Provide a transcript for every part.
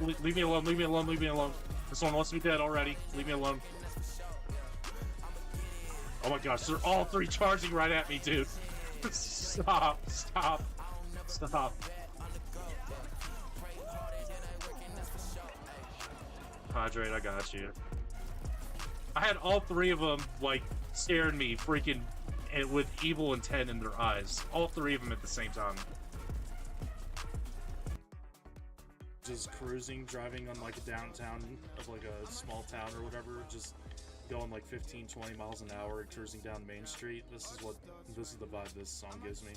Leave me alone, leave me alone, leave me alone. This one wants to be dead already. Leave me alone. Oh my gosh, they're all three charging right at me, dude. Stop, stop, stop. Hydrate, I got you. I had all three of them, like, staring me, freaking, and with evil intent in their eyes. All three of them at the same time. Just cruising, driving on, like, a downtown of, like, a small town or whatever, just going, like, 15, 20 miles an hour, cruising down Main Street. This is the vibe this song gives me.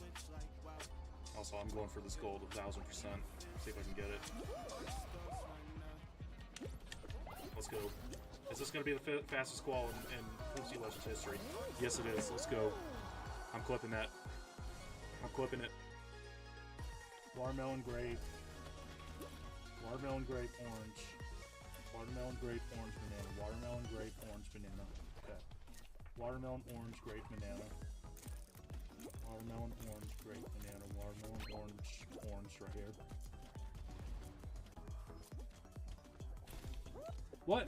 Also, I'm going for this gold 1,000%. See if I can get it. Let's go. Is this going to be the fastest squall in Quincy Legends history? Yes, it is. Let's go. I'm clipping that. I'm clipping it. Watermelon grape. Watermelon grape orange. Watermelon grape orange banana. Watermelon grape orange banana. Okay. Watermelon orange grape banana. Watermelon orange grape banana. Watermelon orange right here. What?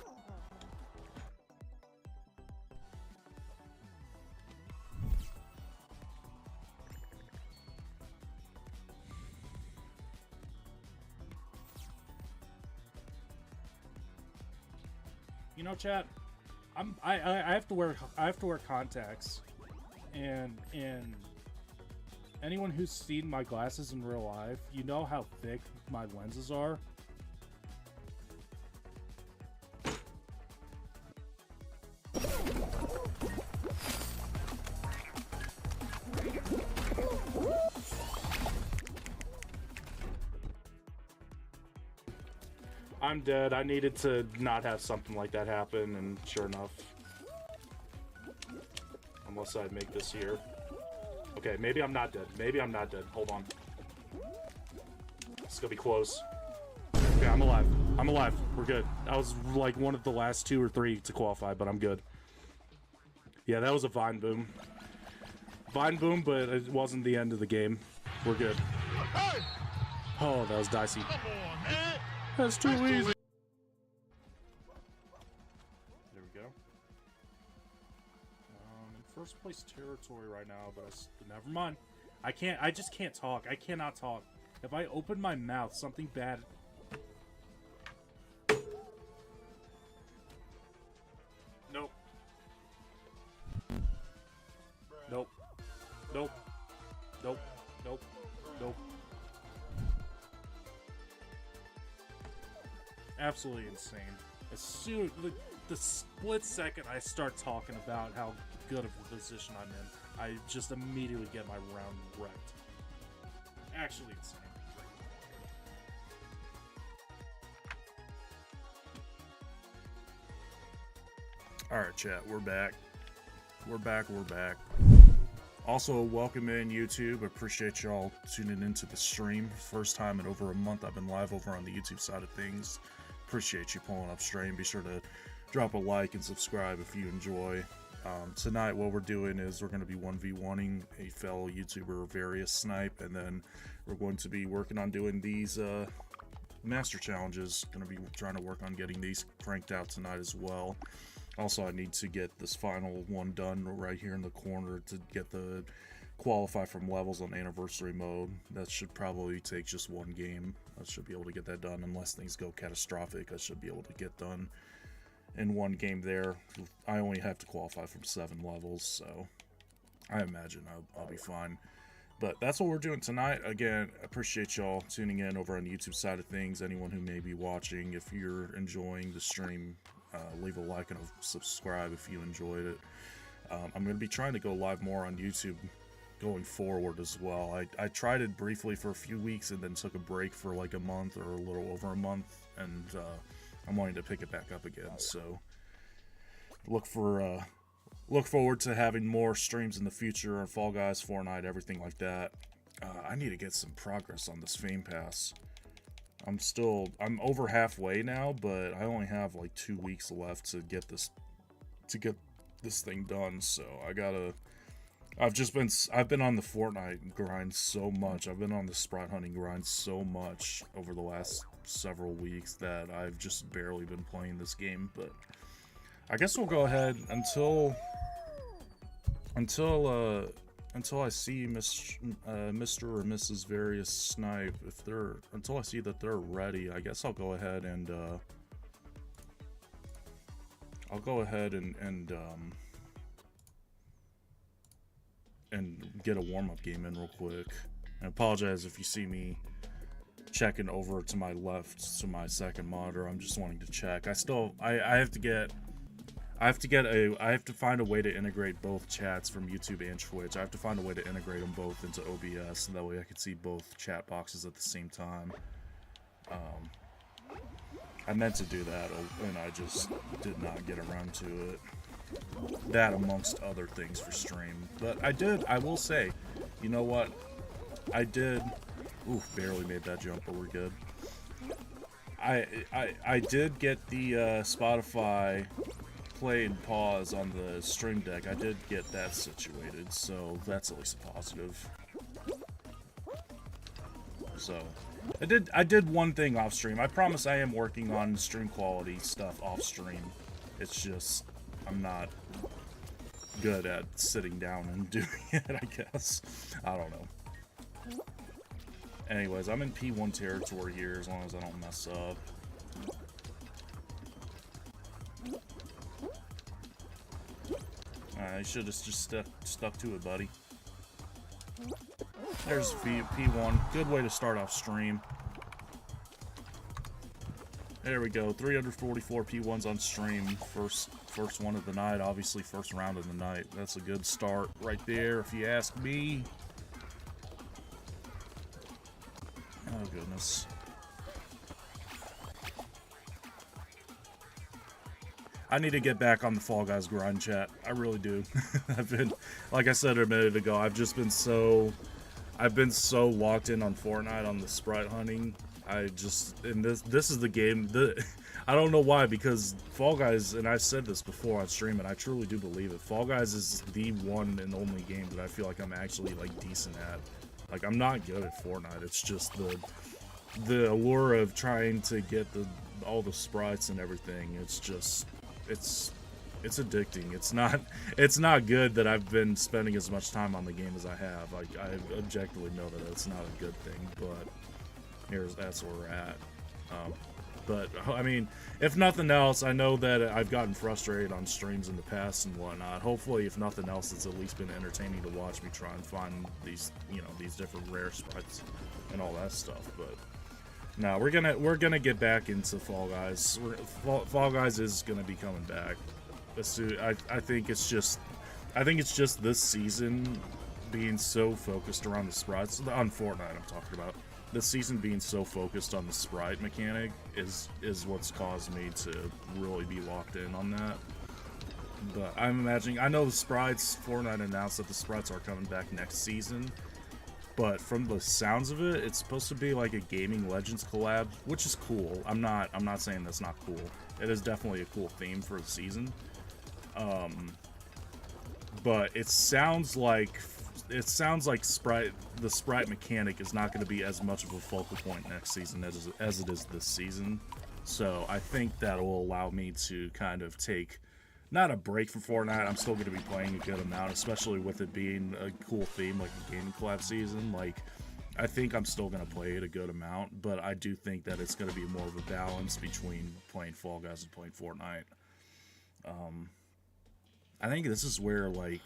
You know, chat. I have to wear contacts, and anyone who's seen my glasses in real life, you know how thick my lenses are. I'm dead. I needed to not have something like that happen, and sure enough. Unless I make this here. Okay, maybe I'm not dead. Maybe I'm not dead. Hold on. It's gonna be close. Okay, I'm alive. I'm alive. We're good. I was like one of the last 2 or 3 to qualify, but I'm good. Yeah, that was a Vine boom. Vine boom, but it wasn't the end of the game. We're good. Oh, that was dicey. That's too easy. There we go. In first place territory right now, but never mind. I just can't talk. I cannot talk. If I open my mouth, something bad. Nope. Nope. Nope. Nope. Nope. Nope. Absolutely insane. As soon the split second I start talking about how good of a position I'm in, I just immediately get my round wrecked. Actually insane. Alright, chat, we're back. We're back. Also, welcome in YouTube. Appreciate y'all tuning into the stream. First time in over a month I've been live over on the YouTube side of things. Appreciate you pulling up stream. Be sure to drop a like and subscribe if you enjoy. Tonight what we're doing is we're going to be 1v1ing a fellow YouTuber, Various Snipe, and then we're going to be working on doing these master challenges. Going to be trying to work on getting these cranked out tonight as well. Also, I need to get this final one done right here in the corner to get the qualify from levels on anniversary mode. That should probably take just one game. I should be able to get that done unless things go catastrophic. I should be able to get done in one game there. I only have to qualify from 7 levels, so I imagine I'll be fine. But that's what we're doing tonight. Again, appreciate y'all tuning in over on the YouTube side of things. Anyone who may be watching, if you're enjoying the stream, leave a like and a subscribe if you enjoyed it. I'm going to be trying to go live more on YouTube going forward as well. I tried it briefly for a few weeks and then took a break for like a month or a little over a month, and I'm wanting to pick it back up again. So look forward to having more streams in the future on Fall Guys, Fortnite, everything like that. I need to get some progress on this Fame Pass. I'm over halfway now, but I only have like 2 weeks left to get this thing done. So I've been on the Fortnite grind so much. I've been on the Sprite hunting grind so much over the last several weeks that I've just barely been playing this game, but I guess we'll go ahead until I see Mr. or Mrs. Various Snipe. Until I see that they're ready, I guess I'll go ahead and get a warm-up game in real quick. I apologize if you see me checking over to my left to my second monitor. I'm just wanting to check. I have to find a way to integrate both chats from YouTube and Twitch. I have to find a way to integrate them both into OBS, so that way I can see both chat boxes at the same time. I meant to do that, and I just did not get around to it. That amongst other things for stream. But I will say, you know what? I did... Oof, barely made that jump, but we're good. I did get the Spotify play and pause on the Stream Deck. I did get that situated, so that's at least a positive. So, I did one thing off stream. I promise I am working on stream quality stuff off stream. It's just, I'm not good at sitting down and doing it, I guess. I don't know. Anyways, I'm in P1 territory here as long as I don't mess up. You should have just stuck to it, buddy. There's P1. Good way to start off stream. There we go. 344 P1s on stream. First one of the night. Obviously, first round of the night. That's a good start right there, if you ask me. Oh, goodness. I need to get back on the Fall Guys grind, chat. I really do. I've been, like I said a minute ago, I've been so locked in on Fortnite on the sprite hunting. And this is the game I don't know why, because Fall Guys, and I've said this before on stream, and I truly do believe it, Fall Guys is the one and only game that I feel like I'm actually, like, decent at. Like, I'm not good at Fortnite. It's just the allure of trying to get all the sprites and everything. It's just, it's addicting. It's not good that I've been spending as much time on the game as I have. Like, I objectively know that it's not a good thing, but that's where we're at. But, I mean, if nothing else, I know that I've gotten frustrated on streams in the past and whatnot. Hopefully, if nothing else, it's at least been entertaining to watch me try and find these, these different rare sprites and all that stuff. But, no, we're gonna get back into Fall Guys. Fall Guys is gonna be coming back. I think it's just this season being so focused around the sprites, on Fortnite I'm talking about. This season being so focused on the sprite mechanic is what's caused me to really be locked in on that. But I'm imagining, I know the sprites, Fortnite announced that the sprites are coming back next season, but from the sounds of it, it's supposed to be like a Gaming Legends collab, which is cool. I'm not saying that's not cool. It is definitely a cool theme for the season. But it sounds like the sprite mechanic is not going to be as much of a focal point next season as it is this season. So I think that will allow me to kind of take, not a break from Fortnite. I'm still going to be playing a good amount, especially with it being a cool theme like the gaming collab season. Like, I think I'm still going to play it a good amount, but I do think that it's going to be more of a balance between playing Fall Guys and playing Fortnite. I think this is where, like,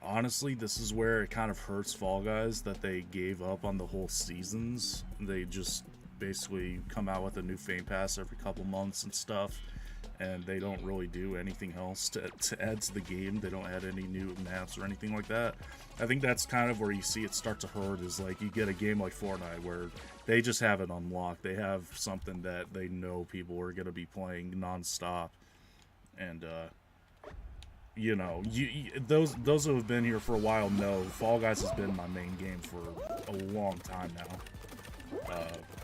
honestly, this is where it kind of hurts Fall Guys that they gave up on the whole seasons. They just basically come out with a new Fame Pass every couple months and stuff, and they don't really do anything else to add to the game. They don't add any new maps or anything like that. I think that's kind of where you see it start to hurt, is like you get a game like Fortnite where they just have it unlocked. They have something that they know people are going to be playing non-stop, and those who have been here for a while know Fall Guys has been my main game for a long time now.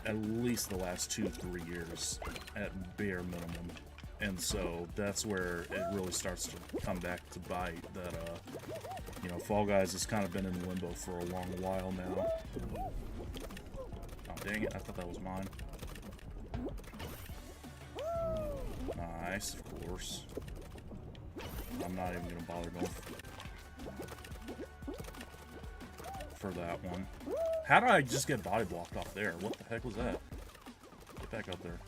At least the last 2-3 years, at bare minimum. And so that's where it really starts to come back to bite. That Fall Guys has kind of been in limbo for a long while now. Oh, dang it! I thought that was mine. nice, of course. I'm not even gonna bother going for that one. How did I just get body blocked off there? What the heck was that? Get back up there.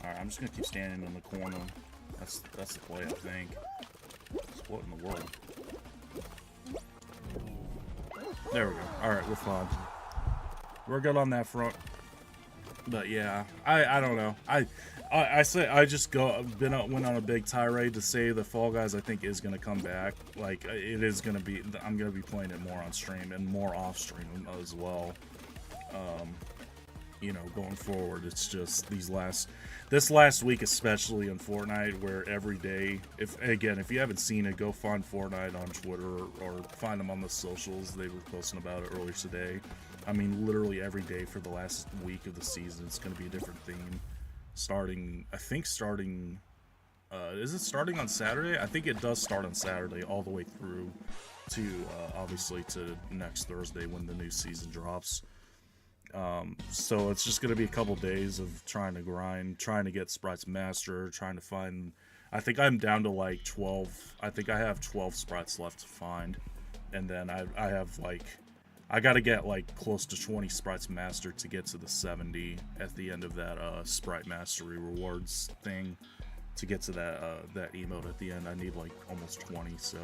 Alright, I'm just gonna keep standing in the corner. That's the play, I think. What in the world? There we go. Alright, we're fine. We're good on that front. But yeah, I don't know. I say I just went on a big tirade to say the Fall Guys I think is gonna come back. Like it is gonna be. I'm gonna be playing it more on stream and more off stream as well. You know, going forward, it's just this last week especially on Fortnite, where every day, if you haven't seen it, go find Fortnite on Twitter or find them on the socials. They were posting about it earlier today. I mean, literally every day for the last week of the season, it's going to be a different theme. I think starting, is it starting on Saturday? I think it does start on Saturday all the way through to, obviously, to next Thursday when the new season drops. So it's just going to be a couple days of trying to grind, trying to get Sprites Master, trying to find... I think I'm down to like 12. I think I have 12 Sprites left to find. And then I have like... I got to get like close to 20 Sprites Master to get to the 70 at the end of that Sprite Mastery rewards thing. To get to that emote at the end, I need like almost 20. So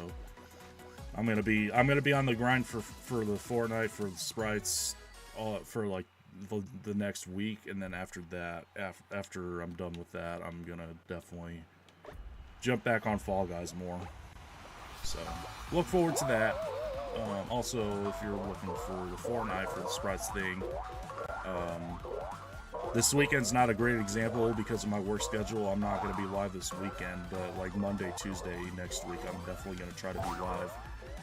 I'm gonna be on the grind for the Fortnite, for the Sprites, for like the next week, and then after that, after I'm done with that, I'm gonna definitely jump back on Fall Guys more. So look forward to that. Also, if you're looking for the Fortnite for the Sprites thing, this weekend's not a great example because of my work schedule. I'm not going to be live this weekend, but like Monday, Tuesday next week, I'm definitely going to try to be live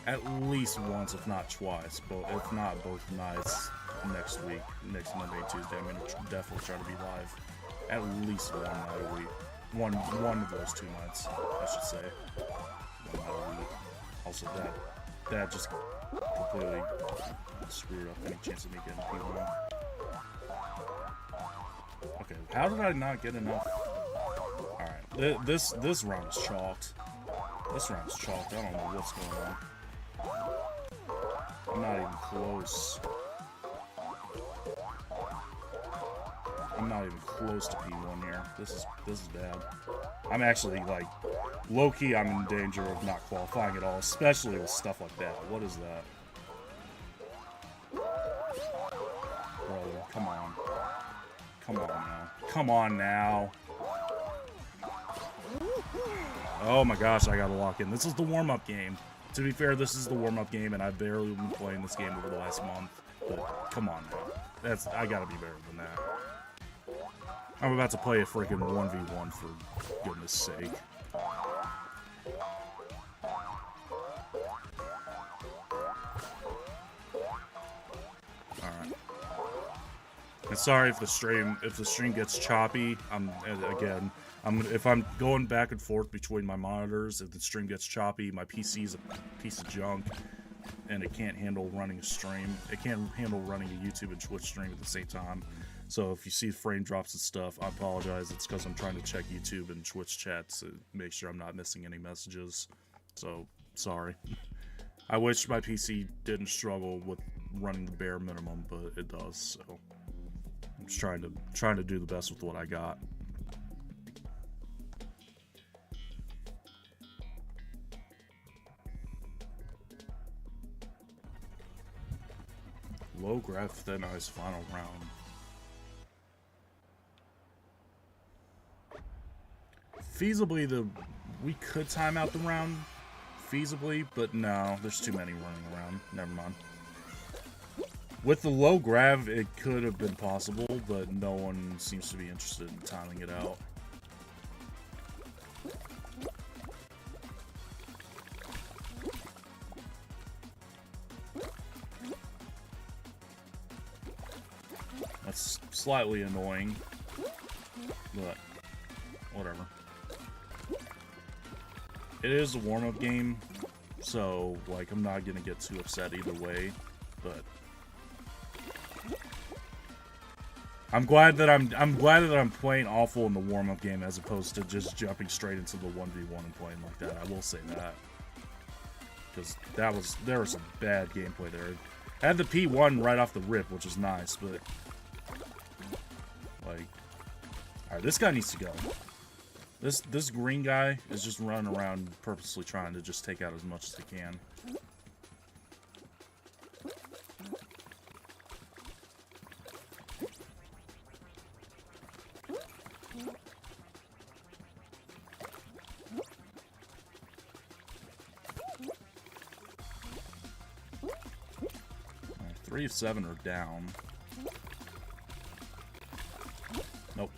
at least once, if not twice, but if not both nights next week, next Monday and Tuesday. I'm going to definitely try to be live at least one night a week. One of those 2 nights, I should say. 1 night a week. Also, that just completely screwed up any chance of me getting P1. Okay, how did I not get enough? Alright, this round is chalked. This round is chalked. I don't know what's going on. I'm not even close. I'm not even close to P1 here. This is bad. I'm actually, like, low-key, I'm in danger of not qualifying at all, especially with stuff like that. What is that? Brother, come on. Come on now. Come on now. Oh my gosh, I gotta lock in. This is the warm-up game. To be fair, this is the warm-up game, and I've barely been playing this game over the last month. But come on now. I gotta be better than that. I'm about to play a freaking 1v1 for goodness sake. Alright. And sorry if the stream gets choppy. If I'm going back and forth between my monitors, if the stream gets choppy, my PC is a piece of junk and it can't handle running a stream. It can't handle running a YouTube and Twitch stream at the same time. So if you see frame drops and stuff, I apologize. It's because I'm trying to check YouTube and Twitch chats to make sure I'm not missing any messages. So, sorry. I wish my PC didn't struggle with running the bare minimum, but it does. So I'm just trying to do the best with what I got. Low graph Thin Ice final round. Feasibly, we could time out the round, feasibly, but no, there's too many running around. Never mind. With the low grav, it could have been possible, but no one seems to be interested in timing it out. That's slightly annoying, but whatever. It is a warm-up game, so, like, I'm not gonna get too upset either way, but... I'm glad that I'm playing awful in the warm-up game as opposed to just jumping straight into the 1v1 and playing like that. I will say that. Because there was some bad gameplay there. I had the P1 right off the rip, which is nice, but like, alright, this guy needs to go. This green guy is just running around purposely trying to just take out as much as he can. Right, 3 of 7 are down. Nope.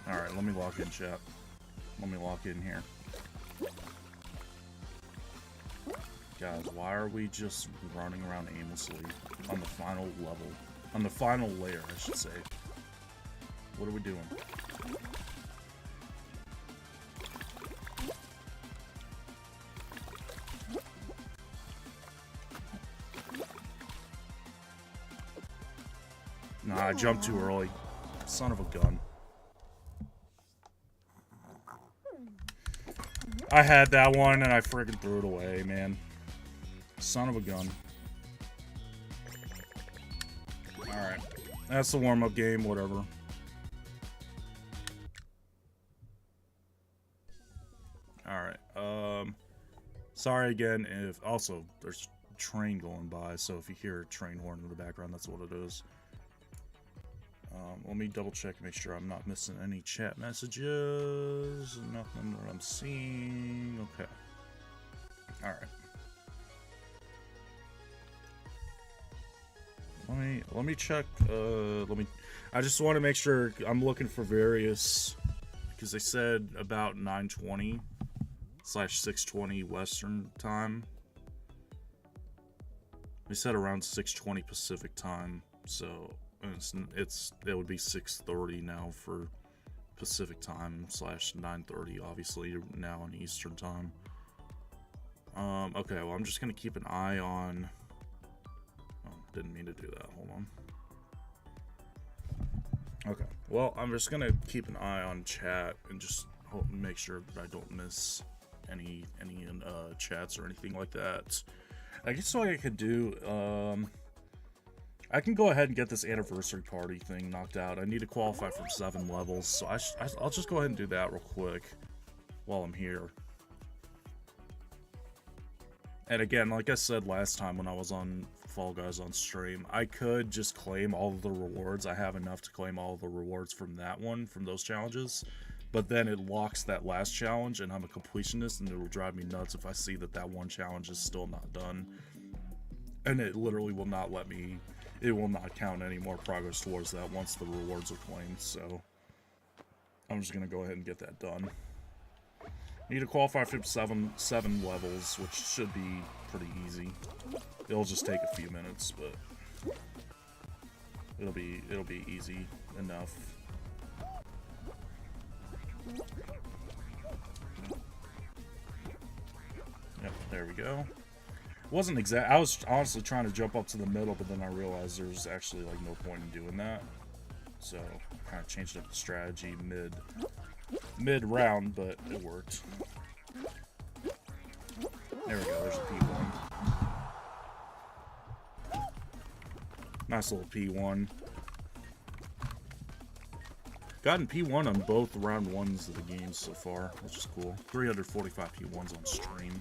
Alright, let me lock in, chat. Let me lock in here. Guys, why are we just running around aimlessly on the final level? On the final layer, I should say. What are we doing? Nah, I jumped too early. Son of a gun. I had that one and I friggin' threw it away, man. Son of a gun. Alright. That's the warm-up game, whatever. Alright, sorry again if... Also, there's a train going by, so if you hear a train horn in the background, that's what it is. Let me double check and make sure I'm not missing any chat messages. Nothing that I'm seeing. Okay. Alright. Let me check, I just want to make sure I'm looking for various, because they said about 9:20/6:20 Western time. They said around 6:20 Pacific time, so it would be 6:30 now for Pacific time /9:30 obviously now on Eastern time. Okay, well I'm just gonna keep an eye on. Didn't mean to do that. Hold on. Okay. Well, I'm just gonna keep an eye on chat and just make sure that I don't miss any chats or anything like that. I guess what I could do, I can go ahead and get this anniversary party thing knocked out. I need to qualify for 7 levels, so I'll just go ahead and do that real quick while I'm here. And again, like I said last time when I was on Fall Guys on stream, I could just claim all of the rewards. I have enough to claim all of the rewards from that one, from those challenges. But then it locks that last challenge, and I'm a completionist, and it will drive me nuts if I see that that one challenge is still not done. And it literally will not let me, it will not count any more progress towards that once the rewards are claimed, so I'm just going to go ahead and get that done. Need to qualify for seven levels, which should be pretty easy. It'll just take a few minutes, but it'll be easy enough. Yep, there we go. Wasn't exact. I was honestly trying to jump up to the middle, but then I realized there's actually like no point in doing that. So I kind of changed up the strategy mid round, but it worked. There we go. There's a P1. Nice little P1. Gotten P1 on both round 1s of the game so far, which is cool. 345 P1s on stream.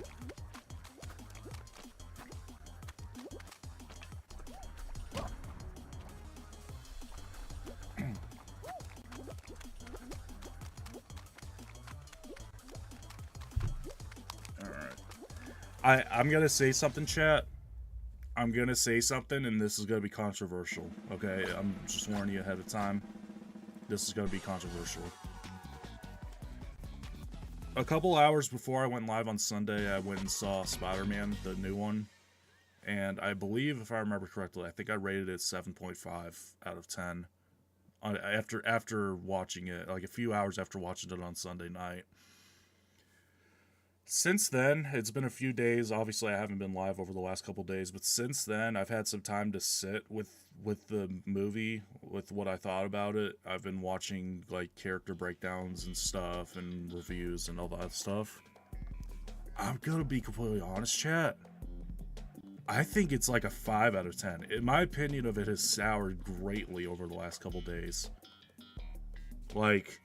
I'm gonna say something, chat. I'm gonna say something, and this is gonna be controversial. Okay, I'm just warning you ahead of time. This is gonna be controversial. A couple hours before I went live on Sunday, I went and saw Spider-Man, the new one, and I believe, if I remember correctly, I think I rated it 7.5 out of 10. after watching it, like a few hours after watching it on Sunday night. Since then, it's been a few days. Obviously, I haven't been live over the last couple days, but since then, I've had some time to sit with the movie, with what I thought about it. I've been watching like character breakdowns and stuff, and reviews and all that stuff. I'm gonna be completely honest, chat. I think it's like a 5 out of 10. In my opinion of it has soured greatly over the last couple days. Like,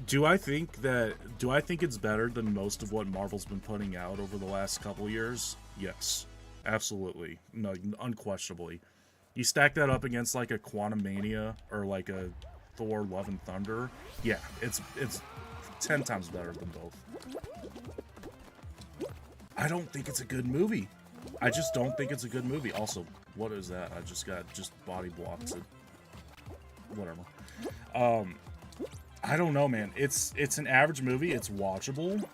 do I think it's better than most of what Marvel's been putting out over the last couple years? Yes. Absolutely. No, unquestionably. You stack that up against like a Quantumania or like a Thor Love and Thunder, yeah, it's 10 times better than both. I don't think it's a good movie. I just don't think it's a good movie. Also, what is that? I just got body blocked. Whatever. I don't know, man. It's an average movie. It's watchable.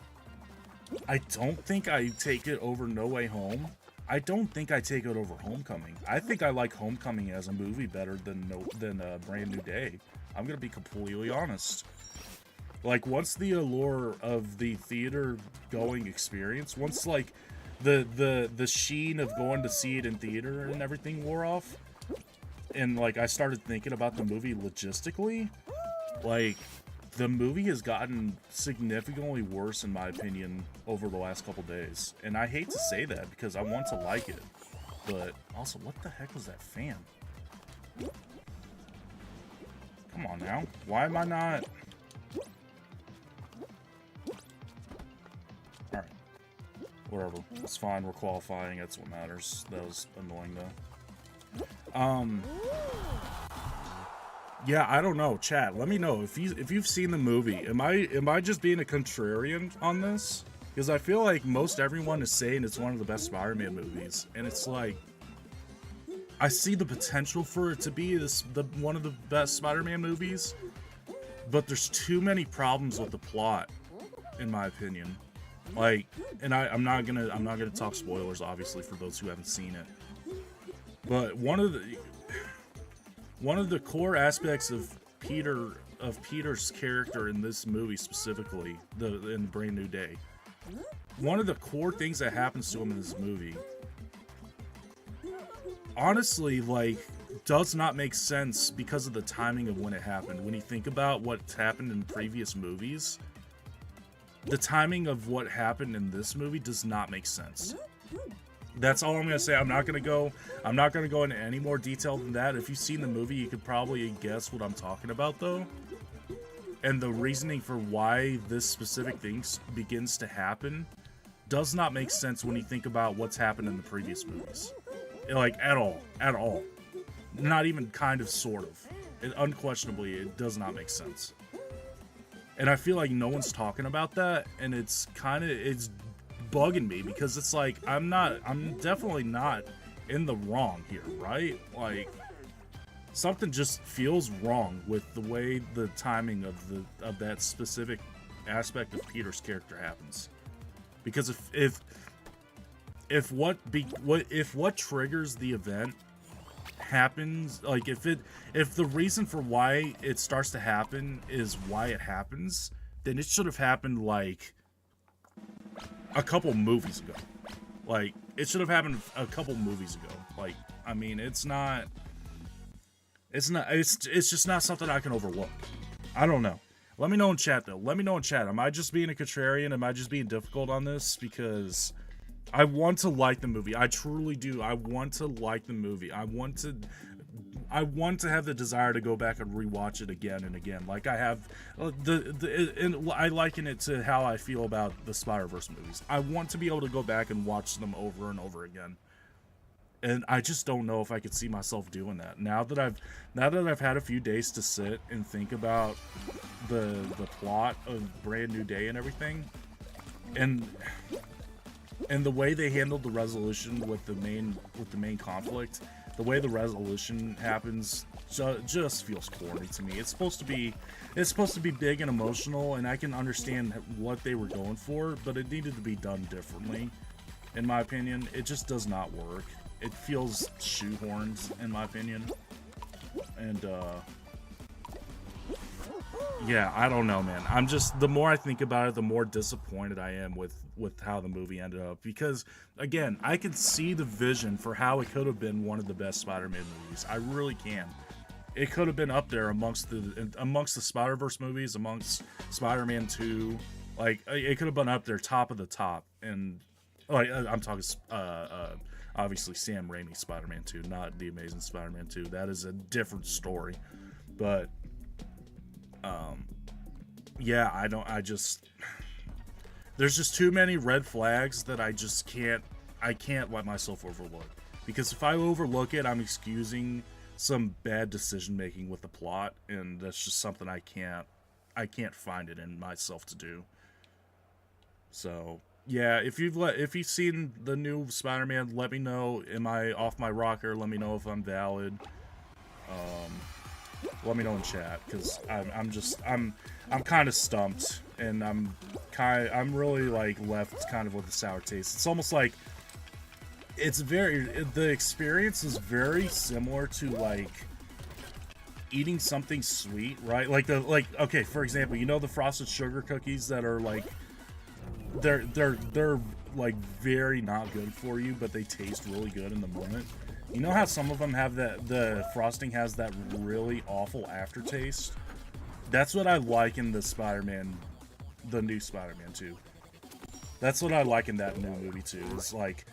I don't think I take it over No Way Home. I don't think I take it over Homecoming. I think I like Homecoming as a movie better than Brand New Day. I'm gonna be completely honest. Like, once the allure of the theater going experience, once like the sheen of going to see it in theater and everything wore off, and like I started thinking about the movie logistically, like the movie has gotten significantly worse in my opinion over the last couple days. And I hate to say that because I want to like it, but also, what the heck was that fan? Come on now, why am I not? Alright, whatever, it's fine, we're qualifying, that's what matters. That was annoying though. Yeah, I don't know, chat. Let me know if you've seen the movie. Am I just being a contrarian on this? Because I feel like most everyone is saying it's one of the best Spider-Man movies, and it's like I see the potential for it to be one of the best Spider-Man movies, but there's too many problems with the plot, in my opinion. Like, and I'm not gonna talk spoilers, obviously, for those who haven't seen it. But one of the core aspects of Peter's character in this movie specifically, in Brand New Day, one of the core things that happens to him in this movie, honestly, like, does not make sense because of the timing of when it happened. When you think about what's happened in previous movies, the timing of what happened in this movie does not make sense. That's all I'm gonna say. I'm not gonna go into any more detail than that. If you've seen the movie, you could probably guess what I'm talking about, though. And the reasoning for why this specific thing begins to happen does not make sense when you think about what's happened in the previous movies. Like, at all. Not even kind of, sort of. Unquestionably, it does not make sense. And I feel like no one's talking about that, and it's bugging me because it's like I'm definitely not in the wrong here, right? Like, something just feels wrong with the way the timing of that specific aspect of Peter's character happens. Because if what triggers the event happens, like if the reason for why it starts to happen is why it happens, then it should have happened like a couple movies ago. Like, it should have happened a couple movies ago. Like, I mean, it's just not something I can overlook. I don't know. Let me know in chat, though. Let me know in chat. Am I just being a contrarian? Am I just being difficult on this? Because I want to like the movie. I truly do. I want to like the movie. I want to have the desire to go back and rewatch it again and again. Like I have and I liken it to how I feel about the Spider-Verse movies. I want to be able to go back and watch them over and over again. And I just don't know if I could see myself doing that. Now that I've had a few days to sit and think about the plot of Brand New Day and everything, and the way they handled the resolution with the main conflict, the way the resolution happens just feels corny to me. It's supposed to be big and emotional, and I can understand what they were going for, but it needed to be done differently. In my opinion, it just does not work. It feels shoehorned, in my opinion. And yeah, I don't know, man. I'm just, the more I think about it, the more disappointed I am with how the movie ended up. Because again, I can see the vision for how it could have been one of the best Spider-Man movies. I really can. It could have been up there amongst the Spider-Verse movies, amongst Spider-Man 2. Like, it could have been up there, top of the top. And like, I'm talking obviously Sam Raimi's Spider-Man 2, not The Amazing Spider-Man 2. That is a different story. But yeah, there's just too many red flags that I can't let myself overlook. Because if I overlook it, I'm excusing some bad decision making with the plot, and that's just something I can't find it in myself to do. So yeah, if you've seen the new Spider-Man, let me know. Am I off my rocker? Let me know if I'm valid. Let me know in chat, because I'm kind of stumped, and I'm really like left kind of with a sour taste. It's almost like the experience is very similar to like eating something sweet, right? Like okay, for example, you know the frosted sugar cookies that are like they're like very not good for you, but they taste really good in the moment. You know how some of them have the frosting has that really awful aftertaste? That's what I like in the new Spider-Man 2. That's what I like in that new movie too. It's like,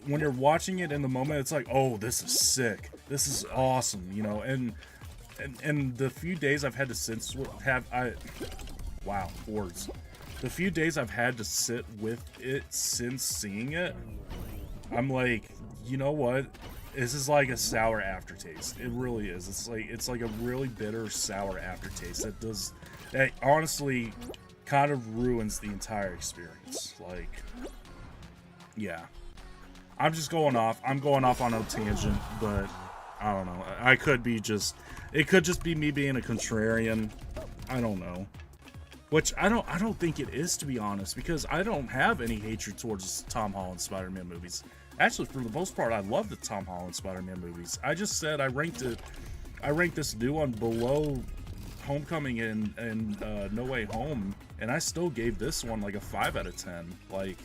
when you're watching it in the moment, it's like, oh, this is sick. This is awesome, you know? And the few days I've had to words. The few days I've had to sit with it since seeing it, I'm like, you know what? This is like a sour aftertaste. It really is. It's like a really bitter, sour aftertaste that honestly kind of ruins the entire experience. Like, yeah. I'm going off on a tangent, but I don't know. It could just be me being a contrarian. I don't know. Which I don't think it is, to be honest, because I don't have any hatred towards Tom Holland Spider-Man movies. Actually, for the most part, I love the Tom Holland Spider-Man movies. I just said I ranked this new one below Homecoming and No Way Home, and I still gave this one like a 5 out of 10. Like,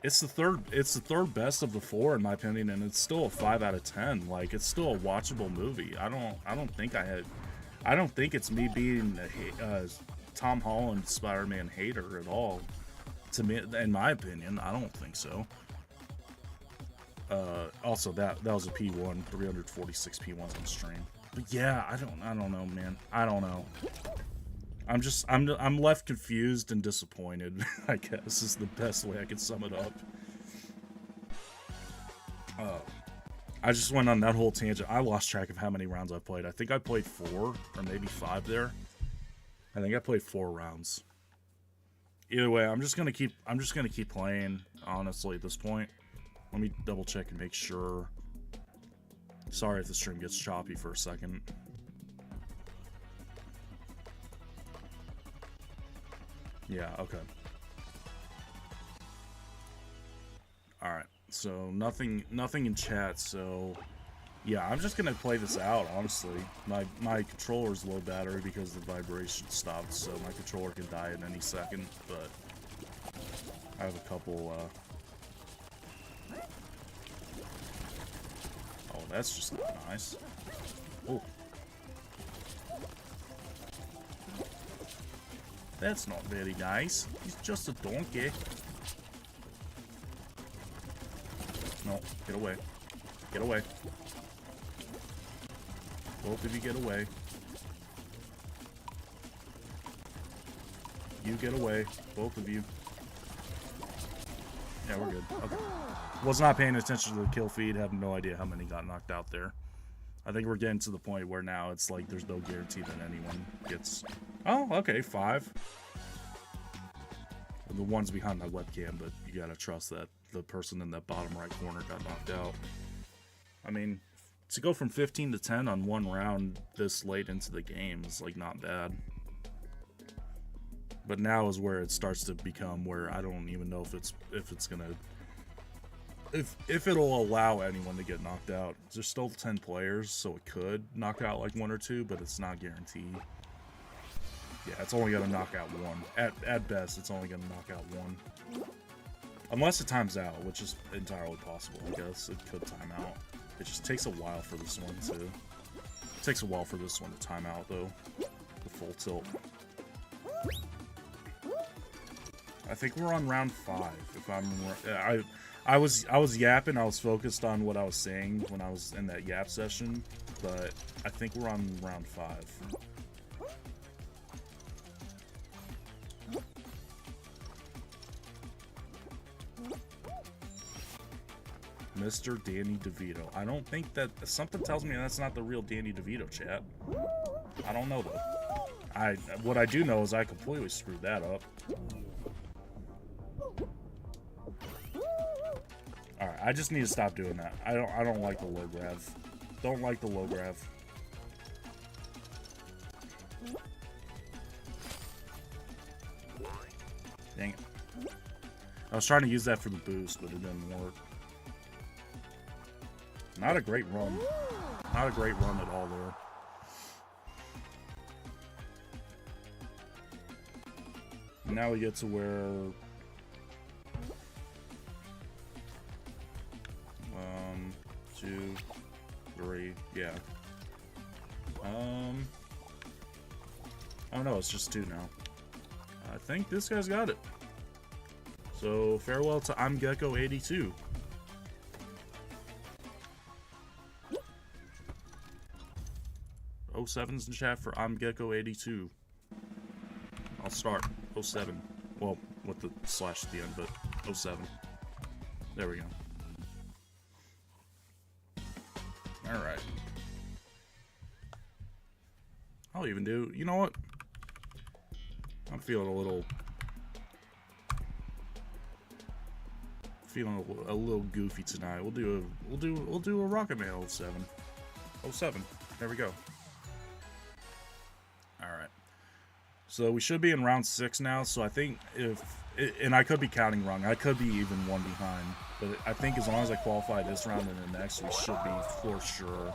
it's the third best of the four in my opinion, and it's still a 5 out of 10. Like, it's still a watchable movie. I don't think it's me being a Tom Holland Spider-Man hater at all. To me, in my opinion, I don't think so. Also, that was a P1, 346 P1s on stream. But yeah, I don't know, man. I don't know. I'm left confused and disappointed, I guess, is the best way I could sum it up. I just went on that whole tangent. I lost track of how many rounds I played. I think I played 4 or maybe 5 there. I think I played 4 rounds. Either way, I'm just gonna keep playing, honestly, at this point. Let me double check and make sure. Sorry if the stream gets choppy for a second. Yeah, okay. Alright, so nothing in chat, so yeah, I'm just gonna play this out, honestly. My controller's low battery because the vibration stopped, so my controller can die at any second, but I have a couple, oh, that's just not nice. Oh. That's not very nice. He's just a donkey. No, get away. Get away. Both of you get away. You get away. Both of you. Yeah, we're good. Okay. Was not paying attention to the kill feed. Have no idea how many got knocked out there. I think we're getting to the point where now it's like there's no guarantee that anyone gets... Oh, okay, 5. The one's behind my webcam, but you gotta trust that the person in that bottom right corner got knocked out. I mean, to go from 15 to 10 on one round this late into the game is like not bad. But now is where it starts to become where I don't even know if it's gonna if it'll allow anyone to get knocked out. There's still 10 players, so it could knock out like 1 or 2, but it's not guaranteed. Yeah, it's only gonna knock out 1. At best, it's only gonna knock out 1. Unless it times out, which is entirely possible, I guess. It could time out. It just takes a while for this one to... It takes a while for this one to time out, though. The full tilt. I think we're on round 5, if I'm... I was yapping, I was focused on what I was saying when I was in that yap session, but I think we're on round 5. Mr. Danny DeVito. I don't think that... Something tells me that's not the real Danny DeVito, chat. I don't know, though. What I do know is I completely screwed that up. Alright, I just need to stop doing that. I don't like the low grav. Don't like the low grav. Dang it. I was trying to use that for the boost, but it didn't work. Not a great run. Not a great run at all there. Now we get to where... 1, 2, 3, yeah. Oh no, it's just 2 now. I think this guy's got it. So, farewell to I'm Gecko 82. '07's in chat for I'm Gecko 82. I'll start 07. Well, with the slash at the end, but 07. There we go. Alright. I'll even do, you know what? I'm feeling a little goofy tonight. We'll do a Rocket Man 07. 07. There we go. Alright. So we should be in round 6 now, so I think and I could be counting wrong. I could be even 1 behind. But I think as long as I qualify this round and the next, we should be for sure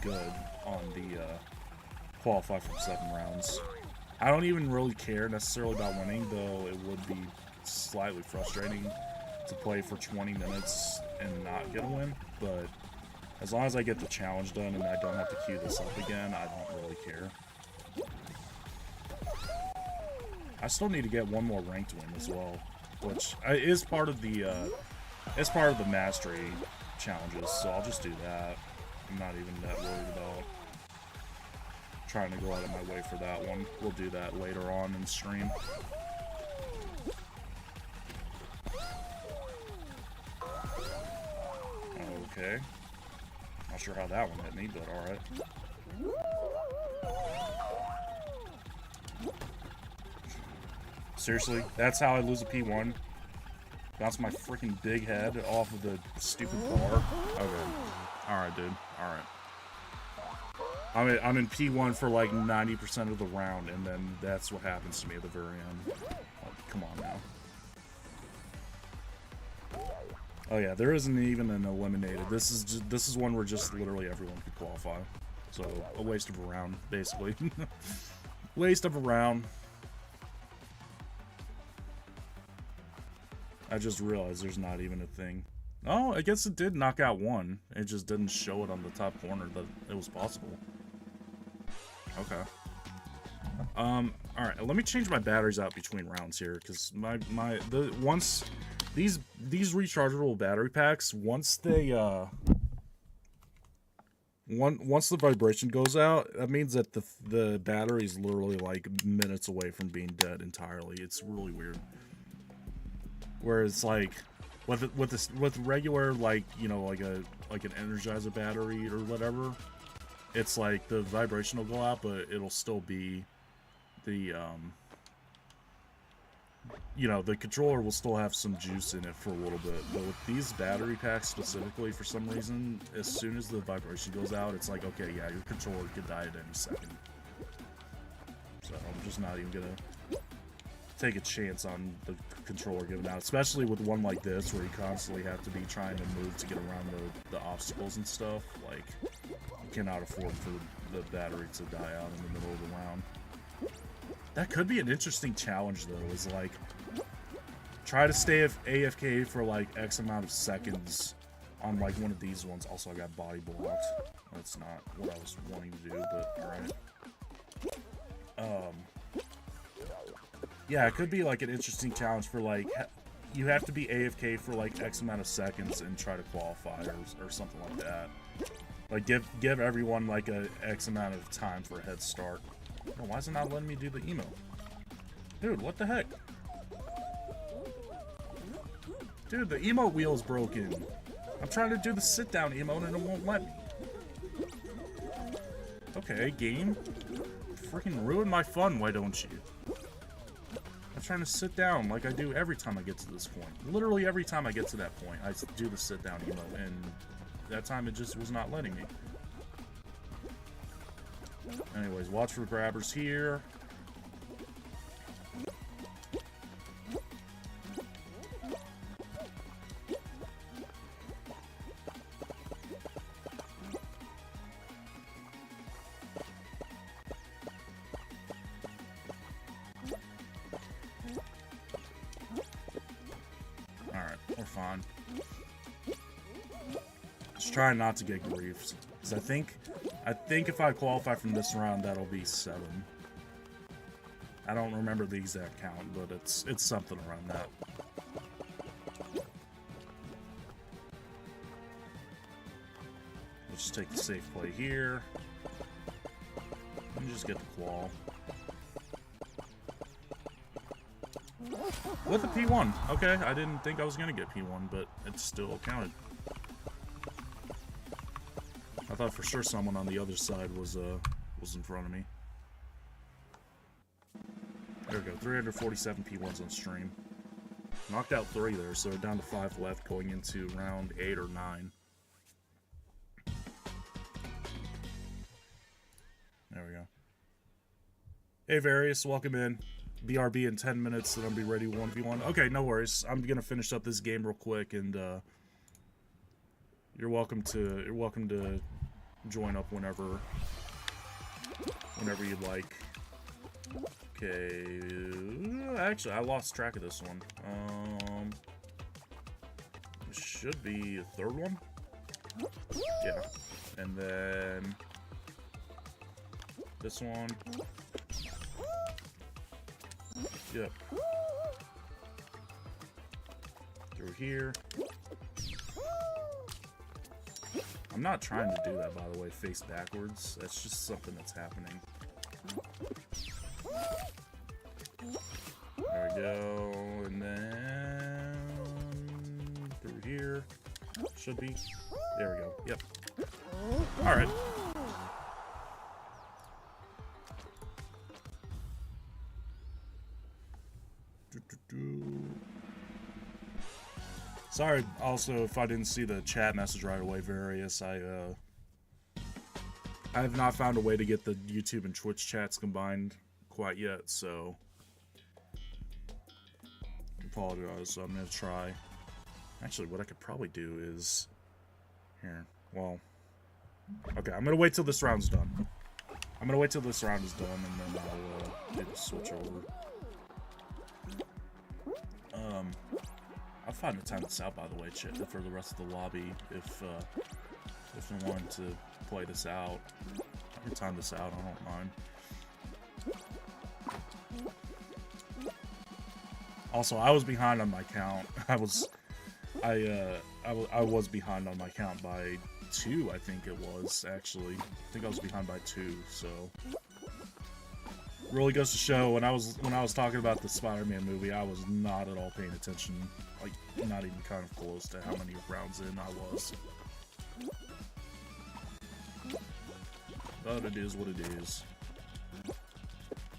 good on the qualify from 7 rounds. I don't even really care necessarily about winning, though it would be slightly frustrating to play for 20 minutes and not get a win. But as long as I get the challenge done and I don't have to queue this up again, I don't really care. I still need to get 1 more ranked win as well, which is part of the mastery challenges, so I'll just do that. I'm not even that worried about trying to go out of my way for that one. We'll do that later on in stream. Okay. Not sure how that one hit me, but alright. Seriously? That's how I lose a P1? Bounce my freaking big head off of the stupid bar? Okay. Alright, dude. Alright. I'm in P1 for like 90% of the round, and then that's what happens to me at the very end. Oh, come on now. Oh yeah, there isn't even an eliminated. This is one where just literally everyone could qualify. So, a waste of a round, basically. Waste of a round. I just realized there's not even a thing. Oh, I guess it did knock out 1. It just didn't show it on the top corner that it was possible. Okay. Alright, let me change my batteries out between rounds here, because once these rechargeable battery packs, once they once the vibration goes out, that means that the battery's literally like minutes away from being dead entirely. It's really weird. Whereas like with regular, like, you know, like an Energizer battery or whatever, it's like the vibration will go out, but it'll still be the you know, the controller will still have some juice in it for a little bit. But with these battery packs specifically, for some reason, as soon as the vibration goes out, it's like, okay, yeah, your controller could die at any second. So I'm just not even gonna take a chance on the controller giving out, especially with one like this where you constantly have to be trying to move to get around the obstacles and stuff. Like, you cannot afford for the battery to die out in the middle of the round. That could be an interesting challenge, though, is like, try to stay AFK for like X amount of seconds on like one of these ones. Also, I got body blocked. That's not what I was wanting to do, but alright. Yeah, it could be like an interesting challenge for like, you have to be AFK for like X amount of seconds and try to qualify or something like that. Like give everyone like a X amount of time for a head start. No, why is it not letting me do the emo? Dude, what the heck? Dude, the emote wheel is broken. I'm trying to do the sit down emote and it won't let me. Okay, game. Freaking ruin my fun, why don't you? I'm trying to sit down like I do every time I get to this point. Literally every time I get to that point, I do the sit down emote, and that time it just was not letting me. Anyways, watch for grabbers here. Alright, we're fine. Just trying not to get griefed. Because I think if I qualify from this round, that'll be 7. I don't remember the exact count, but it's something around that. Let's just take the safe play here. And just get the claw. With a P1. Okay, I didn't think I was going to get P1, but it still counted. I thought for sure someone on the other side was in front of me. There we go, 347 P1s on stream. Knocked out 3 there, so down to 5 left going into round 8 or 9. There we go. Hey Various, welcome in. BRB in 10 minutes, and I'll be ready 1v1. Okay, no worries. I'm gonna finish up this game real quick, and you're welcome to join up whenever you'd like. Okay, actually, I lost track of this one. It should be the 3rd one. Yeah, and then this one. Yep. Through here. I'm not trying to do that, by the way, face backwards. That's just something that's happening. There we go. And then through here. Should be. There we go. Yep. Alright. Sorry, also, if I didn't see the chat message right away, Various. I have not found a way to get the YouTube and Twitch chats combined quite yet, so I apologize. So I'm gonna try. Actually, what I could probably do is here. Well, okay, I'm gonna wait till this round's done. I'm gonna wait till this round is done, and then I'll do the switch over. I'll find the time this out, by the way, for the rest of the lobby, if I wanted to play this out. I can time this out, I don't mind. Also, I was behind on my count. I was behind on my count by 2, I think it was, actually. I think I was behind by 2, so really goes to show when I was talking about the Spider-Man movie, I was not at all paying attention, like not even kind of close to how many rounds in I was. But it is what it is.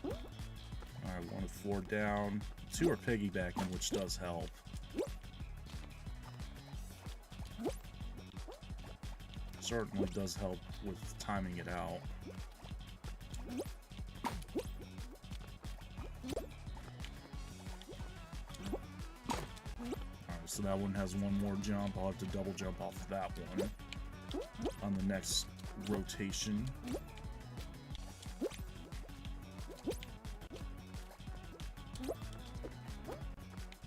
Alright, 1 of 4 down. 2 are piggybacking, which does help. Certainly does help with timing it out. So that one has one more jump. I'll have to double jump off of that one on the next rotation.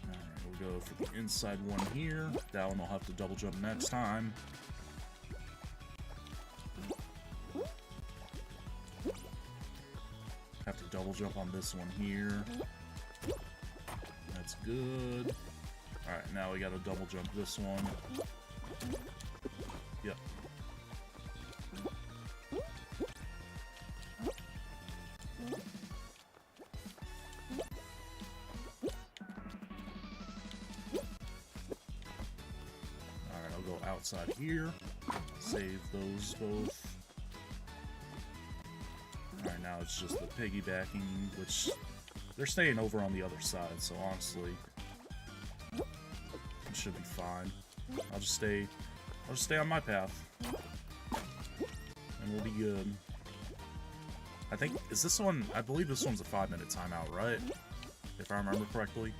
Alright, we'll go for the inside one here. That one I'll have to double jump next time. Have to double jump on this one here. That's good. Alright, now we gotta double jump this one. Yep. Alright, I'll go outside here. Save those both. Alright, now it's just the piggybacking, which they're staying over on the other side, so honestly, it should be fine. I'll just stay on my path, and we'll be good. I think, is this one, I believe this one's a 5-minute timeout, right? If I remember correctly.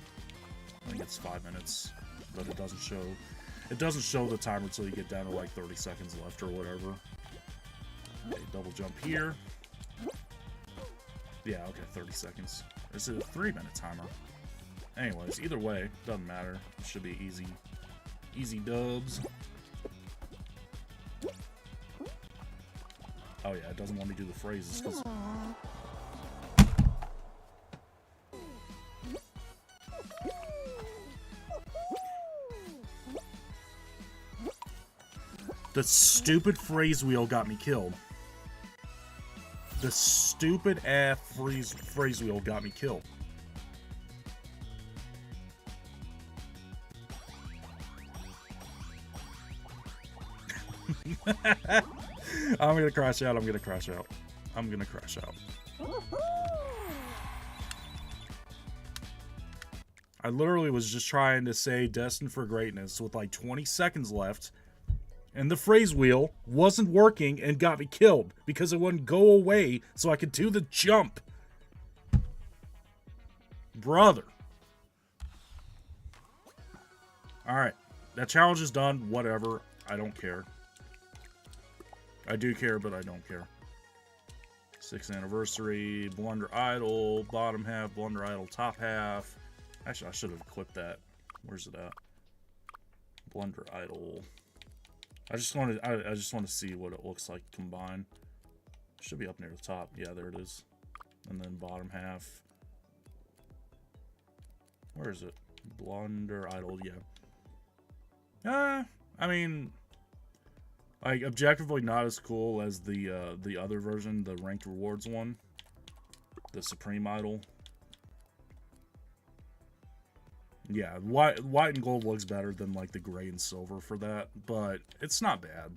I think it's 5 minutes, but it doesn't show the timer until you get down to like 30 seconds left or whatever. Okay, double jump here. Yeah, okay, 30 seconds. This is a 3-minute timer. Anyways, either way, doesn't matter. It should be easy dubs. Oh yeah, it doesn't want me to do the phrases because the stupid phrase wheel got me killed. The stupid ass phrase wheel got me killed. I'm gonna crash out. I'm gonna crash out. I'm gonna crash out. I literally was just trying to say destined for greatness with like 20 seconds left, and the phrase wheel wasn't working and got me killed because it wouldn't go away so I could do the jump. Brother. Alright. That challenge is done. Whatever. I don't care. I do care, but I don't care. 6th anniversary, Blunder Idol, bottom half, Blunder Idol, top half. Actually, I should have clipped that. Where's it at? Blunder Idol. I just want to see what it looks like combined. Should be up near the top. Yeah, there it is. And then bottom half. Where is it? Blunder Idol. Yeah. I mean, like objectively not as cool as the other version, the ranked rewards one, the Supreme Idol. Yeah, white and gold looks better than like the gray and silver for that, but it's not bad.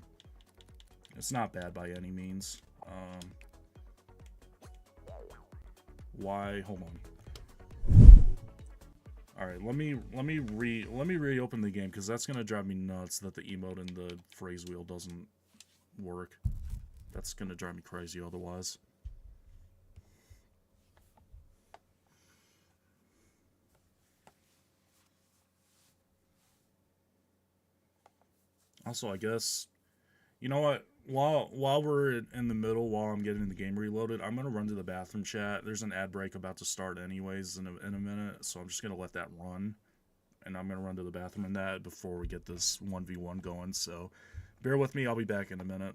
It's not bad by any means. Hold on. All right, let me reopen the game because that's gonna drive me nuts that the emote and the phrase wheel doesn't work. That's gonna drive me crazy otherwise. Also, I guess, you know what? While we're in the middle, while I'm getting the game reloaded, I'm gonna run to the bathroom chat. There's an ad break about to start anyways in a minute, so I'm just gonna let that run, and I'm gonna run to the bathroom in that before we get this 1v1 going. So, bear with me. I'll be back in a minute.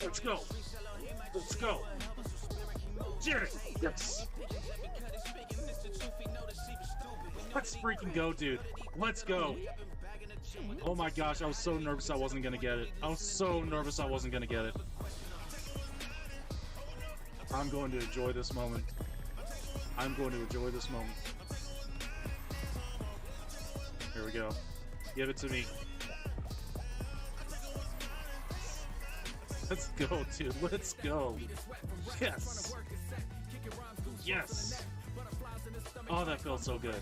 Let's go. Let's go. Yes. Let's freaking go, dude. Let's go. Oh my gosh, I was so nervous I wasn't gonna get it. I was so nervous I wasn't gonna get it. I'm going to enjoy this moment. I'm going to enjoy this moment. Here we go. Give it to me. Let's go, dude. Let's go. Yes. Yes. Oh, that felt so good.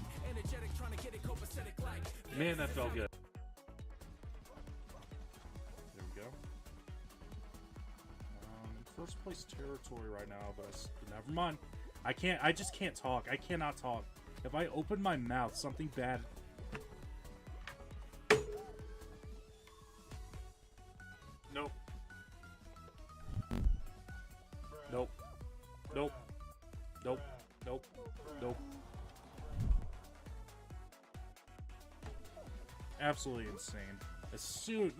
Man, that felt good. There we go. First place territory right now, but never mind. I just can't talk. I cannot talk. If I open my mouth, something bad. Nope. Nope. Nope. Nope. Nope. Nope. Absolutely insane. As soon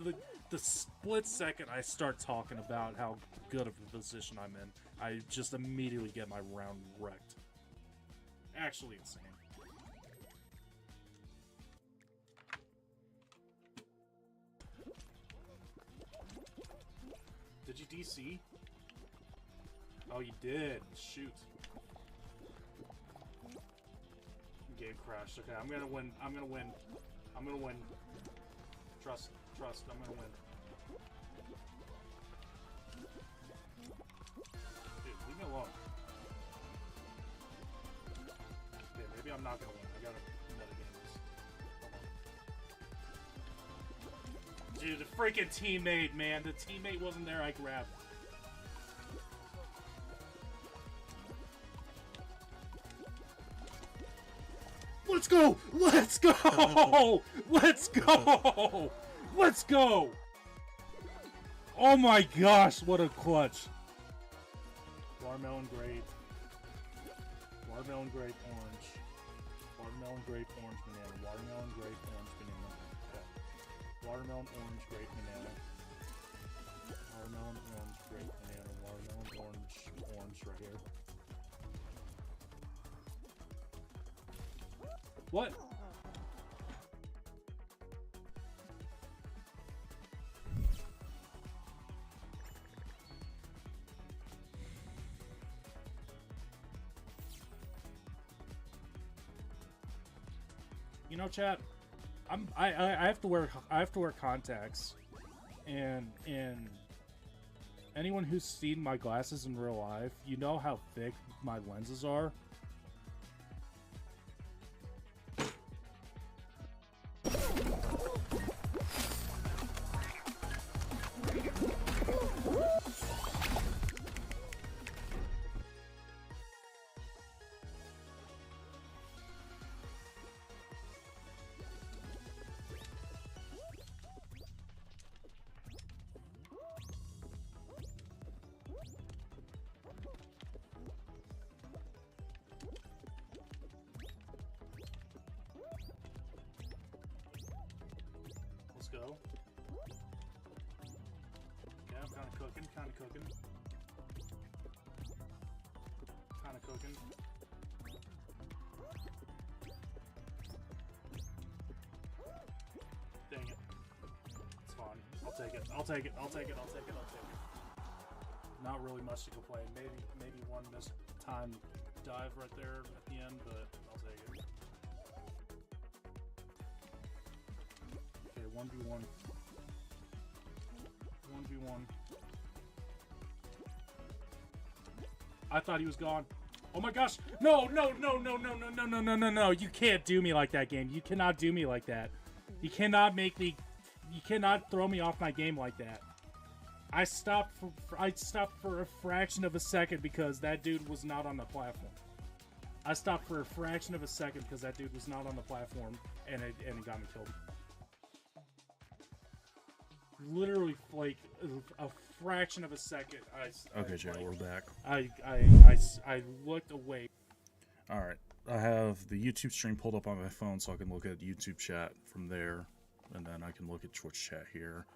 the split second I start talking about how good of a position I'm in, I just immediately get my round wrecked. Actually insane. Did you DC? Oh, you did. Shoot. Game crashed. Okay, I'm gonna win. I'm gonna win. I'm gonna win. Trust. Trust. I'm gonna win. Dude, leave me alone. Okay, maybe I'm not gonna win. I gotta metagame this. Dude, the freaking teammate, man. The teammate wasn't there, I grabbed. Let's go! Let's go! Let's go! Let's go! Oh my gosh, what a clutch. Watermelon grape. Watermelon grape orange. Watermelon grape orange banana. Watermelon grape orange banana. Okay. Watermelon orange grape banana. Watermelon orange grape banana. Watermelon orange right here. What? You know, chat. I have to wear contacts, and anyone who's seen my glasses in real life, you know how thick my lenses are. Go. Okay, I'm kind of cooking. Dang it. It's fine. I'll take it. Not really much to complain. Maybe one missed time dive right there at the end, but I'll take it. Okay, 1v1. 1v1. I thought he was gone. Oh my gosh! No! You can't do me like that, game. You cannot do me like that. You cannot make me. You cannot throw me off my game like that. I stopped for a fraction of a second because that dude was not on the platform. I stopped for a fraction of a second because that dude was not on the platform, and it got me killed. Literally, like a fraction of a second. Okay, Jay, we're back. I looked away. All right, I have the YouTube stream pulled up on my phone, so I can look at YouTube chat from there, and then I can look at Twitch chat here.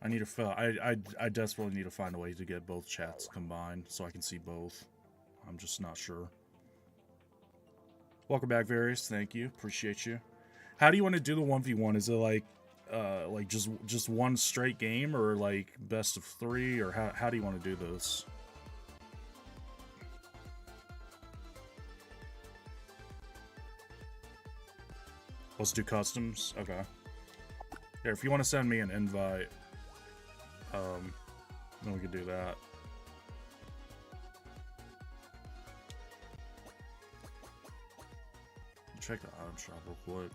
I need to. I desperately need to find a way to get both chats combined so I can see both. I'm just not sure. Welcome back, Various. Thank you. Appreciate you. How do you want to do the 1v1? Is it like just one straight game, or like best of 3, or how do you want to do this? Let's do customs. Okay. Here, if you want to send me an invite, Then we could do that. Check the item shop real quick.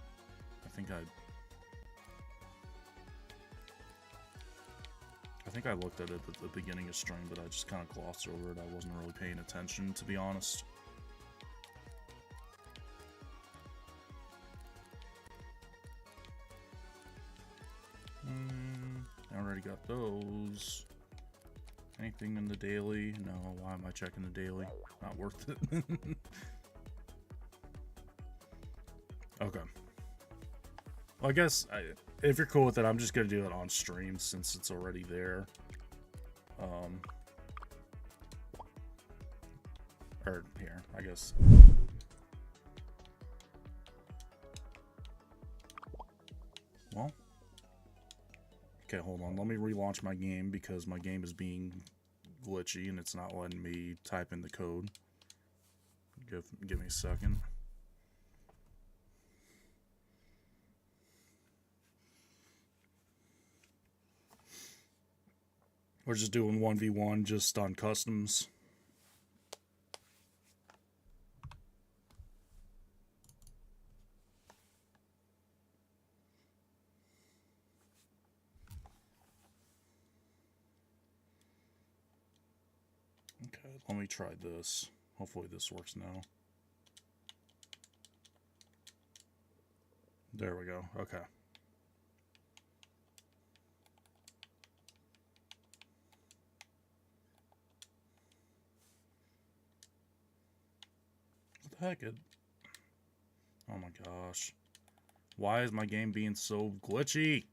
I think I looked at it at the beginning of stream, but I just kind of glossed over it. I wasn't really paying attention, to be honest. I already got those. Anything in the daily? No, why am I checking the daily? Not worth it. Okay. Well, I guess if you're cool with it, I'm just gonna do it on stream since it's already there. Or here, I guess. Well. Okay, hold on. Let me relaunch my game because my game is being glitchy and it's not letting me type in the code. Give me a second. We're just doing 1v1 just on customs. Okay, let me try this. Hopefully this works now. There we go. Okay. What the heck? Oh my gosh. Why is my game being so glitchy?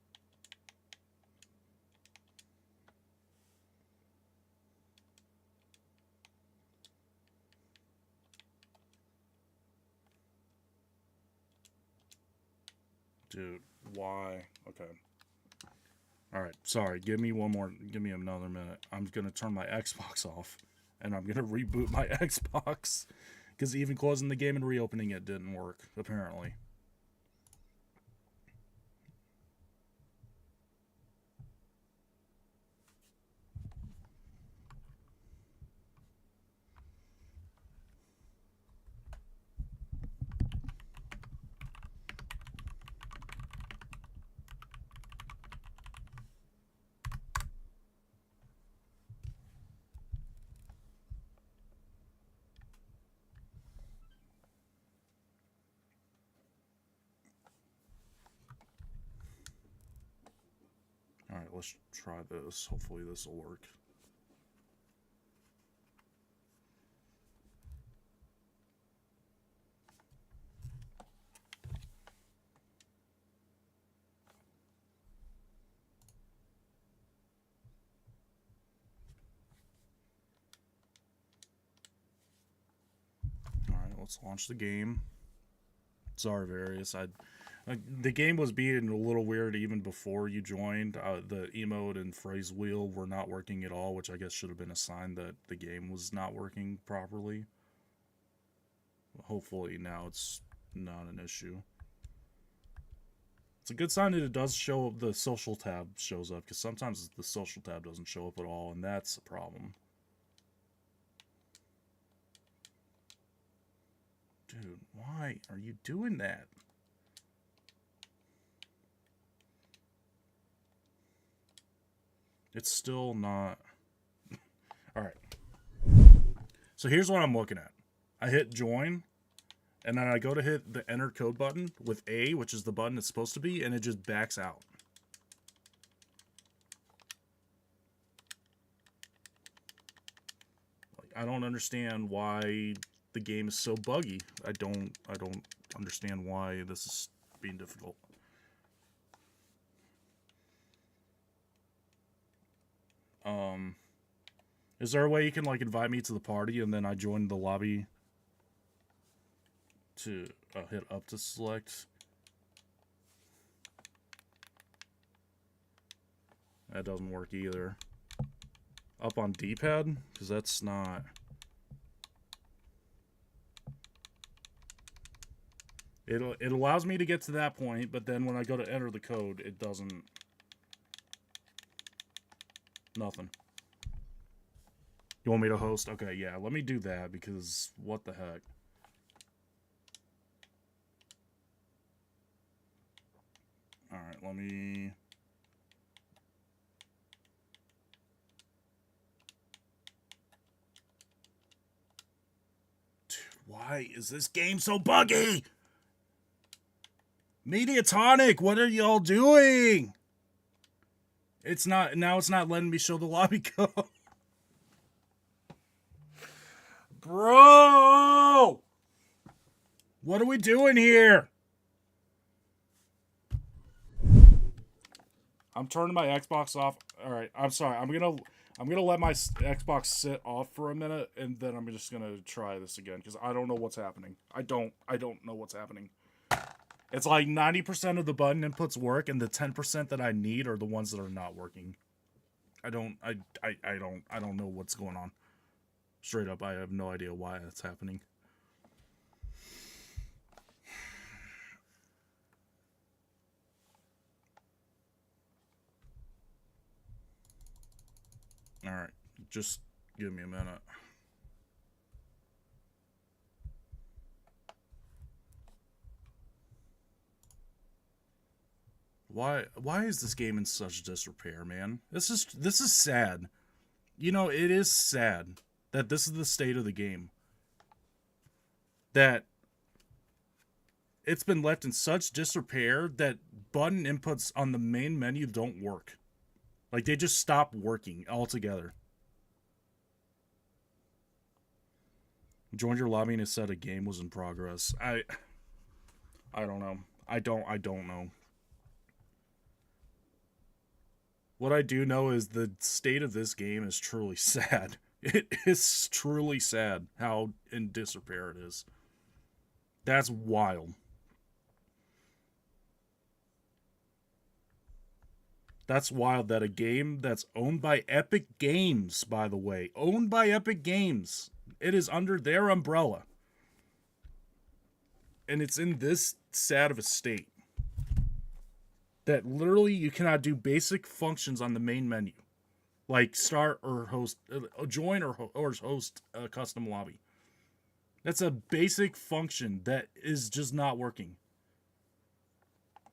Dude, why? Okay. Alright, sorry. Give me another minute. I'm gonna turn my Xbox off. And I'm gonna reboot my Xbox. Because even closing the game and reopening it didn't work, apparently. Alright, let's try this. Hopefully this will work. Alright, let's launch the game. Sorry, Various. The game was being a little weird even before you joined. The emote and phrase wheel were not working at all, which I guess should have been a sign that the game was not working properly. Hopefully now it's not an issue. It's a good sign that it does show up, the social tab shows up, because sometimes the social tab doesn't show up at all, and that's a problem. Dude, why are you doing that? It's still not... Alright. So here's what I'm looking at. I hit join, and then I go to hit the enter code button with A, which is the button it's supposed to be, and it just backs out. Like, I don't understand why the game is so buggy. I don't understand why this is being difficult. Is there a way you can like invite me to the party and then I join the lobby to hit up to select? That doesn't work either. Up on D-pad? Because that's not... It allows me to get to that point, but then when I go to enter the code, it doesn't... Nothing. You want me to host? Okay, yeah, let me do that because what the heck. Alright, let me... Dude, why is this game so buggy? Mediatonic, what are y'all doing? It's not letting me show the lobby code. Bro! What are we doing here? I'm turning my Xbox off. All right, I'm sorry. I'm gonna let my Xbox sit off for a minute, and then I'm just gonna try this again because I don't know what's happening. I don't know what's happening. It's like 90% of the button inputs work, and the 10% that I need are the ones that are not working. I don't know what's going on. Straight up, I have no idea why that's happening. Alright, just give me a minute. Why is this game in such disrepair, man? This is sad. You know, it is sad that this is the state of the game. That it's been left in such disrepair that button inputs on the main menu don't work. Like, they just stop working altogether. Joined your lobby and it said a game was in progress. I don't know. I don't know. What I do know is the state of this game is truly sad. It is truly sad how in disrepair it is. That's wild. That's wild that a game that's owned by Epic Games, by the way, owned by Epic Games, it is under their umbrella. And it's in this sad of a state that literally you cannot do basic functions on the main menu. Like start or host, join or host a custom lobby. That's a basic function that is just not working.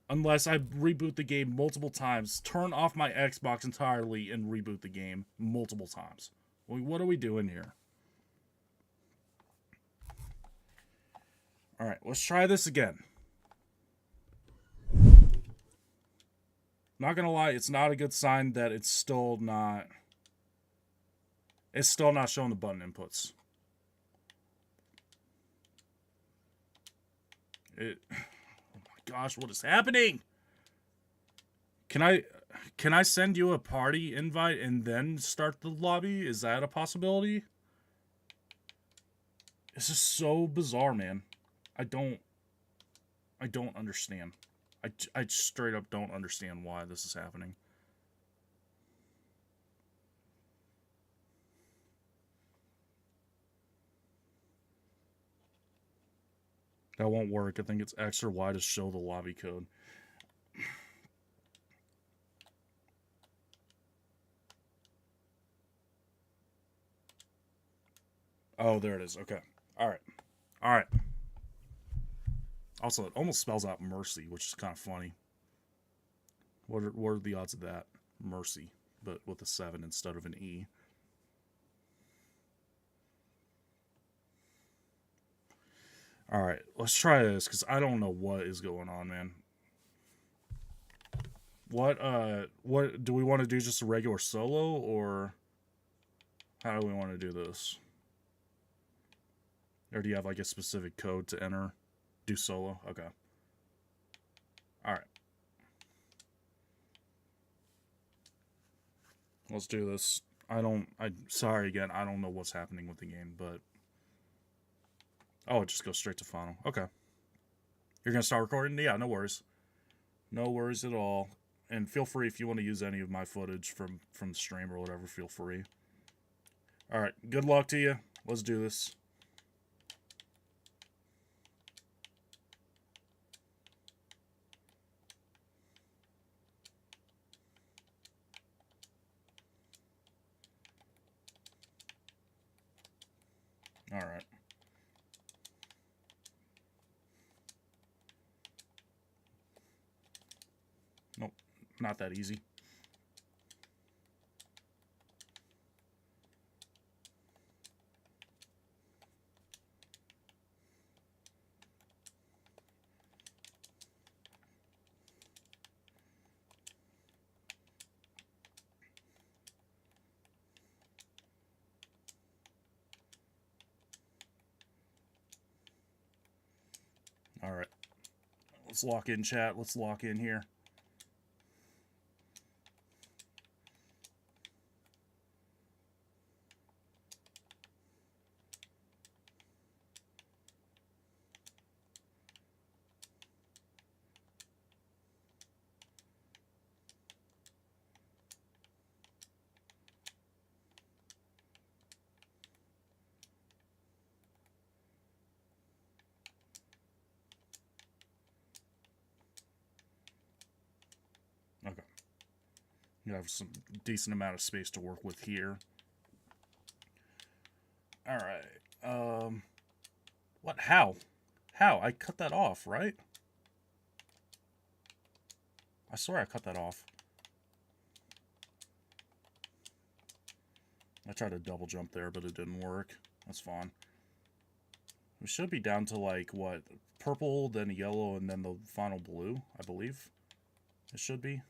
Unless I reboot the game multiple times, turn off my Xbox entirely, and reboot the game multiple times. What are we doing here? Alright, let's try this again. Not gonna lie, it's not a good sign that it's still not... It's still not showing the button inputs. Oh my gosh, what is happening? Can I send you a party invite and then start the lobby? Is that a possibility? This is so bizarre, man. I don't understand. I straight up don't understand why this is happening. That won't work. I think it's X or Y to show the lobby code. Oh, there it is. Okay. Alright. Alright. Also, it almost spells out mercy, which is kind of funny. What are the odds of that? Mercy, but with a 7 instead of an E. Alright, let's try this, because I don't know what is going on, man. What do we want to do, just a regular solo, or how do we want to do this? Or do you have, like, a specific code to enter? Do solo? Okay. Alright. Let's do this. Sorry again, I don't know what's happening with the game, but... Oh, it just goes straight to final. Okay. You're gonna start recording? Yeah, no worries. No worries at all. And feel free if you want to use any of my footage from the stream or whatever, feel free. Alright, good luck to you. Let's do this. Alright. Nope, not that easy. Alright. Let's lock in, chat. Let's lock in here. Okay. You have some decent amount of space to work with here. Alright. What? How? How? I cut that off, right? I swear I cut that off. I tried to double jump there, but it didn't work. That's fine. We should be down to, like, what? Purple, then yellow, and then the final blue, I believe. It should be.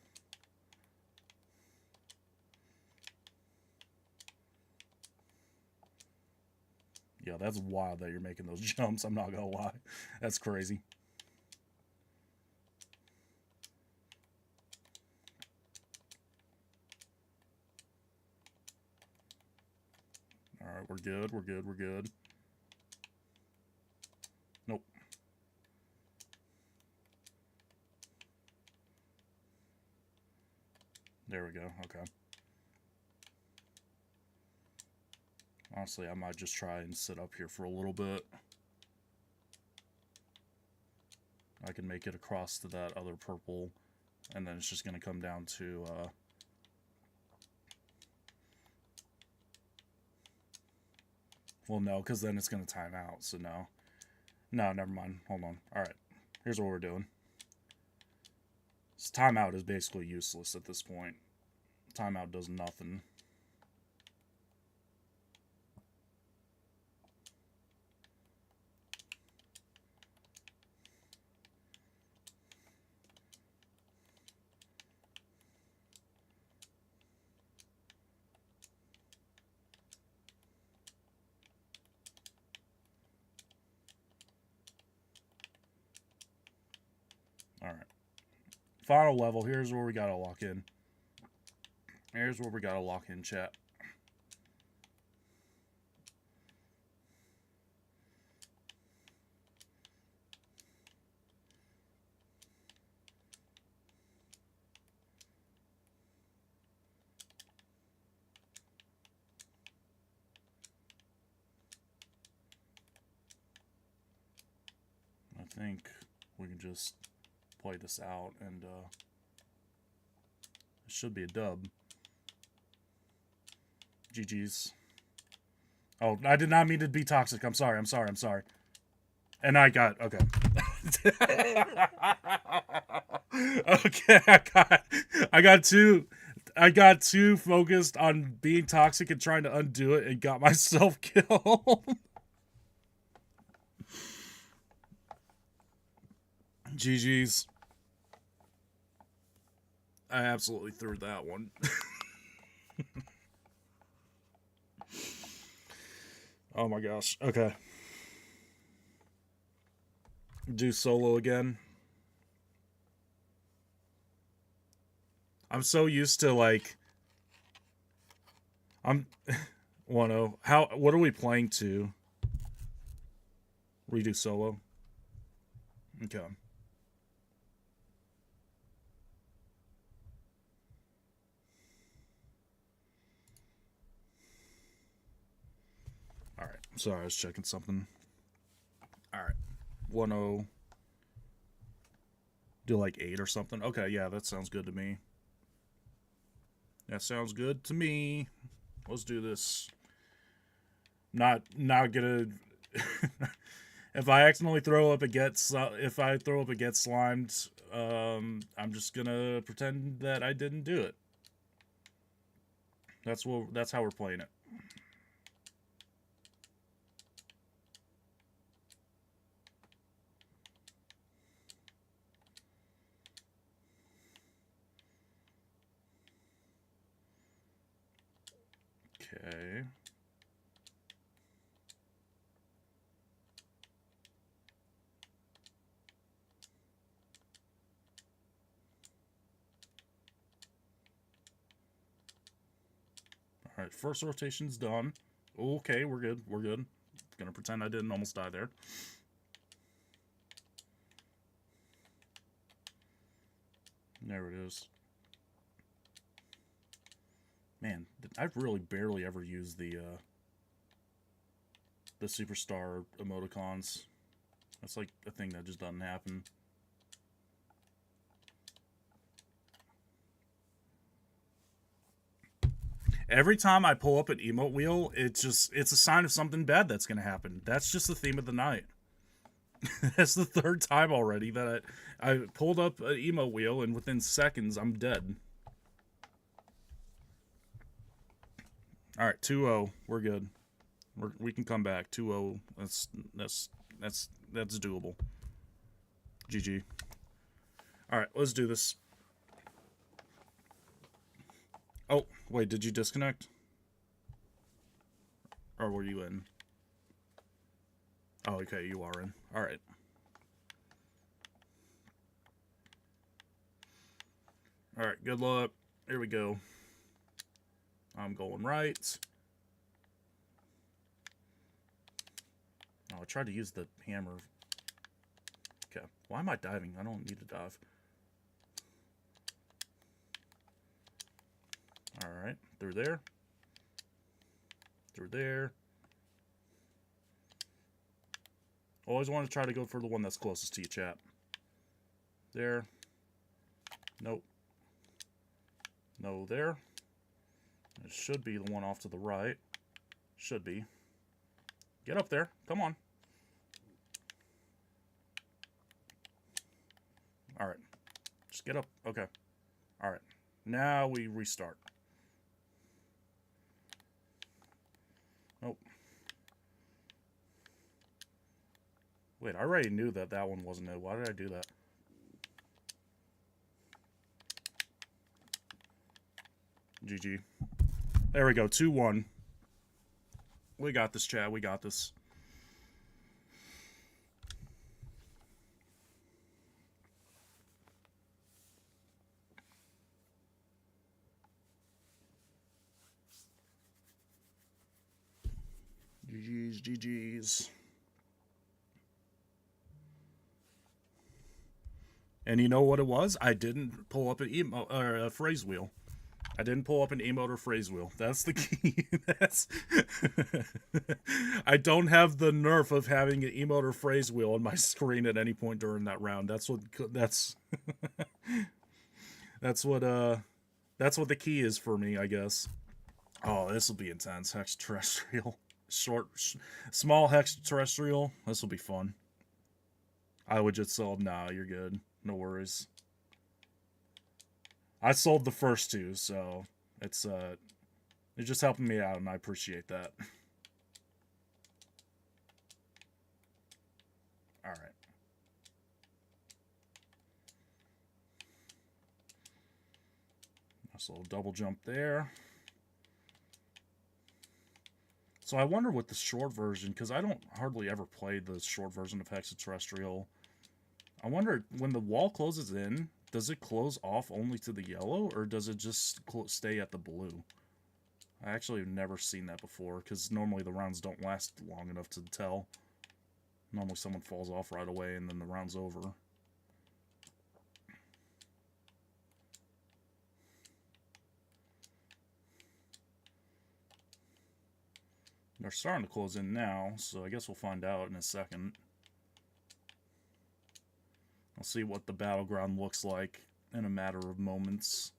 Yeah, that's wild that you're making those jumps. I'm not gonna lie. That's crazy. Alright, we're good, we're good, we're good. Nope. There we go, okay. Honestly, I might just try and sit up here for a little bit. I can make it across to that other purple, and then it's just going to come down to, well, no, because then it's going to time out, so no. No, never mind. Hold on. Alright, here's what we're doing. This timeout is basically useless at this point. Timeout does nothing. Alright. Final level. Here's where we gotta lock in. Here's where we gotta lock in, chat. I think we can just play this out, and it should be a dub. GG's. Oh, I did not mean to be toxic. I'm sorry. I'm sorry. I'm sorry. And I got okay. Okay, I got too focused on being toxic and trying to undo it, and got myself killed. GG's. I absolutely threw that one. Oh my gosh. Okay. Do solo again. I'm so used to, like, I'm 1-0. What are we playing to? Redo solo. Okay. Alright. Sorry, I was checking something. Alright. 1-0. Do like 8 or something. Okay, yeah, that sounds good to me. That sounds good to me. Let's do this. Not gonna. If I accidentally throw up and if I throw up and get slimed, I'm just gonna pretend that I didn't do it. That's how we're playing it. Okay. Alright, first rotation's done. Okay, we're good. We're good. Gonna pretend I didn't almost die there. There it is. Man, I've really barely ever used the superstar emoticons. That's like a thing that just doesn't happen. Every time I pull up an emote wheel, it's a sign of something bad that's gonna happen. That's just the theme of the night. That's the third time already that I pulled up an emote wheel, and within seconds I'm dead. All right, 2-0. We're good. We can come back. 2-0. That's doable. GG. All right, let's do this. Oh, wait, did you disconnect? Or were you in? Oh, okay, you are in. All right. All right, good luck. Here we go. I'm going right. Oh, I tried to use the hammer. Okay, why am I diving? I don't need to dive. Alright, through there. Through there. Always want to try to go for the one that's closest to you, chat. There. Nope. No, there. It should be the one off to the right. Should be. Get up there. Come on. Alright. Just get up. Okay. Alright. Now we restart. Nope. Wait, I already knew that that one wasn't it. Why did I do that? GG. There we go. 2-1. We got this, Chad. We got this. GG's, GG's. And you know what it was? I didn't pull up an emote or a phrase wheel. I didn't pull up an emote or phrase wheel. That's the key. That's I don't have the nerf of having an emote or phrase wheel on my screen at any point during that round. That's what that's what the key is for me, I guess. Oh, this will be intense. Hex terrestrial. Small hex terrestrial. This will be fun. I would just sell. Nah, you're good. No worries. I sold the first two, so it's just helping me out, and I appreciate that. All right. So double jump there. So I wonder what the short version, because I don't hardly ever play the short version of Hexaterrestrial. I wonder, when the wall closes in, does it close off only to the yellow, or does it just stay at the blue? I actually have never seen that before, because normally the rounds don't last long enough to tell. Normally someone falls off right away, and then the round's over. They're starting to close in now, so I guess we'll find out in a second. I'll see what the battleground looks like in a matter of moments.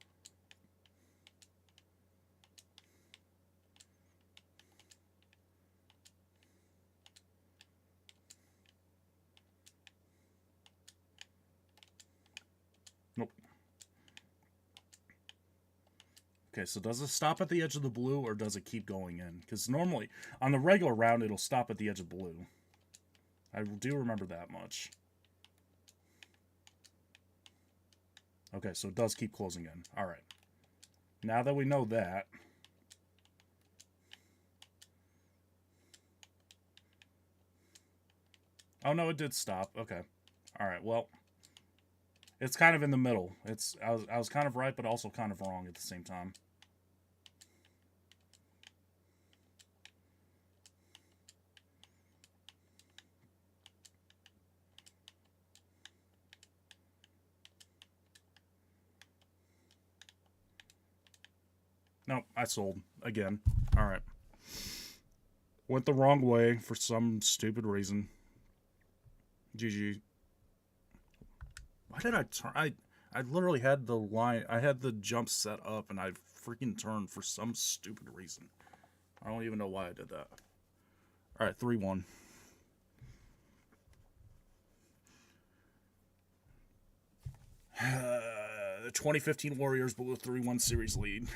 Nope. Okay, so does it stop at the edge of the blue, or does it keep going in? Because normally, on the regular round, it'll stop at the edge of blue. I do remember that much. Okay, so it does keep closing in. Alright. Now that we know that... Oh, no, it did stop. Okay. Alright, well... It's kind of in the middle. I was kind of right, but also kind of wrong at the same time. Nope, I sold. Again. Alright. Went the wrong way for some stupid reason. GG. Why did I turn? I literally had the line. I had the jump set up, and I freaking turned for some stupid reason. I don't even know why I did that. All right, 3-1. The 2015 Warriors blew a 3-1 series lead.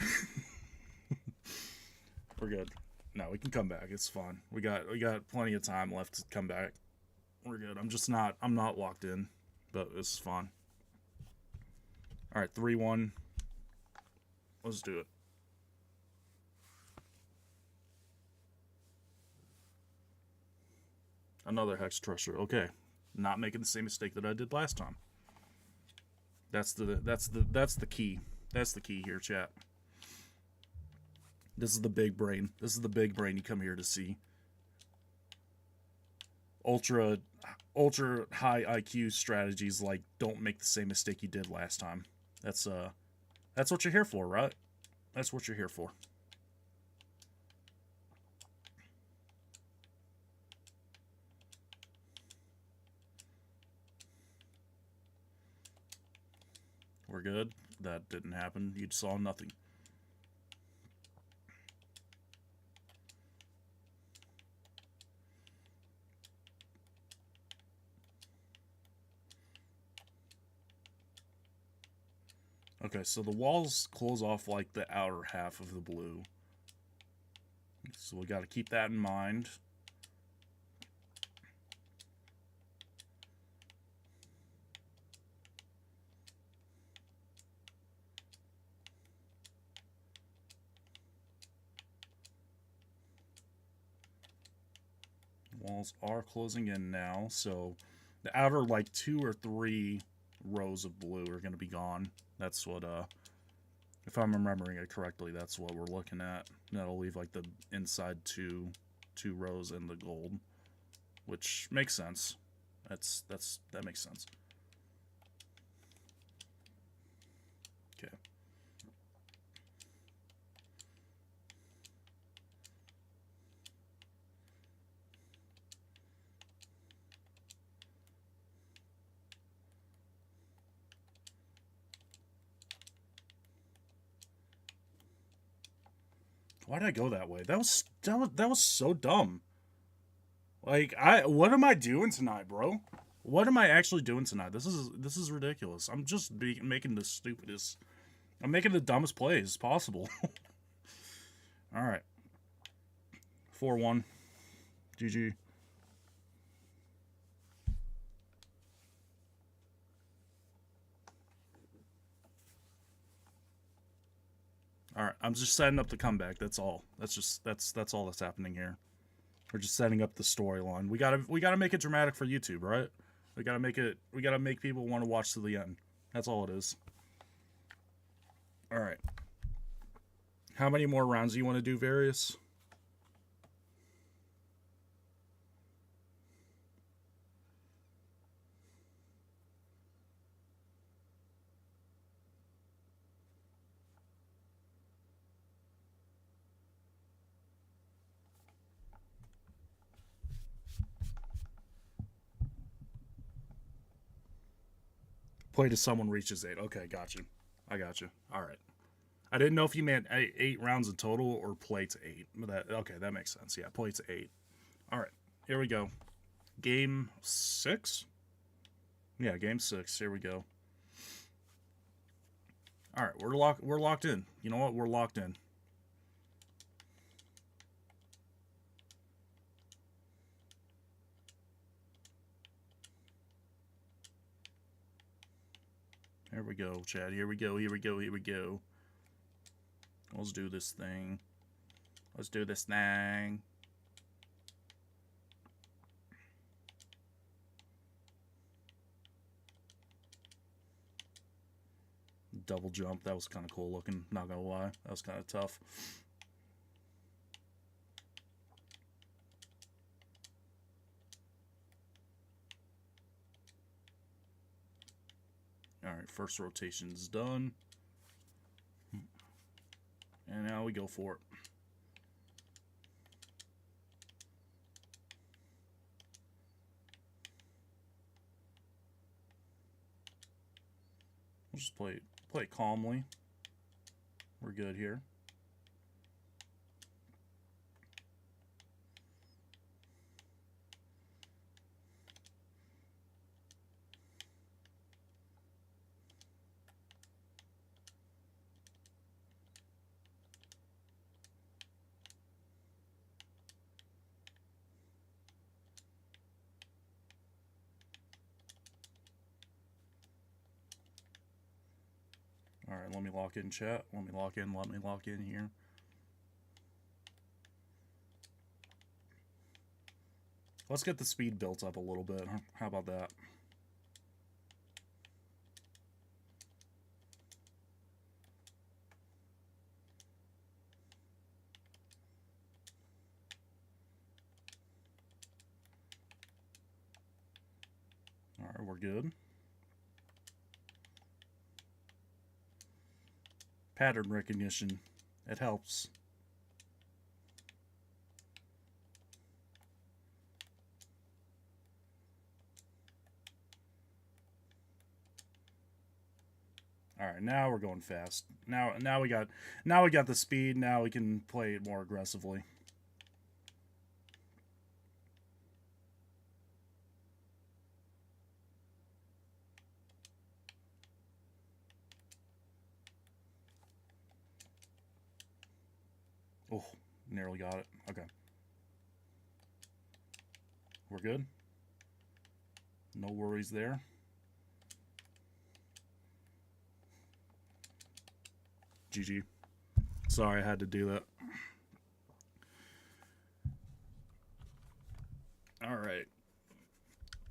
We're good. No, we can come back. It's fine. We got plenty of time left to come back. We're good. I'm not locked in, but it's fine. All right, 3-1. Let's do it. Another Hex Treasure. Okay, not making the same mistake that I did last time. That's the key. That's the key here, chat. This is the big brain. This is the big brain you come here to see. Ultra high IQ strategies like don't make the same mistake you did last time. That's what you're here for, right? That's what you're here for. We're good. That didn't happen. You saw nothing. Okay, so the walls close off like the outer half of the blue. So we got to keep that in mind. Walls are closing in now, so the outer like 2 or 3 rows of blue are going to be gone. That's what, if I'm remembering it correctly, that's what we're looking at. That'll leave like the inside two rows and the gold, which makes sense. That makes sense. Okay. Why did I go that way? That was so dumb. Like, what am I doing tonight, bro? What am I actually doing tonight? This is ridiculous. I'm just making the stupidest. I'm making the dumbest plays possible. All right. 4-1. GG. All right, I'm just setting up the comeback. That's all. That's all that's happening here. We're just setting up the storyline. We gotta make it dramatic for YouTube, right? We gotta make people want to watch to the end. That's all it is. All right. How many more rounds do you want to do, Various? Play till someone reaches 8. Okay, got you. I got you. All right. I didn't know if you meant 8 rounds in total or play to 8. Okay, that makes sense. Yeah, play to 8. All right, here we go. Game 6? Yeah, game 6. Here we go. All right, we're locked in. You know what? We're locked in. Here we go, Chad. Here we go. Here we go. Here we go. Let's do this thing. Let's do this thing. Double jump. That was kind of cool looking. Not gonna lie. That was kind of tough. Alright, first rotation's done. And now we go for it. We'll just play it calmly. We're good here. Alright, let me lock in chat. Let me lock in here. Let's get the speed built up a little bit. How about that? Alright, we're good. Pattern recognition. It helps. All right, now we're going fast. Now we got the speed. Now we can play it more aggressively. Oh, nearly got it. Okay. We're good. No worries there. GG. Sorry I had to do that. All right.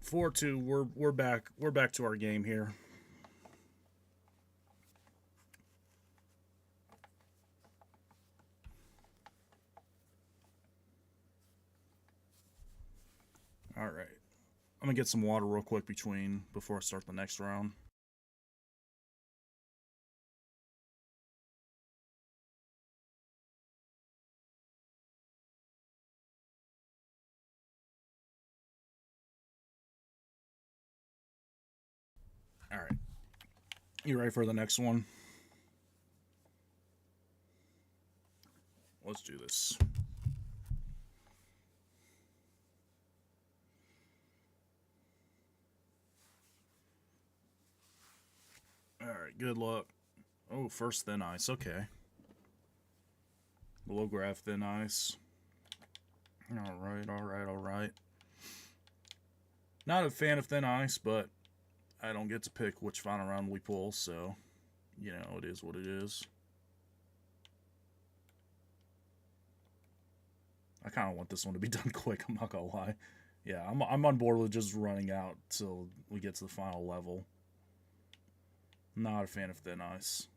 4-2. We're back. We're back to our game here. All right. I'm going to get some water real quick before I start the next round. All right. You ready for the next one? Let's do this. All right, good luck. Oh, first thin ice. Okay. Below graph thin ice. All right, all right, all right. Not a fan of thin ice, but I don't get to pick which final round we pull, so, you know, it is what it is. I kind of want this one to be done quick, I'm not gonna lie. Yeah, I'm on board with just running out till we get to the final level. Not a fan of thin ice.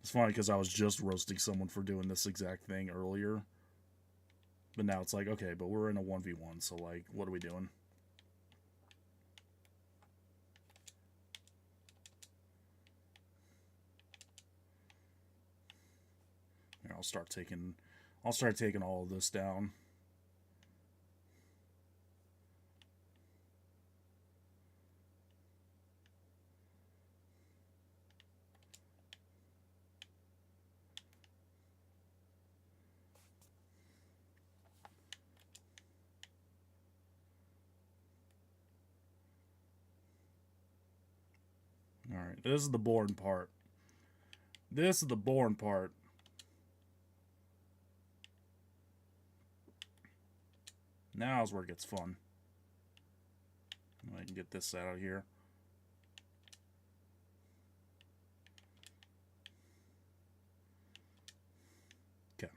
It's funny because I was just roasting someone for doing this exact thing earlier. But now it's like, okay, but we're in a 1v1, so like, what are we doing? Here, I'll start taking all of this down. Alright, this is the boring part. This is the boring part. Now's where it gets fun. I can get this out of here. Okay.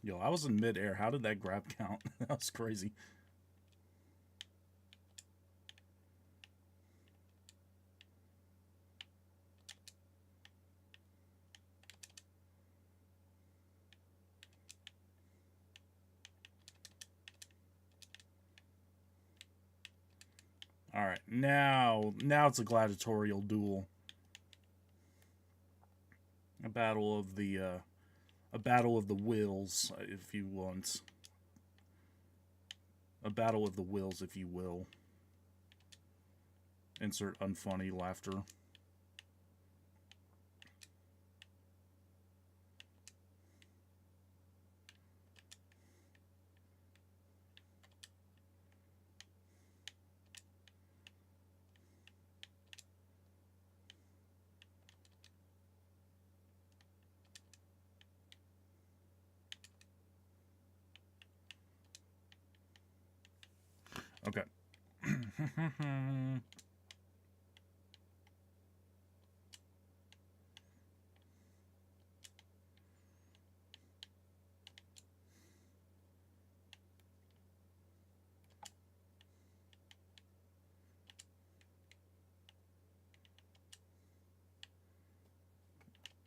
Yo, I was in midair. How did that grab count? That was crazy. All right, now it's a gladiatorial duel. A battle of the wills, if you want. A battle of the wills, if you will. Insert unfunny laughter. Okay.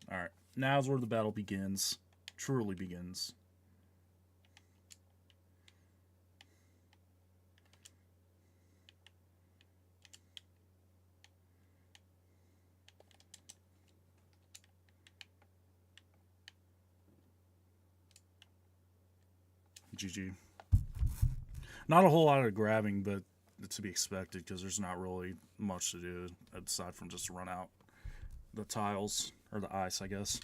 Alright, now's where the battle begins. Truly begins. GG. Not a whole lot of grabbing, but to be expected because there's not really much to do aside from just run out the tiles, or the ice, I guess.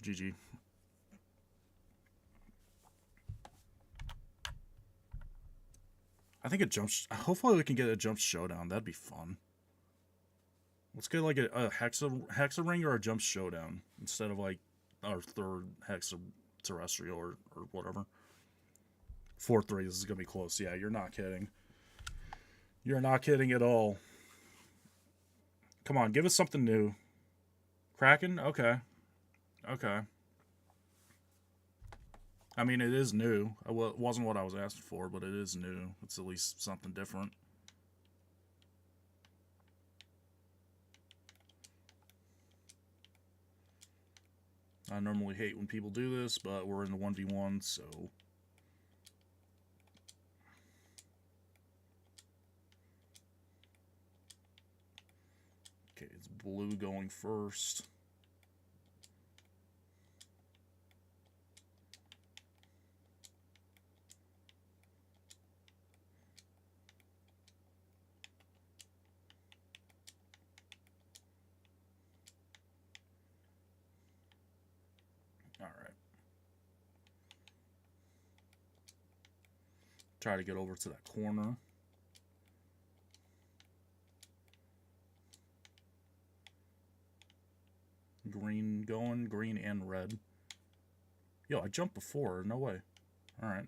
GG. I think it jumps. Hopefully we can get a jump showdown. That'd be fun. Let's get like a hexa ring or a jump showdown instead of like our third hexa terrestrial or whatever. 4-3. This is gonna be close. Yeah, you're not kidding. You're not kidding at all. Come on, give us something new. Kraken? Okay. Okay. I mean, it is new. It wasn't what I was asking for, but it is new. It's at least something different. I normally hate when people do this, but we're in the 1v1, so... Okay, it's blue going first. Alright. Try to get over to that corner. Green going, green and red. Yo, I jumped before, no way. Alright.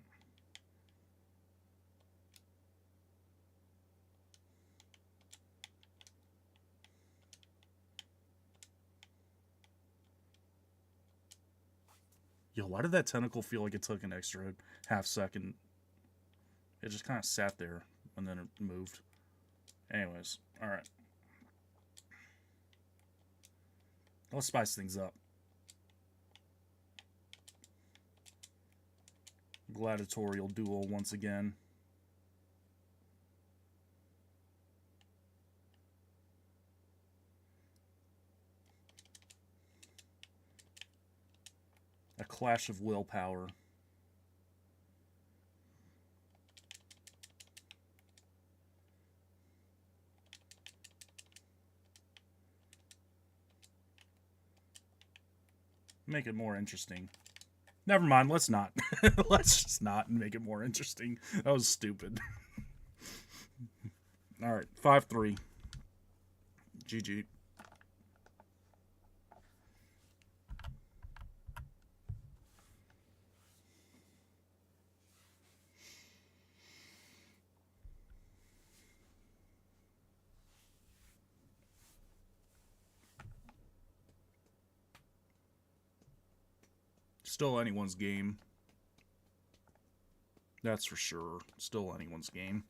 Yo, why did that tentacle feel like it took an extra half second? It just kind of sat there and then it moved. Anyways, alright. Let's spice things up. Gladiatorial duel once again. A clash of willpower. Make it more interesting. Never mind. Let's not. Let's just not and make it more interesting. That was stupid. All right, 5-3. GG. Still anyone's game. That's for sure. Still anyone's game.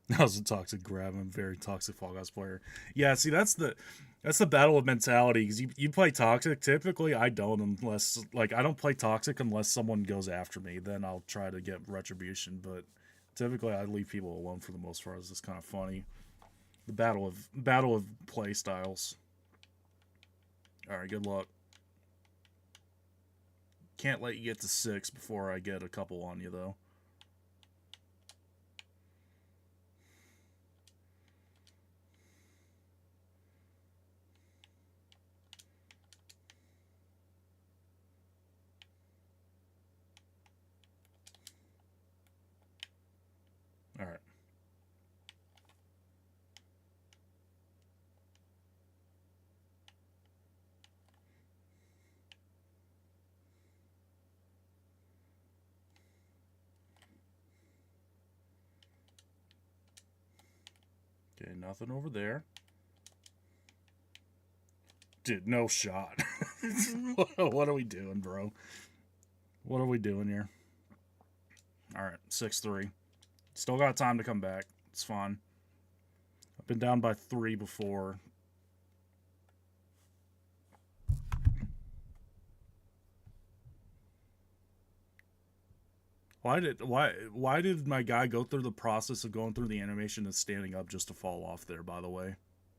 That was a toxic grab. I'm a very toxic Fall Guys player. Yeah, see, that's the battle of mentality. Because you play toxic. Typically, I don't unless I don't play toxic unless someone goes after me. Then I'll try to get retribution. But typically, I leave people alone for the most part. It's just kind of funny. The battle of play styles. All right, good luck. Can't let you get to 6 before I get a couple on you though. All right. Okay, nothing over there. Dude, no shot. What are we doing, bro? What are we doing here? All right, 6-3. Still got time to come back. It's fine. I've been down by 3 before. Why did my guy go through the process of going through the animation and standing up just to fall off there, by the way?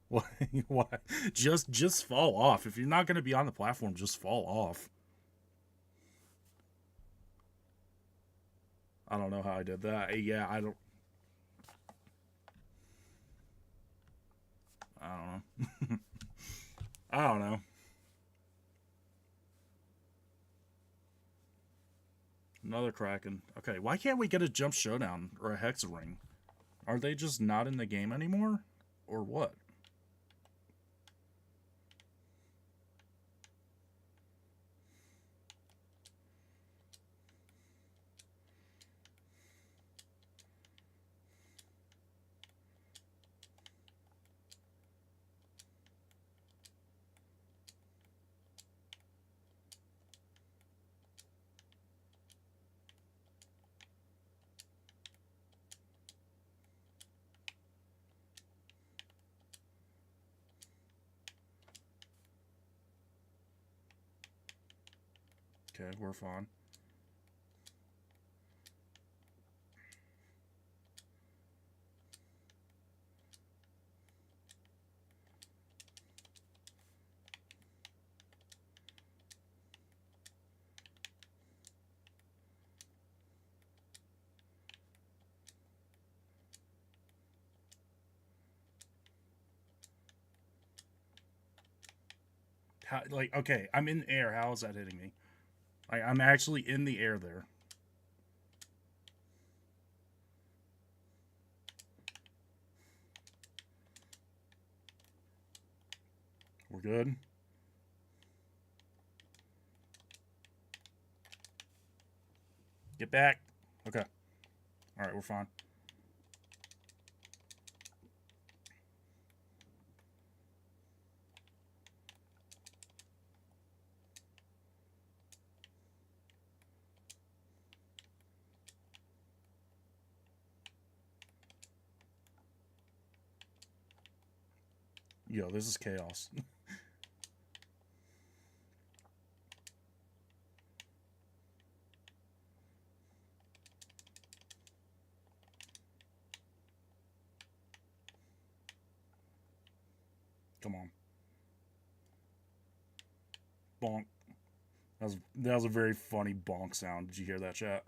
Why? Just fall off. If you're not going to be on the platform, just fall off. I don't know how I did that. Yeah, I don't know. I don't know. Another Kraken. Okay, why can't we get a Jump Showdown or a Hex Ring? Are they just not in the game anymore? Or what? Okay, we're fine. How, okay, I'm in the air. How is that hitting me? I'm actually in the air there. We're good. Get back. Okay. All right, we're fine. Yo, this is chaos. Come on. Bonk. That was a very funny bonk sound. Did you hear that, chat?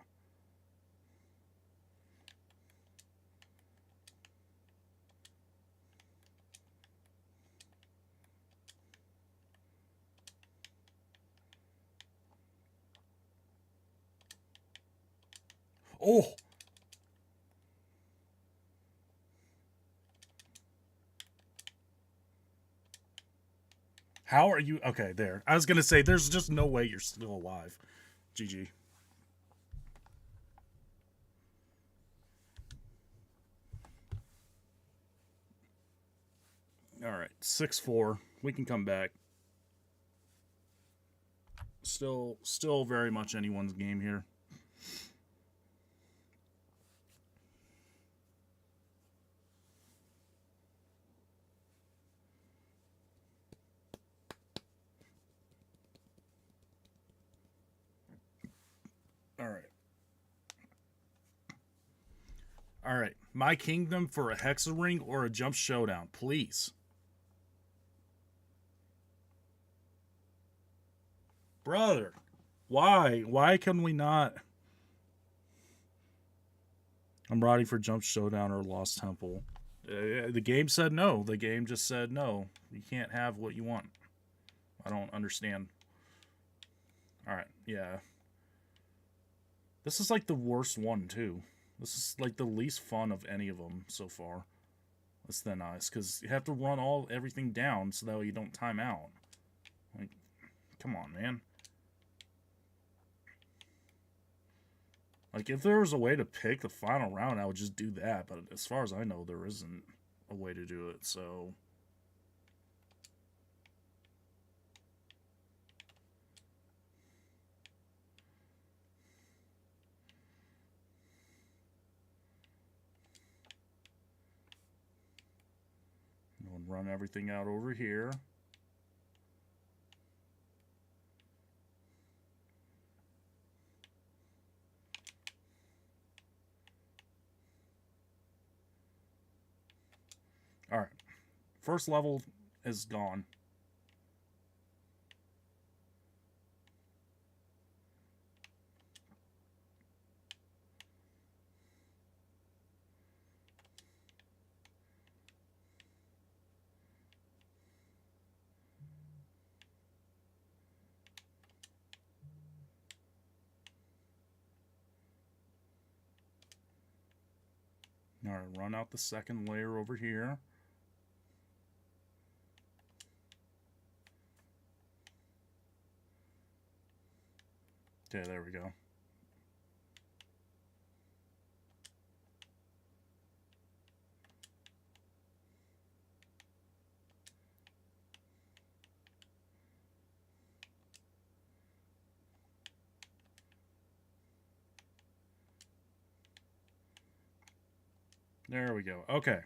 Oh! How are you? Okay, there. I was going to say, there's just no way you're still alive. GG. All right, 6-4. We can come back. Still very much anyone's game here. All right. All right. My Kingdom for a Hexa Ring or a Jump Showdown, please. Brother, why? Why can we not? I'm riding for Jump Showdown or Lost Temple. The game said no. The game just said no. You can't have what you want. I don't understand. All right, yeah. This is like the worst one too. This is like the least fun of any of them so far. That's Thin Ice because you have to run everything down so that way you don't time out. Like, come on, man. Like, if there was a way to pick the final round, I would just do that. But as far as I know, there isn't a way to do it, so... We'll run everything out over here. Alright. First level is gone. Alright, run out the second layer over here. Okay, there we go. There we go. Okay.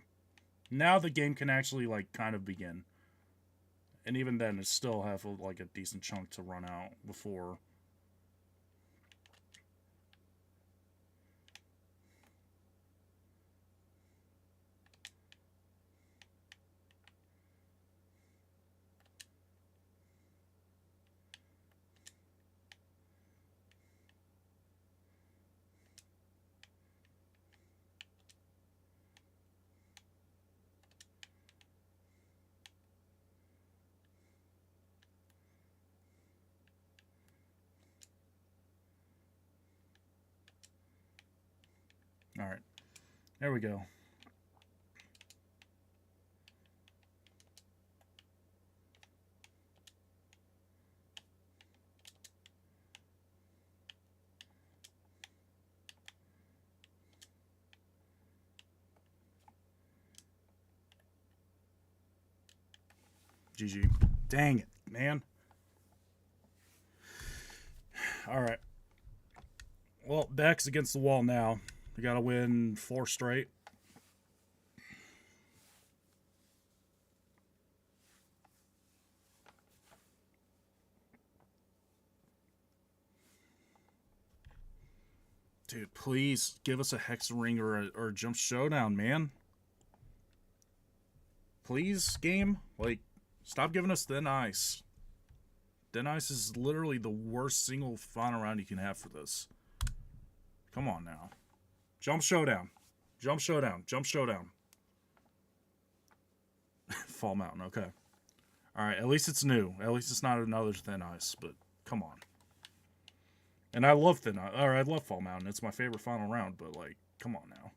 Now the game can actually, like, kind of begin. And even then, it still have, like, a decent chunk to run out before... Alright. There we go. GG. Dang it, man. Alright. Well, back's against the wall now. We gotta win 4 straight. Dude, please give us a Hex Ring or a Jump Showdown, man. Please, game? Like, stop giving us Thin Ice. Thin Ice is literally the worst single final round you can have for this. Come on now. Jump Showdown. Jump Showdown. Jump Showdown. Fall Mountain, okay. Alright, at least it's new. At least it's not another Thin Ice, but come on. And I love I love Fall Mountain. It's my favorite final round, but like, come on now.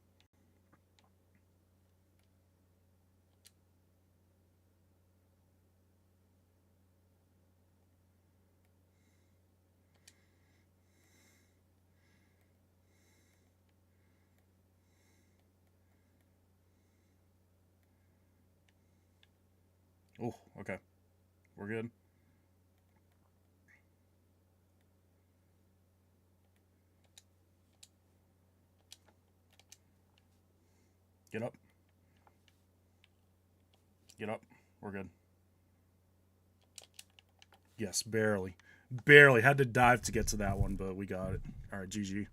Oh, okay. We're good. Get up. Get up. We're good. Yes, barely. Barely. Had to dive to get to that one, but we got it. All right, GG.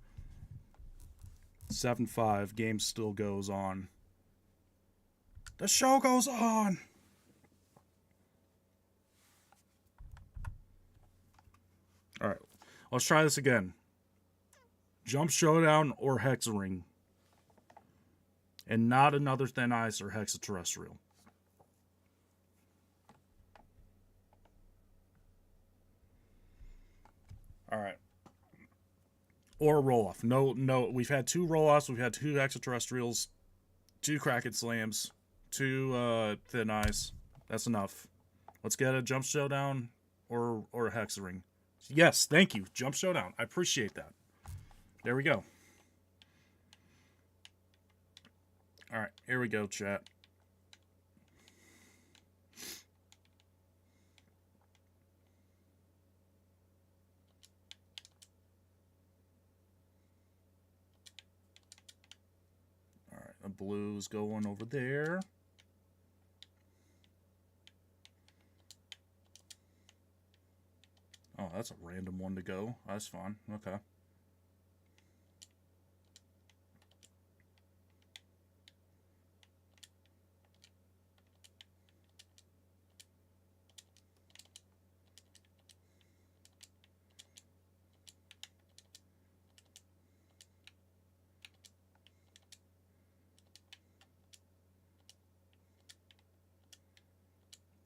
7-5. Game still goes on. The show goes on. All right. Let's try this again. Jump Showdown or Hexaring. And not another Thin Ice or Hexaterrestrial. All right. Or a roll-off. No, we've had 2 roll-offs. We've had 2 Extraterrestrials, 2 Kraken Slams, 2 Thin Ice. That's enough. Let's get a Jump Showdown or a Hexaring. Yes, thank you. Jump Showdown. I appreciate that. There we go. All right, here we go, chat. All right, the blue's going over there. Oh, that's a random one to go. That's fine. Okay.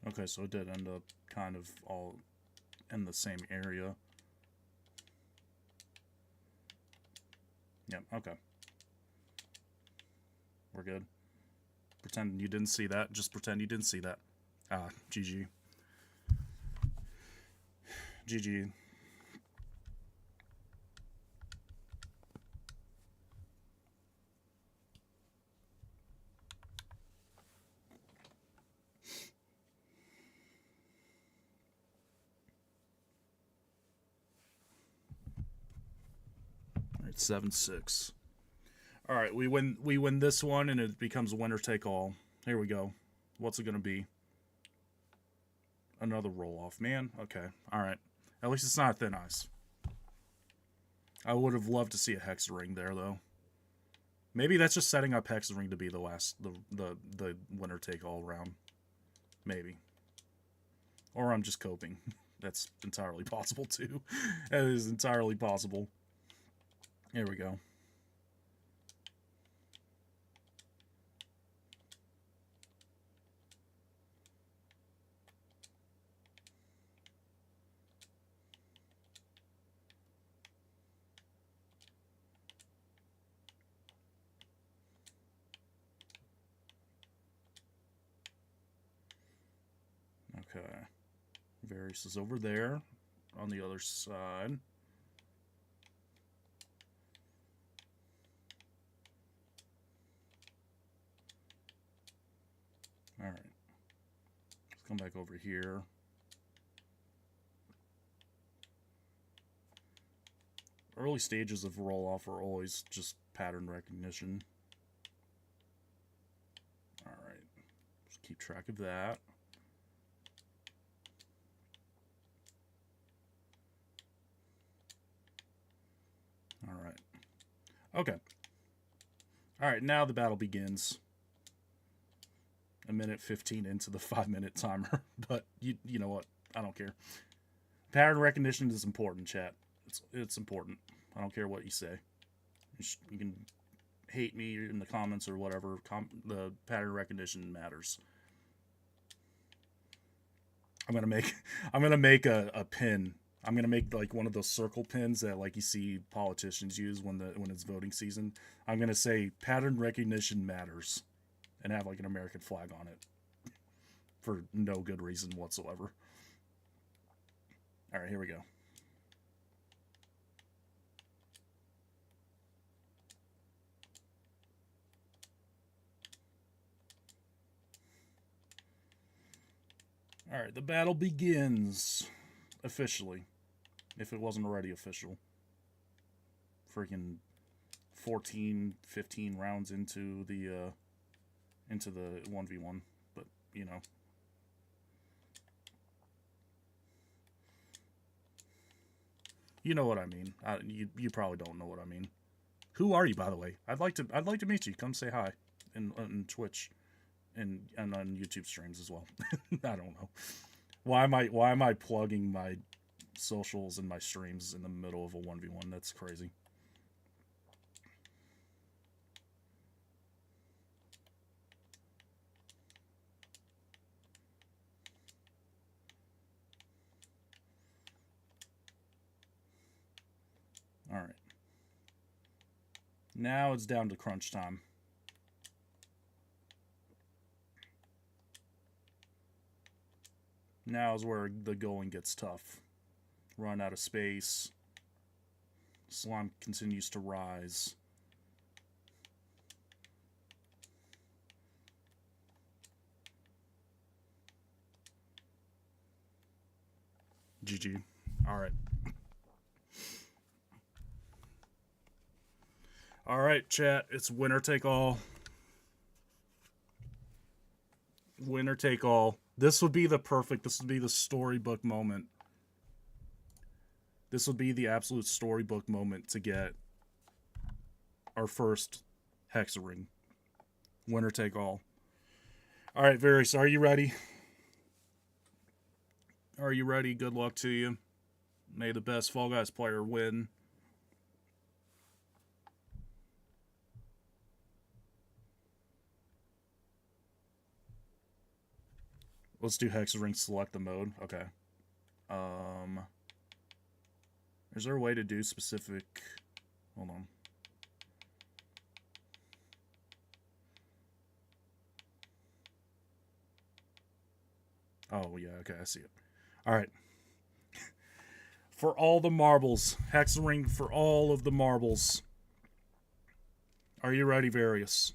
Okay, so it did end up kind of all in the same area. Yep, okay. We're good. Pretend you didn't see that. Just pretend you didn't see that. Ah, GG. GG. All right, 7-6. All right, we win this one, and it becomes winner take all. Here we go. What's it gonna be? Another roll off, man. Okay, all right. At least it's not Thin Ice. I would have loved to see a Hexaring there, though. Maybe that's just setting up Hexaring to be the winner take all round. Maybe. Or I'm just coping. That's entirely possible too. That is entirely possible. Here we go. Okay. Varys is over there on the other side. All right. Let's come back over here. Early stages of roll-off are always just pattern recognition. All right. Just keep track of that. All right. Okay. All right, now the battle begins. A minute 15 into the 5-minute timer, but you know what? I don't care. Pattern recognition is important, chat. It's important. I don't care what you say. You can hate me in the comments or whatever. The pattern recognition matters. I'm gonna make a pin I'm gonna make like one of those circle pins that like you see politicians use when it's voting season. I'm gonna say pattern recognition matters, and have like an American flag on it for no good reason whatsoever. All right, here we go. All right, the battle begins officially, if it wasn't already official. Freaking 14, 15 rounds into the 1v1, but you know. You know what I mean. You probably don't know what I mean. Who are you, by the way? I'd like to meet you. Come say hi, in Twitch, and on YouTube streams as well. I don't know. Why am I plugging my socials and my streams in the middle of a 1v1? That's crazy. All right. Now it's down to crunch time. Now is where the going gets tough. Run out of space. Slime continues to rise. GG. All right. All right, chat. It's winner take all. Winner take all. This would be the storybook moment. This would be the absolute storybook moment to get our first Hexaring. Winner take all. All right, Varys, are you ready? Are you ready? Good luck to you. May the best Fall Guys player win. Let's do Hexaring, select the mode. Okay. Is there a way to do specific... Hold on. Oh, yeah, okay, I see it. All right. For all the marbles. Hexaring for all of the marbles. Are you ready, Various?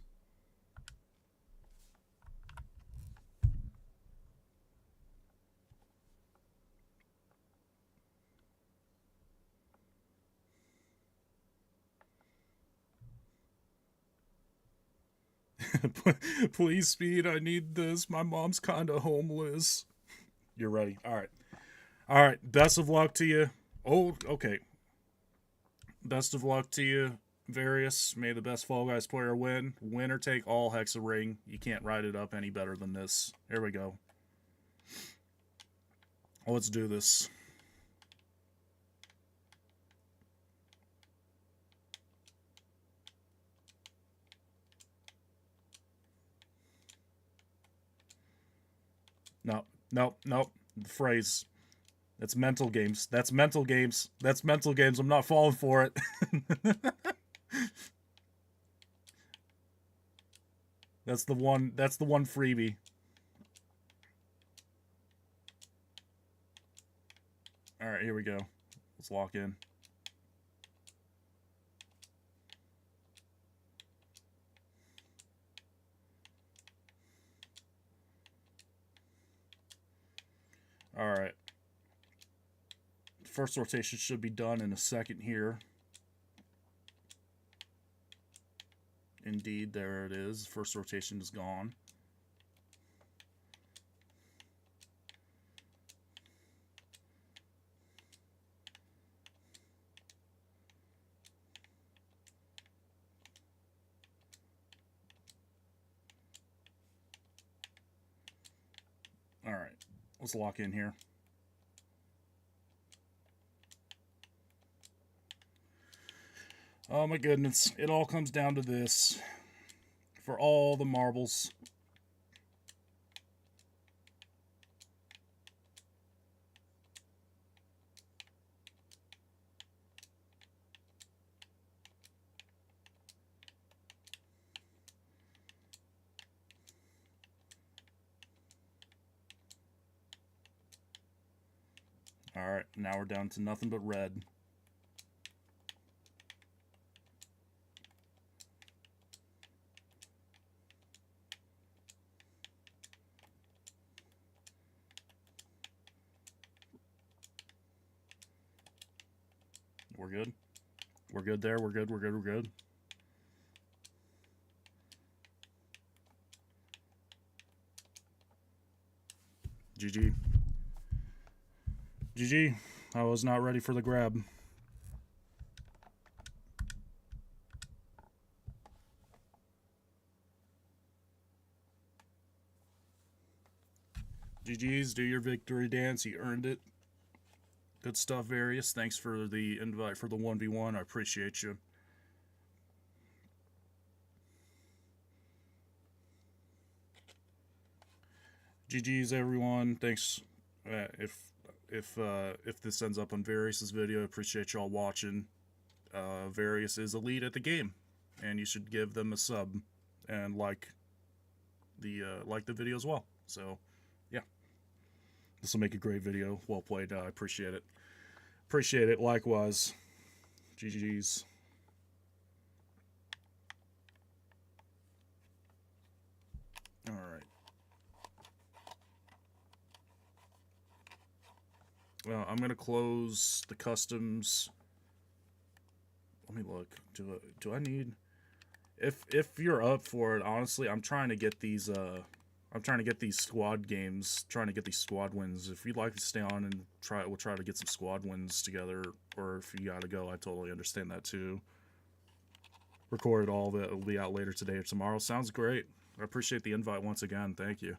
Please, Speed, I need this. My mom's kind of homeless. You're ready. All right. All right. Best of luck to you. Oh, okay. Best of luck to you, Various. May the best Fall Guys player win. Winner take all, Hexaring. You can't write it up any better than this. Here we go. Let's do this. No, no, no. The phrase. That's mental games. That's mental games. That's mental games. I'm not falling for it. That's the one freebie. All right, here we go. Let's lock in. All right. First rotation should be done in a second here. Indeed, there it is. First rotation is gone. All right, let's lock in here. Oh my goodness, it all comes down to this. For all the marbles. Alright, now we're down to nothing but red. We're good. We're good there. We're good. We're good. We're good. GG. GG. I was not ready for the grab. GG's. Do your victory dance. You earned it. Good stuff, Various. Thanks for the invite for the 1v1. I appreciate you. GG's, everyone. Thanks. If this ends up on Various's video, I appreciate y'all watching. Various is elite at the game, and you should give them a sub and like the video as well. So, yeah, this will make a great video. Well played. I appreciate it. Appreciate it. Likewise. GG's. All right. Well, I'm gonna close the customs. Let me look. Do I need? If you're up for it, honestly, I'm trying to get these. I'm trying to get these squad games. Trying to get these squad wins. If you'd like to stay on and we'll try to get some squad wins together. Or if you gotta go, I totally understand that too. Recorded all of it. It'll be out later today or tomorrow. Sounds great. I appreciate the invite once again. Thank you.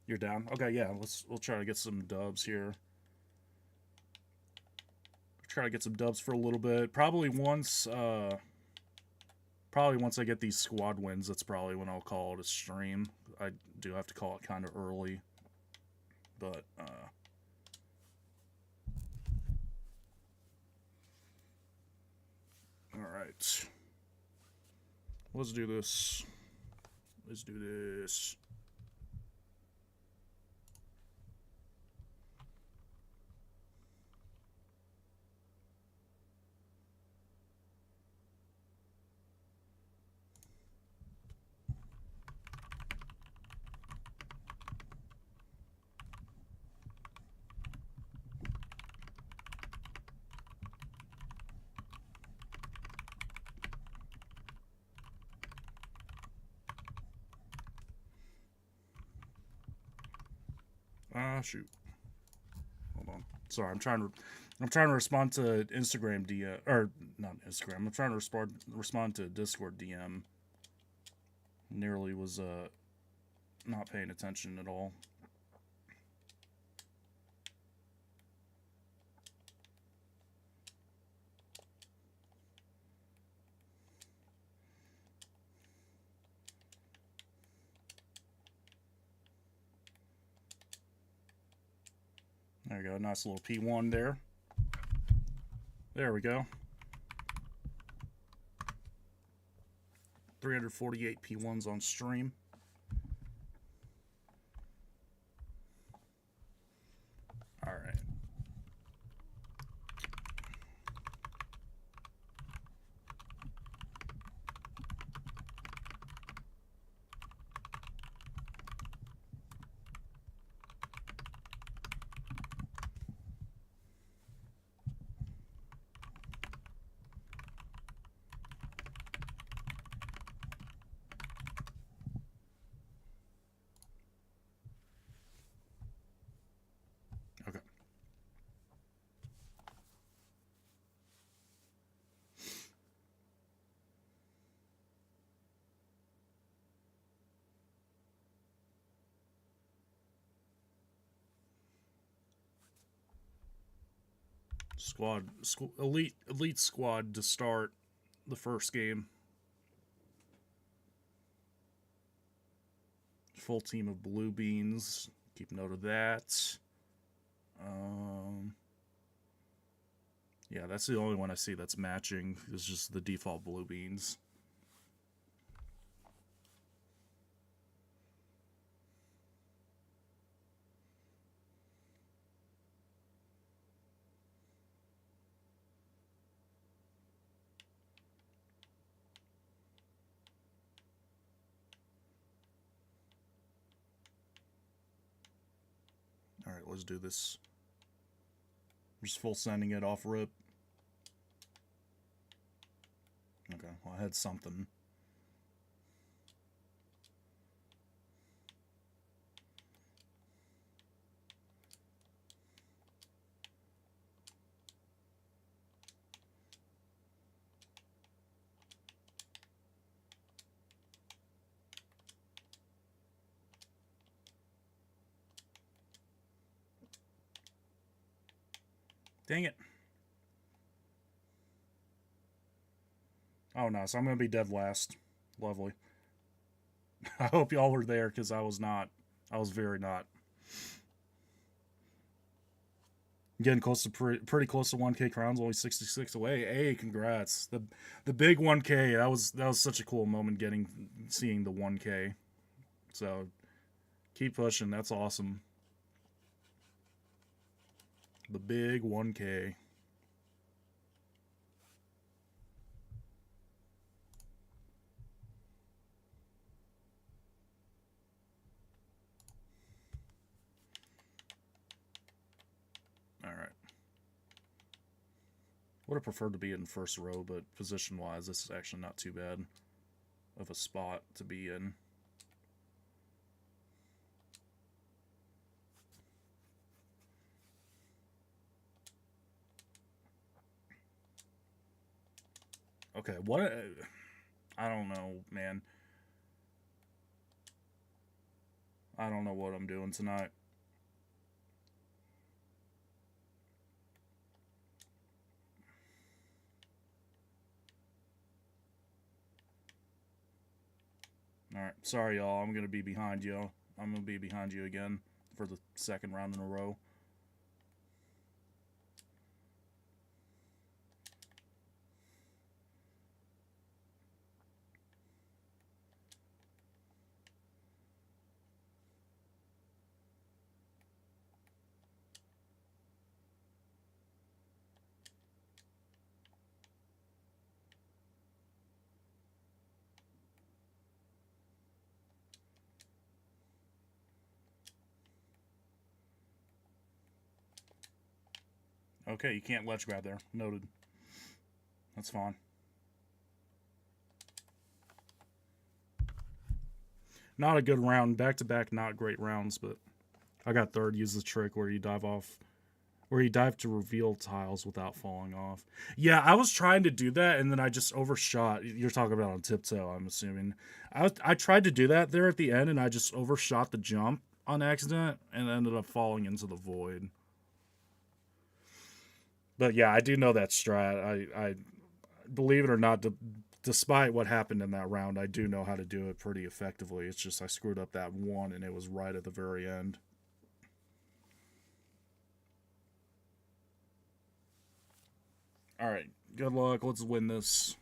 You're down? Okay, yeah. We'll try to get some dubs here. Try to get some dubs for a little bit. Probably once I get these squad wins, that's probably when I'll call it a stream. I do have to call it kind of early. But alright. Let's do this. Let's do this. Shoot. Hold on. Sorry, I'm trying to respond to Instagram DM, or not Instagram. I'm trying to respond to Discord DM. Nearly was not paying attention at all. There we go. Nice little P1 there. There we go. 348 P1s on stream. All right. Okay. Elite squad to start the first game. Full team of blue beans. Keep note of that. Yeah, that's the only one I see that's matching. It's just the default blue beans. All right, let's do this. Just full sending it off rip. Okay, well, I had something. Dang it. Oh no, so I'm going to be dead last. Lovely. I hope y'all were there because I was not. I was very not. Getting close to pretty close to 1K crowns, only 66 away. Hey, congrats! The big 1K. That was such a cool moment seeing the 1K. So keep pushing. That's awesome. The big 1K. All right. Would have preferred to be in first row, but position-wise, this is actually not too bad of a spot to be in. Okay, what? I don't know, man. I don't know what I'm doing tonight. Alright, sorry y'all, I'm going to be behind you. I'm going to be behind you again for the second round in a row. Okay, you can't ledge grab there. Noted. That's fine. Not a good round. Back-to-back, not great rounds, but I got third. Use the trick where you dive off, where you dive to reveal tiles without falling off. Yeah, I was trying to do that, and then I just overshot. You're talking about on tiptoe, I'm assuming. I tried to do that there at the end, and I just overshot the jump on accident, and ended up falling into the void. But yeah, I do know that strat. I believe it or not, despite what happened in that round, I do know how to do it pretty effectively. It's just I screwed up that one, and it was right at the very end. All right, good luck. Let's win this.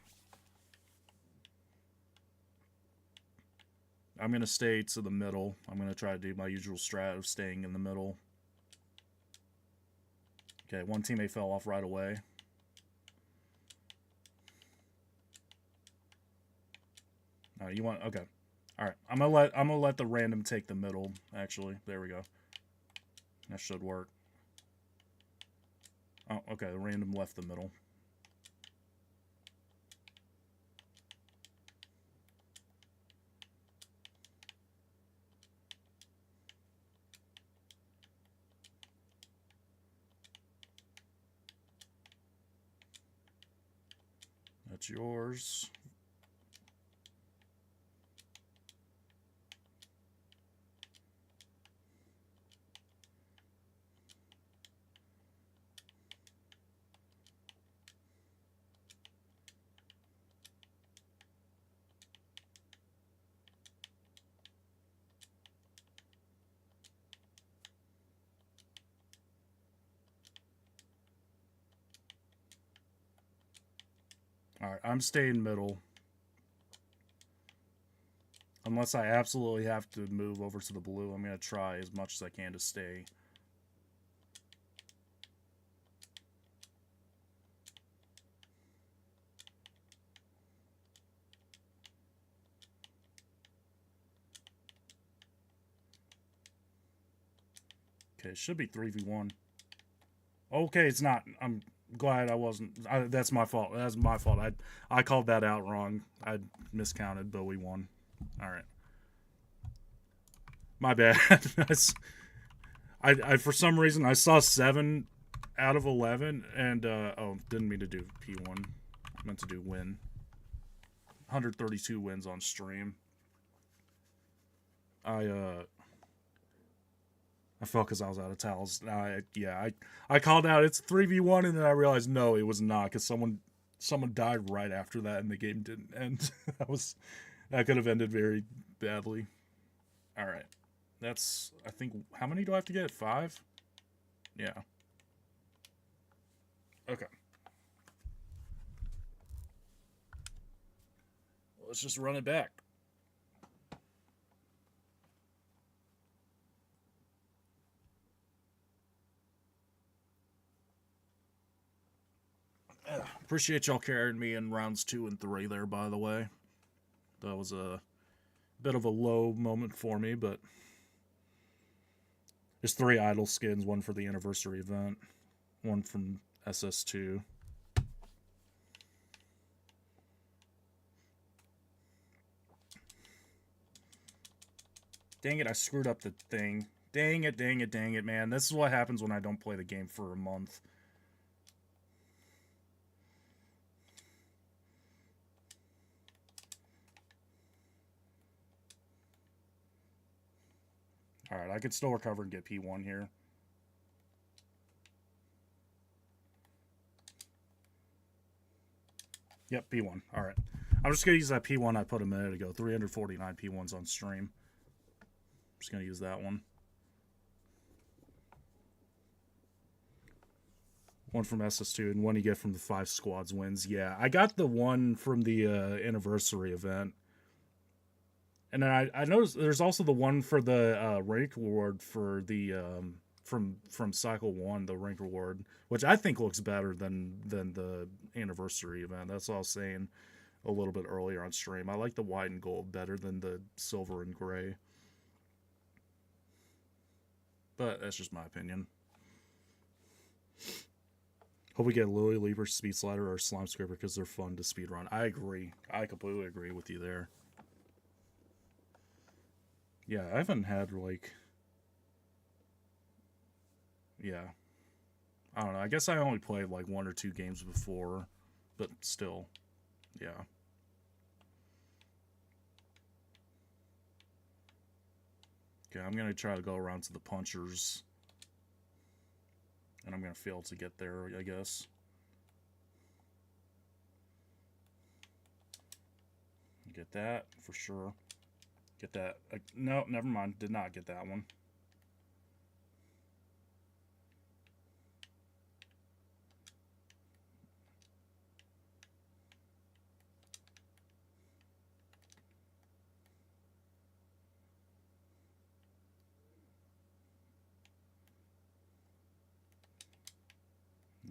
I'm going to stay to the middle. I'm going to try to do my usual strat of staying in the middle. Okay, one teammate fell off right away. You want okay. All right, I'm gonna let the random take the middle. Actually, there we go. That should work. Oh, okay. The random left the middle. That's yours. Alright, I'm staying middle. Unless I absolutely have to move over to the blue, I'm going to try as much as I can to stay. Okay, it should be 3v1. Okay, it's not. I'm glad I wasn't. That's my fault. That's my fault. I called that out wrong. I miscounted, but we won. All right. My bad. I for some reason I saw 7 out of 11 and oh, didn't mean to do P1. Meant to do win. 132 wins on stream. I felt because I was out of towels. I called out it's 3v1 and then I realized no, it was not because someone died right after that and the game didn't end. That could have ended very badly. All right. That's, I think, how many do I have to get? 5? Yeah. Okay. Let's just run it back. Appreciate y'all carrying me in rounds 2 and 3 there, by the way. That was a bit of a low moment for me, but there's 3 idle skins, one for the anniversary event, one from SS2. Dang it, I screwed up the thing. Dang it, man. This is what happens when I don't play the game for a month. Alright, I could still recover and get P1 here. Yep, P1. Alright. I'm just going to use that P1 I put a minute ago. 349 P1s on stream. I'm just going to use that one. One from SS2 and one you get from the 5 squads wins. Yeah, I got the one from the anniversary event. And then I noticed there's also the one for the rank reward for the from cycle 1, the rank reward, which I think looks better than the anniversary event. That's all I was saying a little bit earlier on stream. I like the white and gold better than the silver and gray. But that's just my opinion. Hope we get Lily Lever, Speed Slider, or Slime Scraper because they're fun to speedrun. I agree. I completely agree with you there. Yeah, I haven't had, like... Yeah. I don't know. I guess I only played, like, 1 or 2 games before. But still. Yeah. Okay, I'm going to try to go around to the punchers. And I'm going to fail to get there, I guess. Get that, for sure. Get that. No, never mind. Did not get that one.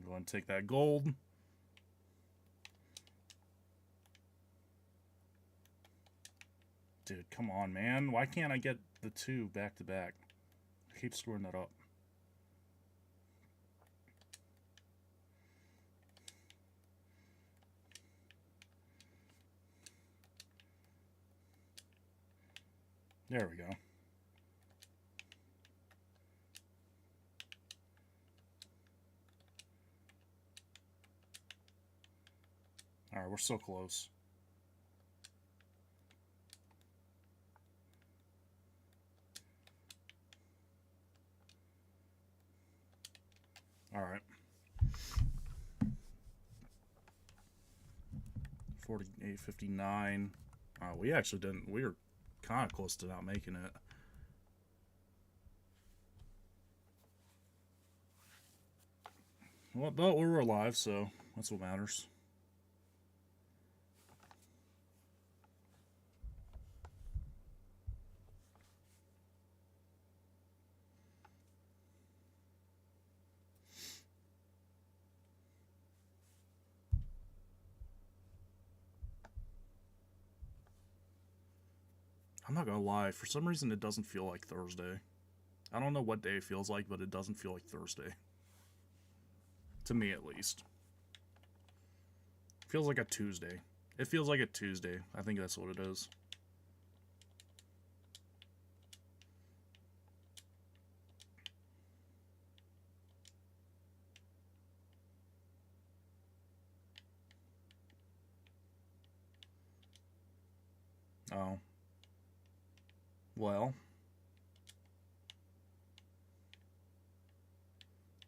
Go ahead and take that gold. Dude, come on, man. Why can't I get the 2 back to back? I keep screwing that up. There we go. Alright, we're so close. Alright. 48.59. We actually didn't. We were kind of close to not making it. Well, but we were alive, so that's what matters. I'm not gonna lie, for some reason it doesn't feel like Thursday. I don't know what day it feels like, but it doesn't feel like Thursday. To me, at least. It feels like a Tuesday. It feels like a Tuesday. I think that's what it is. Oh. Well.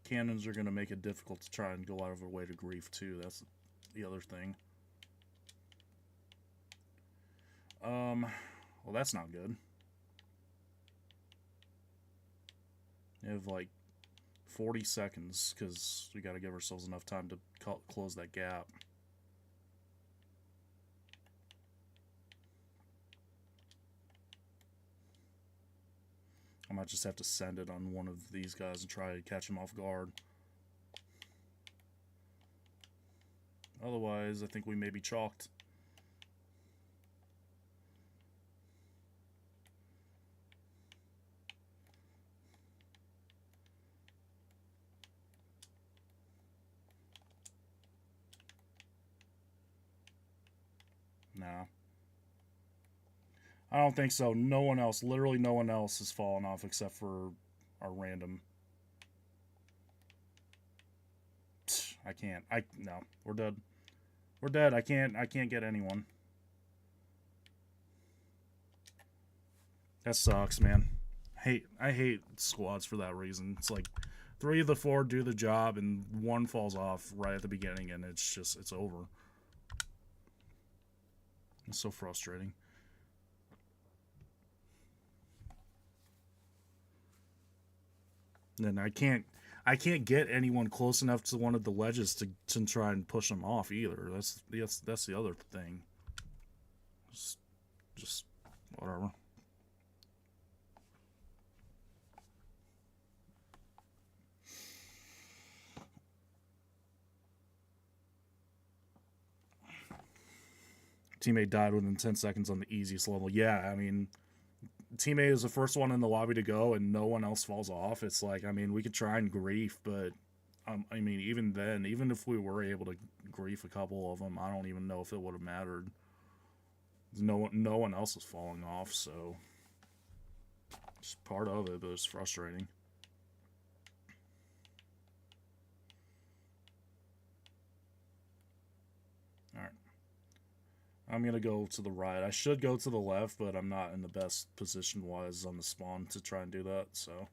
Cannons are going to make it difficult to try and go out of their way to grief, too. That's the other thing. Well, that's not good. We have, like, 40 seconds, because we got to give ourselves enough time to close that gap. I might just have to send it on one of these guys and try to catch him off guard. Otherwise, I think we may be chalked. No. I don't think so. No one else, literally no one else has fallen off except for our random. I can't. No, we're dead. We're dead. I can't get anyone. That sucks, man. I hate squads for that reason. It's like 3 of the 4 do the job and 1 falls off right at the beginning and it's over. It's so frustrating. And I can't get anyone close enough to one of the ledges to try and push them off either. That's the other thing. Just whatever. Teammate died within 10 seconds on the easiest level. Yeah, I mean, teammate is the first one in the lobby to go and no one else falls off. It's like, I mean, we could try and grief, but I mean, even then, even if we were able to grief a couple of them, I don't even know if it would have mattered. No one else is falling off, so it's part of it, but it's frustrating. All right. I'm going to go to the right. I should go to the left, but I'm not in the best position-wise on the spawn to try and do that, so.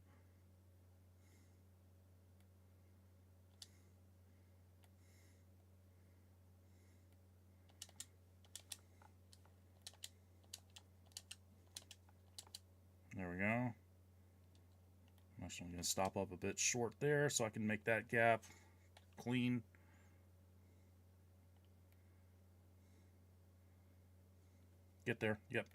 There we go. I'm actually going to stop up a bit short there so I can make that gap clean. Get there. Yep.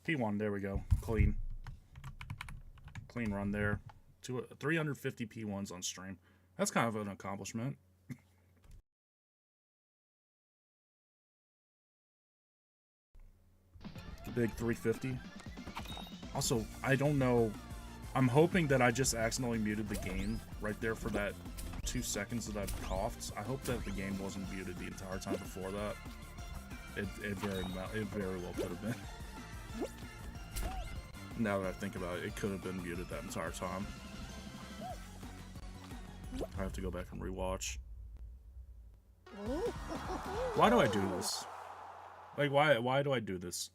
P1, there we go. Clean. Clean run there. 350 P1s on stream. That's kind of an accomplishment. The big 350. Also, I don't know. I'm hoping that I just accidentally muted the game right there for that 2 seconds that I've coughed. I hope that the game wasn't muted the entire time before that. It very well could have been. Now that I think about it, it could have been muted that entire time. I have to go back and rewatch. Why do I do this? Like, why do I do this?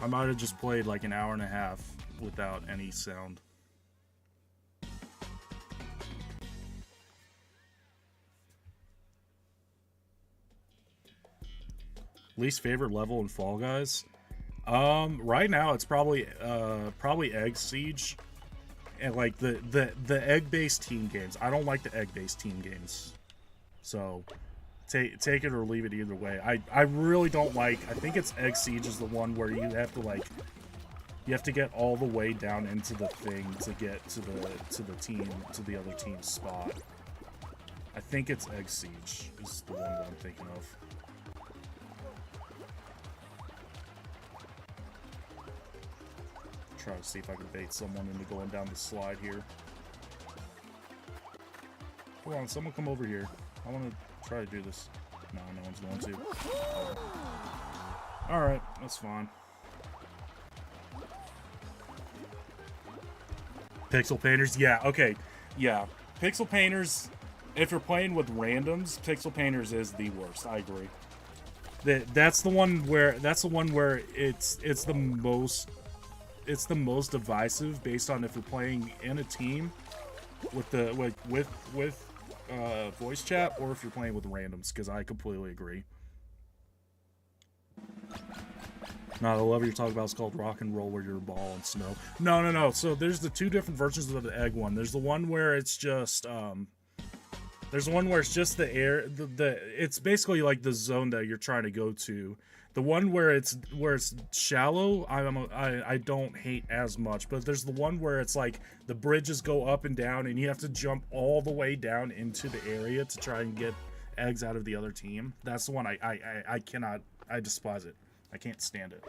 I might have just played like an hour and a half without any sound. Least favorite level in Fall Guys? Right now it's probably Egg Siege, and like the egg-based team games. I don't like the egg-based team games, so take it or leave it either way. I really don't like. I think it's Egg Siege is the one where you have to get all the way down into the thing to get to the other team's spot. I think it's Egg Siege is the one that I'm thinking of. Try to see if I can bait someone into going down the slide here. Hold on, someone come over here. I want to try to do this. No, no one's going to. Alright, that's fine. Pixel Painters? Yeah, okay. Yeah. Pixel Painters, if you're playing with randoms, Pixel Painters is the worst. I agree. That's the one where it's the most divisive based on if you're playing in a team with the with voice chat or if you're playing with randoms, because I completely agree. No, the level you're talking about is called Rock and Roll, where you're a ball and snow. No. So there's the two different versions of the egg one. There's the one where it's just there's one where it's just the air. It's basically like the zone that you're trying to go to. The one where it's shallow, I don't hate as much. But there's the one where it's like the bridges go up and down, and you have to jump all the way down into the area to try and get eggs out of the other team. That's the one I cannot. I despise it. I can't stand it.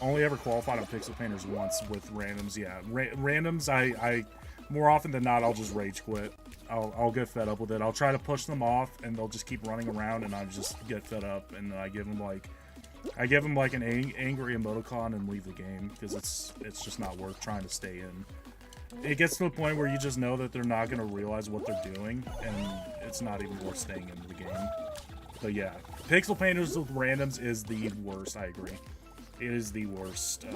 Only ever qualified on Pixel Painters once with randoms. Yeah, randoms. I more often than not, I'll just rage quit. I'll get fed up with it. I'll try to push them off, and they'll just keep running around, and I just get fed up, and I give them like an angry emoticon and leave the game, because it's just not worth trying to stay in. It gets to the point where you just know that they're not going to realize what they're doing, and it's not even worth staying in the game. But yeah, Pixel Painters with randoms is the worst. I agree. It is the worst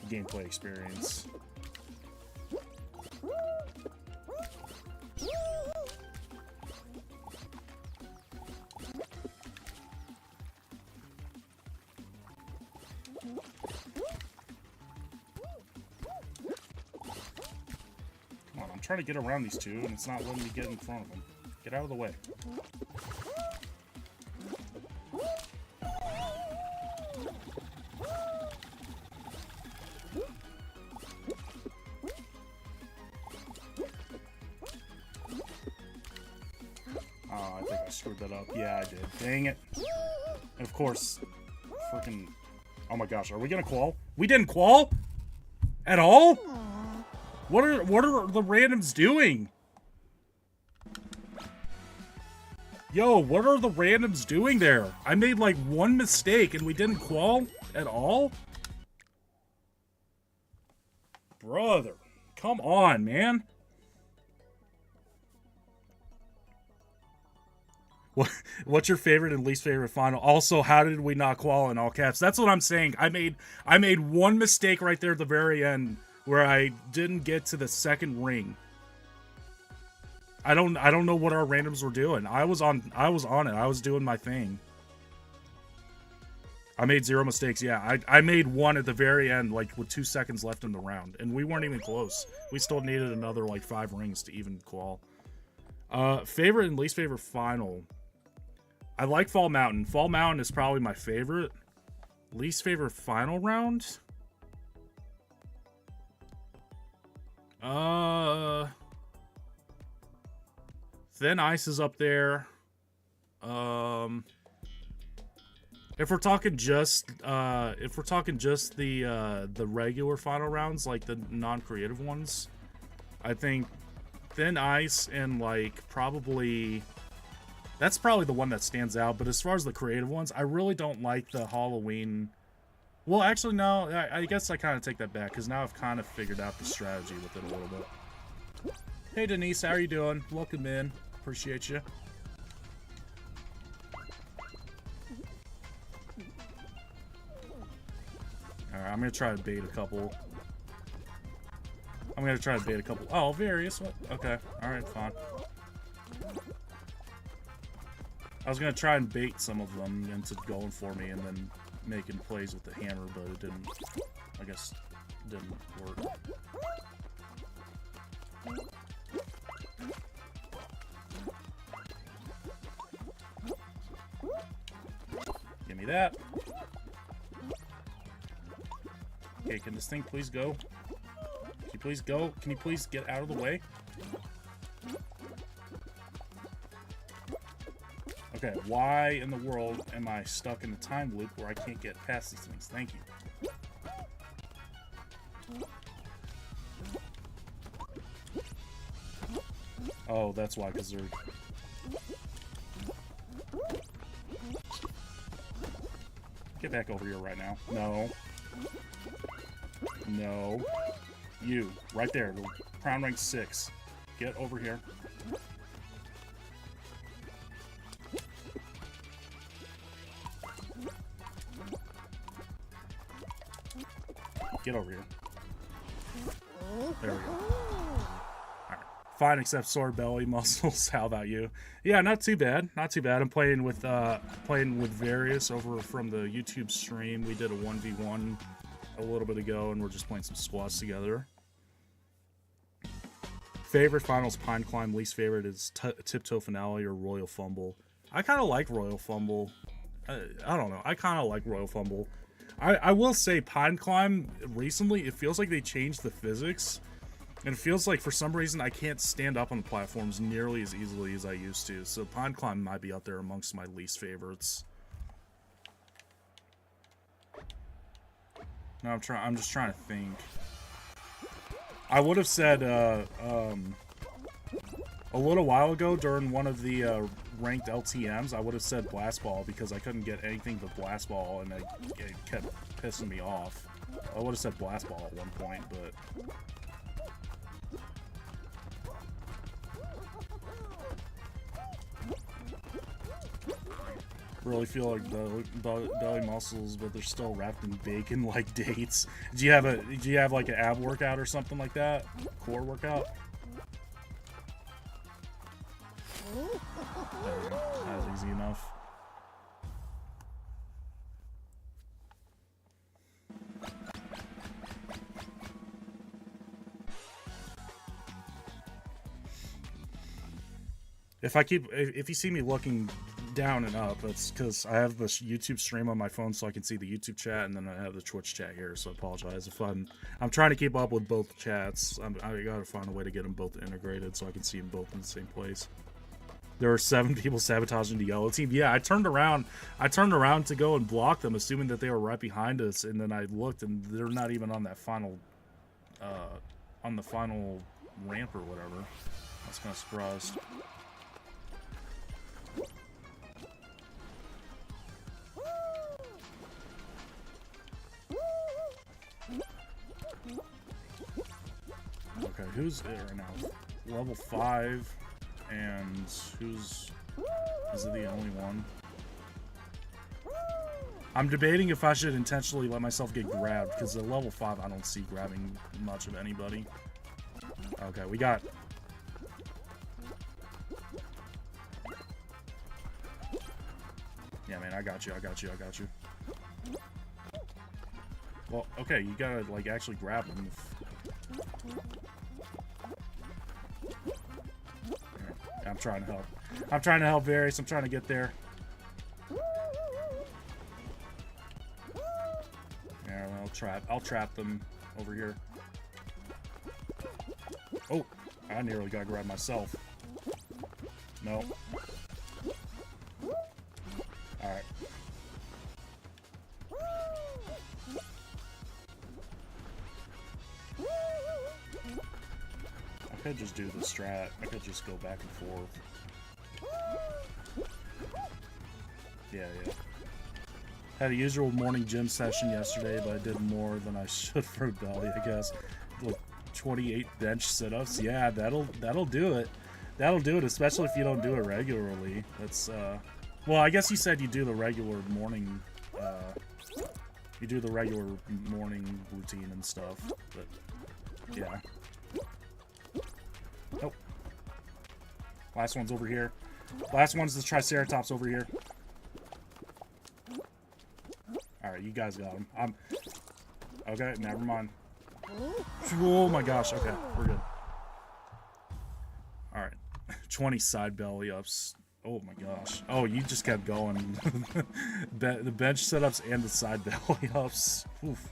gameplay experience. Come on, I'm trying to get around these two, and it's not letting me get in front of them. Get out of the way. Oh, I think I screwed that up. Yeah, I did. Dang it. And of course, freaking... Oh my gosh, are we gonna qual? We didn't qual? At all? What are the randoms doing? Yo, what are the randoms doing there? I made like one mistake and we didn't qual at all? Brother, come on, man. What's your favorite and least favorite final? Also, how did we not qual in all caps? That's what I'm saying. I made one mistake right there at the very end where I didn't get to the second ring. I don't know what our randoms were doing. I was on it. I was doing my thing. I made 0 mistakes. Yeah, I made one at the very end, like with 2 seconds left in the round, and we weren't even close. We still needed another like 5 rings to even qual. Favorite and least favorite final. I like Fall Mountain. Fall Mountain is probably my favorite. Least favorite final round? Thin Ice is up there. If we're talking just the regular final rounds, like the non-creative ones, I think Thin Ice and like probably that's probably the one that stands out. But as far as the creative ones, I really don't like the Halloween. Well, actually, no. I guess I kind of take that back because now I've kind of figured out the strategy with it a little bit. Hey, Denise, how are you doing? Welcome in. Appreciate you. Alright, I'm going to try to bait a couple. Oh, various. What? Okay. Alright, fine. I was going to try and bait some of them into going for me and then making plays with the hammer, but it didn't. I guess it didn't work. Give me that. Okay, can this thing please go? Can you please go? Can you please get out of the way? Okay, why in the world am I stuck in a time loop where I can't get past these things? Thank you. Oh, that's why, because they're... Get back over here right now. No. No. You. Right there. The crown rank 6. Get over here. Get over here. There we go. Alright. Fine, except sore belly muscles. How about you? Yeah, not too bad. Not too bad. I'm playing with Various over from the YouTube stream. We did a 1v1 a little bit ago, and we're just playing some squads together. Favorite finals Pine Climb. Least favorite is Tiptoe Finale or Royal Fumble. I kind of like Royal Fumble. I don't know. I kind of like Royal Fumble. I will say Pine Climb recently, it feels like they changed the physics. And it feels like for some reason I can't stand up on the platforms nearly as easily as I used to. So Pine Climb might be out there amongst my least favorites. No, I'm just trying to think. I would have said a little while ago during one of the ranked LTMs, I would have said Blast Ball because I couldn't get anything but Blast Ball, and it kept pissing me off. I would have said Blast Ball at one point, but... Really feel like belly muscles, but they're still wrapped in bacon like dates. Do you have like an ab workout or something like that? Core workout? There we go. That was easy enough. If you see me looking down and up, that's because I have this YouTube stream on my phone so I can see the YouTube chat, and then I have the Twitch chat here, so I apologize if I'm trying to keep up with both chats. I gotta find a way to get them both integrated so I can see them both in the same place. There were 7 people sabotaging the yellow team. Yeah, I turned around to go and block them, assuming that they were right behind us, and then I looked and they're not even on that final on the final ramp or whatever. I was kind of surprised. Okay, who's there right now? Level 5, and is it the only one? I'm debating if I should intentionally let myself get grabbed, because at level 5 I don't see grabbing much of anybody. Okay, we got... Yeah, man, I got you. Well, okay, you gotta, like, actually grab them. I'm trying to help. I'm trying to help Various. I'm trying to get there. Yeah, well, I'll trap them over here. Oh, I nearly got grabbed myself. No. Alright. I could just do the strat. I could just go back and forth. Yeah. Had a usual morning gym session yesterday, but I did more than I should for belly, I guess. Like 28 bench sit-ups. Yeah, that'll do it. That'll do it, especially if you don't do it regularly. That's well, I guess you said you do the regular morning you do the regular morning routine and stuff, but yeah. Nope. Last one's over here. Last one's the Triceratops over here. Alright, you guys got him. Okay, never mind. Oh my gosh, okay, we're good. Alright. 20 side belly ups. Oh my gosh. Oh, you just kept going. The bench setups and the side belly ups. Oof.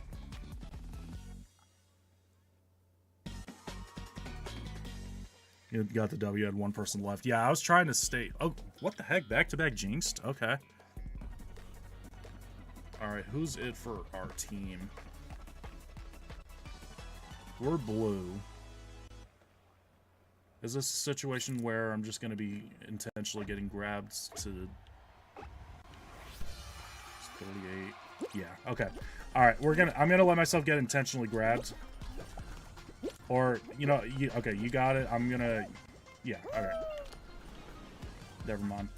You got the W, had one person left. Yeah, I was trying to stay... Oh, what the heck? Back-to-back jinxed? Okay. Alright, who's it for our team? We're blue. Is this a situation where I'm just going to be intentionally getting grabbed to... 38. Yeah, okay. Alright, I'm gonna let myself get intentionally grabbed. Or, you know, okay, you got it. I'm gonna... Yeah, alright. Never mind.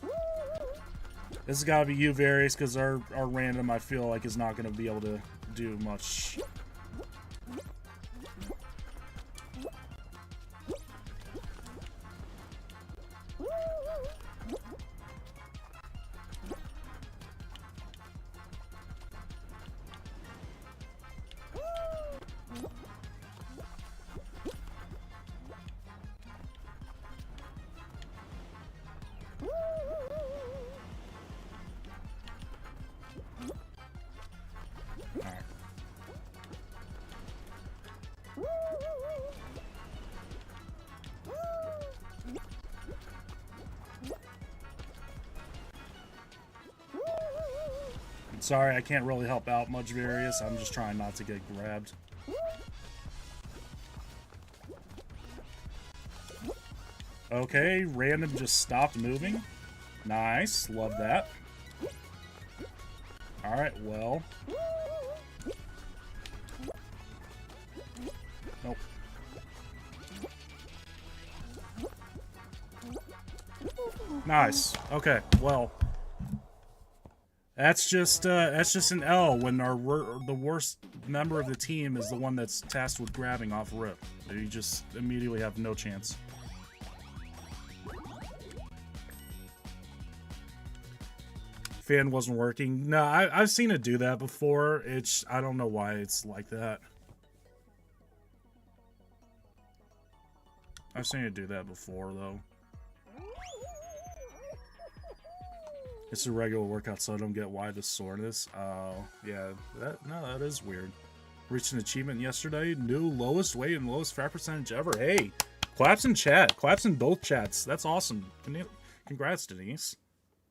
This has gotta be you, Various, because our random, I feel like, is not gonna be able to do much. Sorry, I can't really help out much, Various. I'm just trying not to get grabbed. Okay, random just stopped moving. Nice, love that. Alright, well. Nope. Nice. Okay, well. That's just an L when the worst member of the team is the one that's tasked with grabbing off rip. You just immediately have no chance. Fan wasn't working. No, I've seen it do that before. I don't know why it's like that. I've seen it do that before though. It's a regular workout, so I don't get why the soreness. Oh, yeah, that is weird. Reached an achievement yesterday. New lowest weight and lowest fat percentage ever. Hey, claps in chat. Claps in both chats. That's awesome. Congrats, Denise.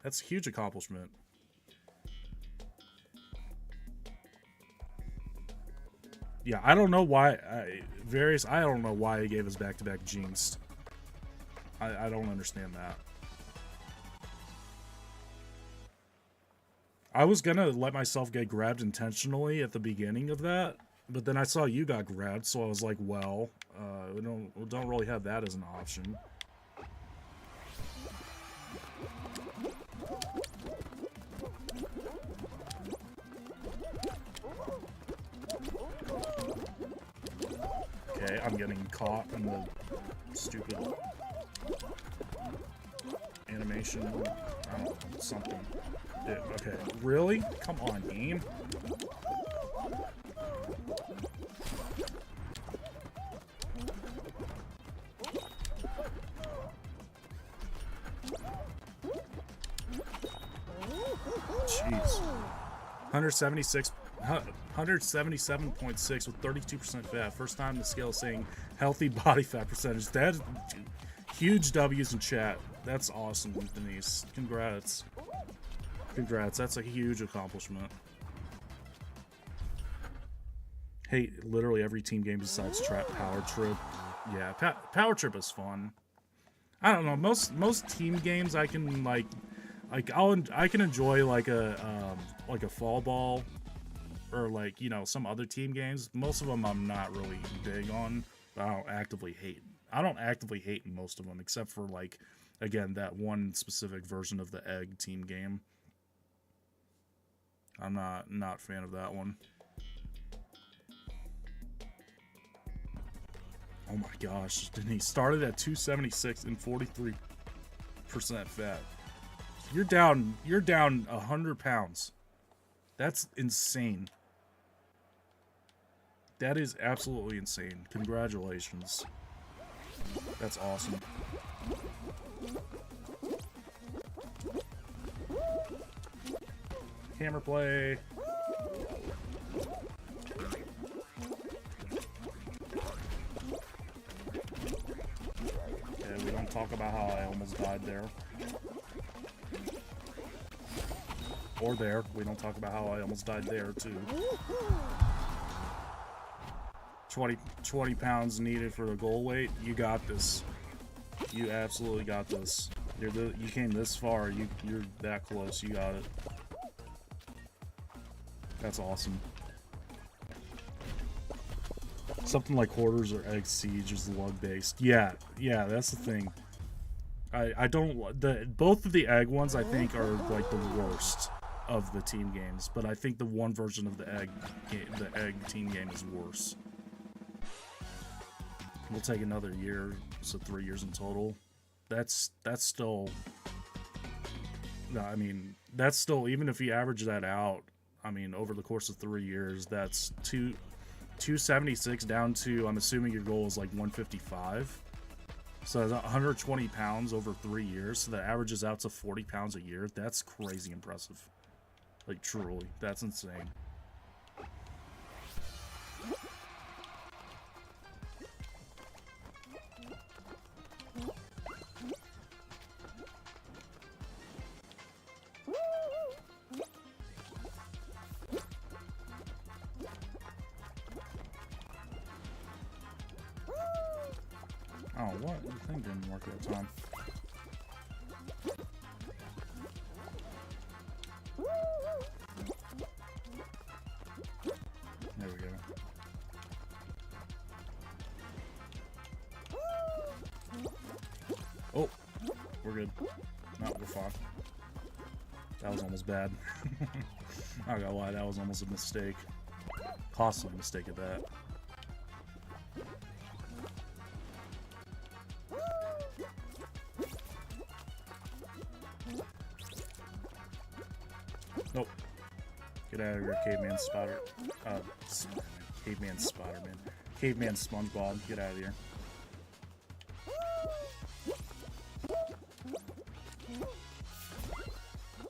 That's a huge accomplishment. Yeah, I don't know why. I don't know why he gave us back-to-back jinxed. I don't understand that. I was gonna let myself get grabbed intentionally at the beginning of that, but then I saw you got grabbed, so I was like, well, we don't really have that as an option. Okay, I'm getting caught in the stupid animation. I don't know, something. Dude, okay, really? Come on, game. Jeez. 177.6 with 32% fat. First time the scale saying healthy body fat percentage. That's huge W's in chat. That's awesome, Denise. Congrats. Congrats. That's a huge accomplishment. Hate literally every team game besides Power Trip. Yeah, Power Trip is fun. I don't know. Most team games I can I can enjoy like a Fall Ball or like, you know, some other team games. Most of them I'm not really big on. But I don't actively hate most of them except for like, again, that one specific version of the Egg team game. I'm not a fan of that one. Oh my gosh, didn't he started at 276 and 43% fat. You're down 100 pounds. That's insane. That is absolutely insane. Congratulations. That's awesome. Hammer play. Yeah, talk about how I almost died there. Or there. We don't talk about how I almost died there, too. 20 pounds needed for the goal weight. You got this. You absolutely got this. You came this far. You're that close. You got it. That's awesome. Something like Hoarders or Egg Siege is lug-based. Yeah, that's the thing. I don't... both of the egg ones, I think, are, like, the worst of the team games. But I think the one version of the egg team game is worse. We'll take another year, so 3 years in total. That's still... No, I mean, that's still... Even if you average that out, I mean, over the course of 3 years, that's 276 down to, I'm assuming your goal is like 155. So that's 120 pounds over 3 years. So that averages out to 40 pounds a year. That's crazy impressive. Like, truly. That's insane. Oh, what? The thing didn't work that time. There we go. Oh, we're good. No, we're fine. That was almost bad. I gotta lie, that was almost a mistake. Costly mistake at that. Nope. Get out of here, caveman spotter. Caveman Spider-Man. Caveman SpongeBob. Get out of here.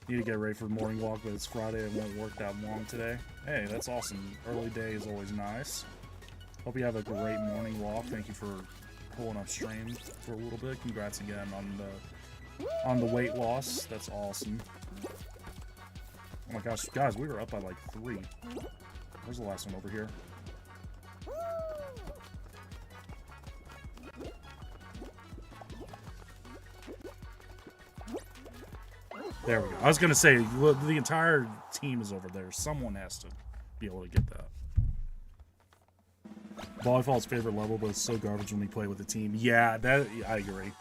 Need to get ready for the morning walk, but it's Friday. It won't work that long today. Hey, that's awesome. Early day is always nice. Hope you have a great morning walk. Thank you for pulling up stream for a little bit. Congrats again on the weight loss. That's awesome. Oh my gosh, guys, we were up by like 3. Where's the last one over here? There we go. I was gonna say the entire team is over there. Someone has to be able to get that. Volleyball's favorite level, but it's so garbage when we play with a team. Yeah, that I agree.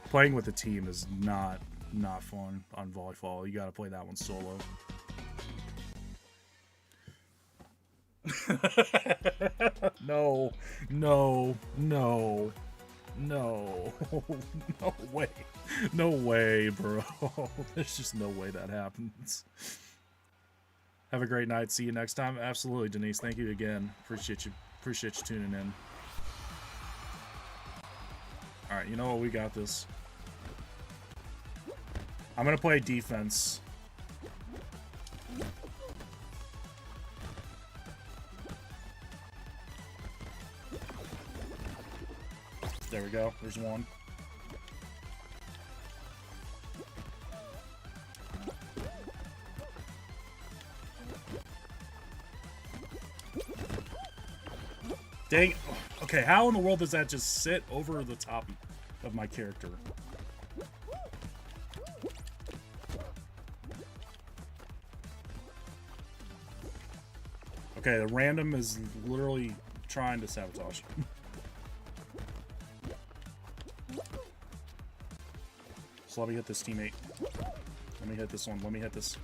Playing with a team is not fun on volleyball. You gotta play that one solo. No, no, no, no, no way, no way, bro. There's just no way that happens. Have a great night. See you next time. Absolutely, Denise. Thank you again. Appreciate you tuning in. All right, you know what? We got this. I'm gonna play defense. There we go. There's one. Dang. Okay, how in the world does that just sit over the top of my character? Okay, the random is literally trying to sabotage. So let me hit this teammate. Let me hit this one. Let me hit this.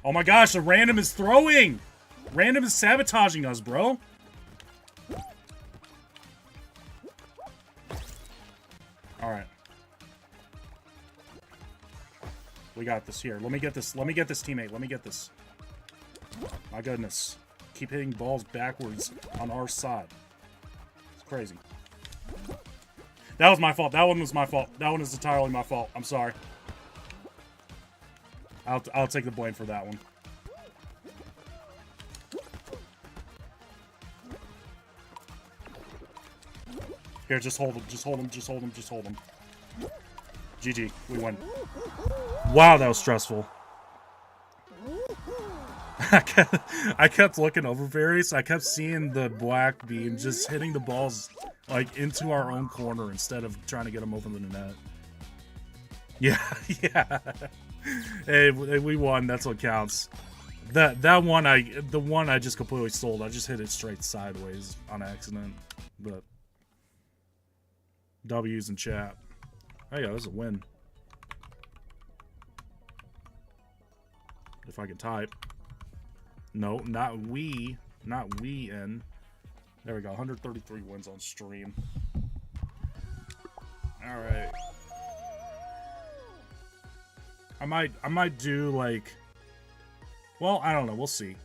Oh my gosh, the random is throwing! Random is sabotaging us, bro. Alright. We got this here. Let me get this. Let me get this, teammate. Let me get this. My goodness. Keep hitting balls backwards on our side. It's crazy. That was my fault. That one was my fault. That one is entirely my fault. I'm sorry. I'll take the blame for that one. Here, just hold him. Just hold him. Just hold him. Just hold him. GG. We win. Wow, that was stressful. I kept looking over Varys. I kept seeing the black beam just hitting the balls like into our own corner instead of trying to get them over the net. Yeah, yeah. Hey, we won. That's what counts. The one I just completely stole. I just hit it straight sideways on accident. But W's in chat. Oh yeah, that's a win. If I can type. No, not we. Not we in. There we go. 133 wins on stream. Alright. I might do like, well, I don't know, we'll see.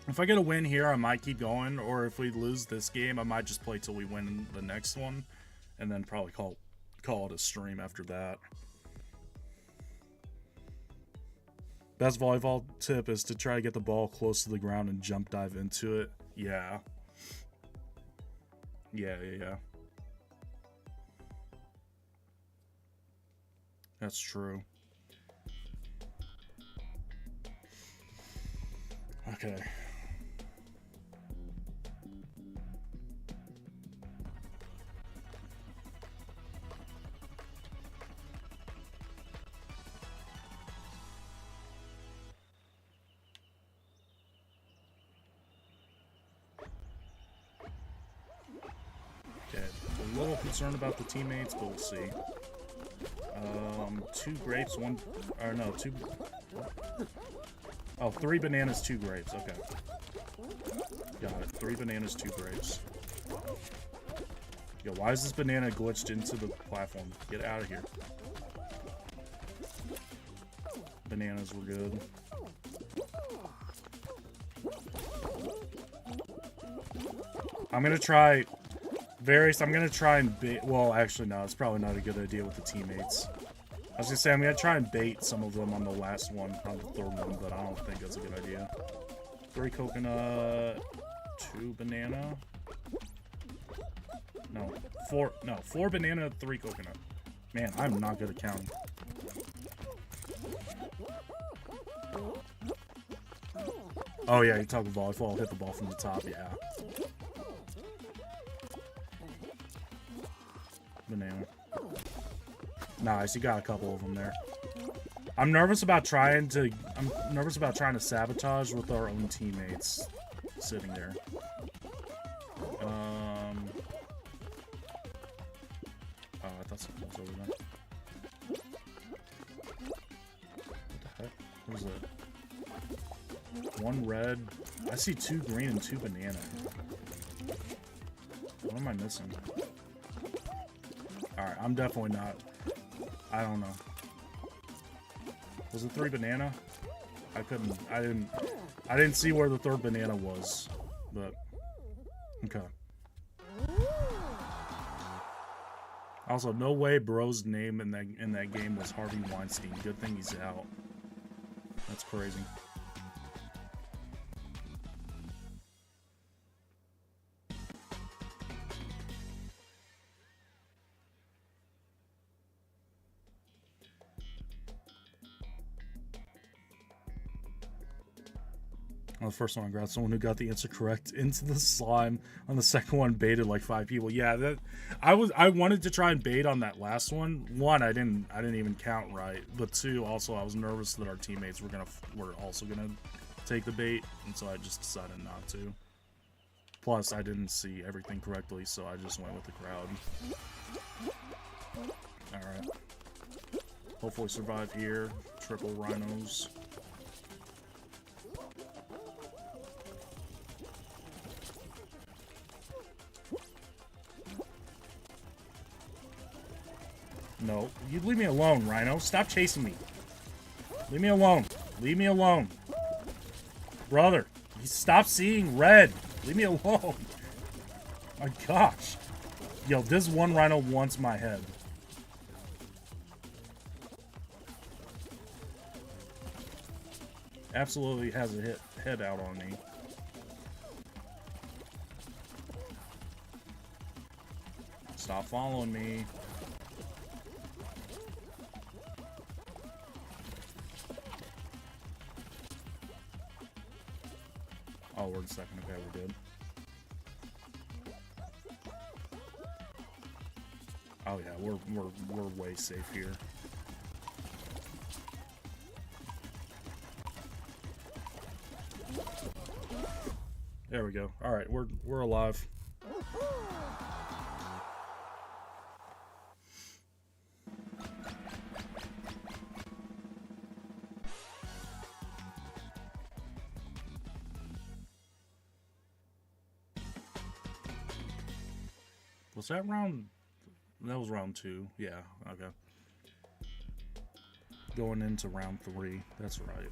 If I get a win here, I might keep going, or if we lose this game, I might just play till we win the next one, and then probably call it a stream after that. Best volleyball tip is to try to get the ball close to the ground and jump dive into it. Yeah. Yeah. That's true. Okay. Okay, a little concerned about the teammates, but we'll see. 2 grapes, 1, or no, 2. Oh, 3 bananas, 2 grapes. Okay. Got it. 3 bananas, 2 grapes. Yo, why is this banana glitched into the platform? Get out of here. Bananas were good. I'm gonna try... Varys, I'm gonna try and bait... Well, actually, no. It's probably not a good idea with the teammates. I was gonna say, I'm gonna try and bait some of them on the last one, on the third one, but I don't think that's a good idea. 3 coconut... 2 banana... No, 4... No, 4 banana, 3 coconut. Man, I'm not good at counting. Oh yeah, you're talking volleyball. Hit the ball from the top, yeah. Banana. Nice, you got a couple of them there. I'm nervous about trying to sabotage with our own teammates sitting there. Oh, I thought something was over there. What the heck? What is it? 1 red. I see 2 green and 2 banana. What am I missing? Alright, I'm definitely not. I don't know. Was it 3 banana? I didn't see where the 3rd banana was. But okay. Also, no way bro's name in that game was Harvey Weinstein. Good thing he's out. That's crazy. On the first one, I grabbed someone who got the answer correct into the slime. On the second one, baited like 5 people. Yeah, that I wanted to try and bait on that last one. 1, I didn't even count right. But 2, also I was nervous that our teammates were also gonna take the bait, and so I just decided not to. Plus, I didn't see everything correctly, so I just went with the crowd. All right. Hopefully survive here. Triple rhinos. No, you leave me alone, Rhino. Stop chasing me. Leave me alone. Leave me alone. Brother, stop seeing red. Leave me alone. My gosh. Yo, this one Rhino wants my head. Absolutely has a head out on me. Stop following me. Oh, we're in second. Okay, we're good. Oh yeah, we're way safe here. There we go. All right, we're alive. Was that round? That was round 2. Yeah, okay. Going into round 3. That's right.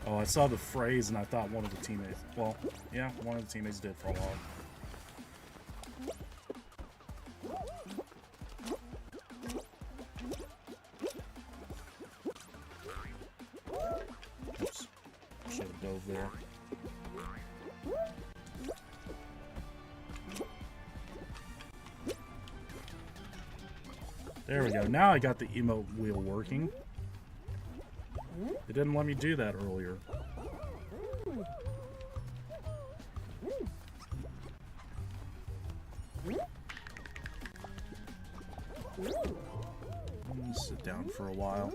Oh, I saw the phrase and I thought one of the teammates... Well, yeah, one of the teammates did fall off. Oops. Should have dove there. There we go. Now I got the emote wheel working. It didn't let me do that earlier. I'm gonna sit down for a while.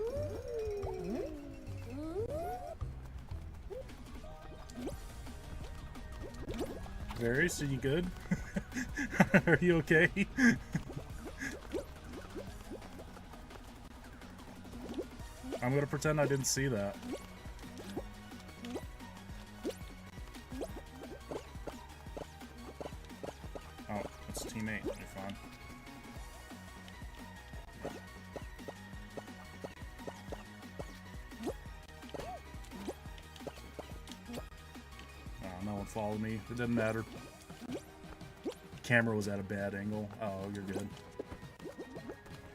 Varys, are you good? Are you okay? I'm gonna pretend I didn't see that. Oh, it's a teammate. You're fine. Oh, no one followed me. It didn't matter. Camera was at a bad angle. Oh, you're good.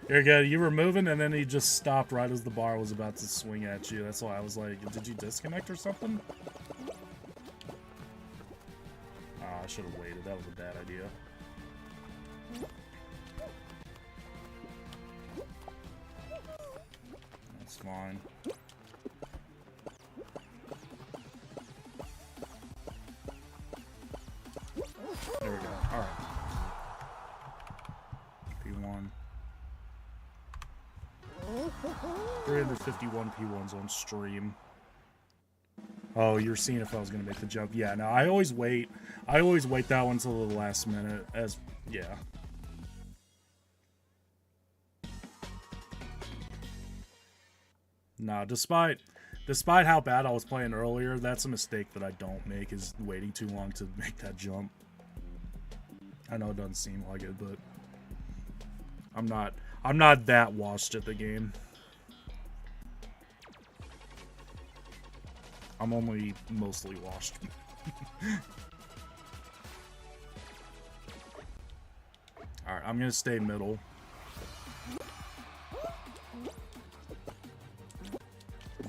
You're good. You were moving, and then he just stopped right as the bar was about to swing at you. That's why I was like, did you disconnect or something? Oh, I should have waited. That was a bad idea. That's fine. There we go. Alright. P1. 351 P1s on stream. Oh, you're seeing if I was gonna make the jump. Yeah, no, I always wait that one till the last minute, as, yeah. Nah, despite how bad I was playing earlier, that's a mistake that I don't make, is waiting too long to make that jump. I know it doesn't seem like it, but I'm not that washed at the game. I'm only mostly washed. Alright, I'm gonna stay middle.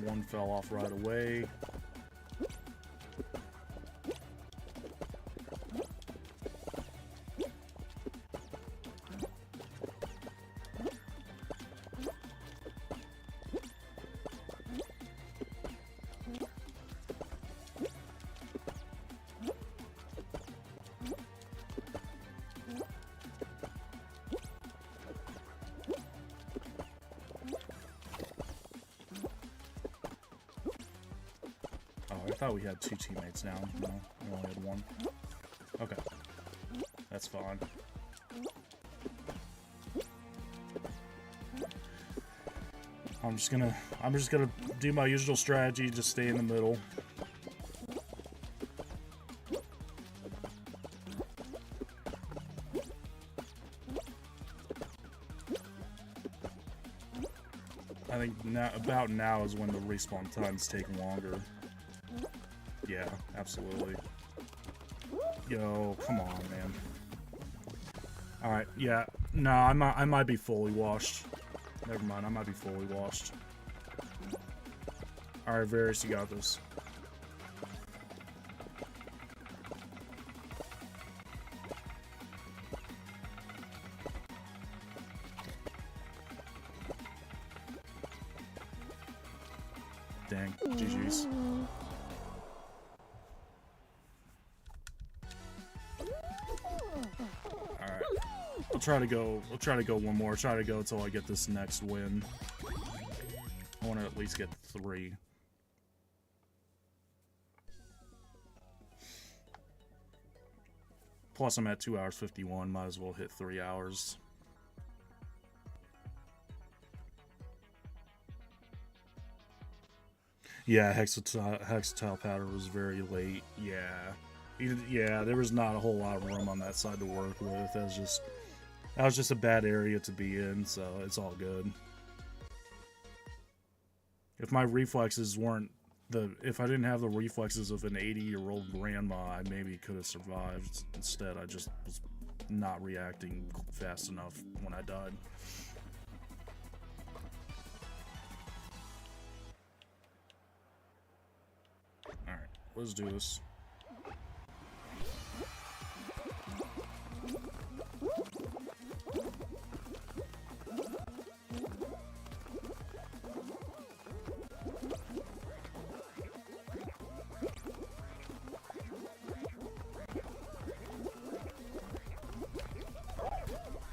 One fell off right away. I thought we had 2 teammates now. No, we only had 1. Okay. That's fine. I'm just gonna do my usual strategy, just stay in the middle. I think about now is when the respawn times take longer. Yeah, absolutely. Yo, come on, man. Alright, yeah. No, I might be fully washed. Never mind, I might be fully washed. Alright, Varys, you got this. Dang, GG's. Alright. I'll try to go one more. Try to go until I get this next win. I want to at least get 3. Plus I'm at 2 hours 51, might as well hit 3 hours. Yeah, Hexatile powder was very late. Yeah, there was not a whole lot of room on that side to work with. That was just a bad area to be in, so it's all good. If my reflexes weren't if I didn't have the reflexes of an 80-year-old grandma, I maybe could have survived. Instead, I just was not reacting fast enough when I died. Alright, let's do this.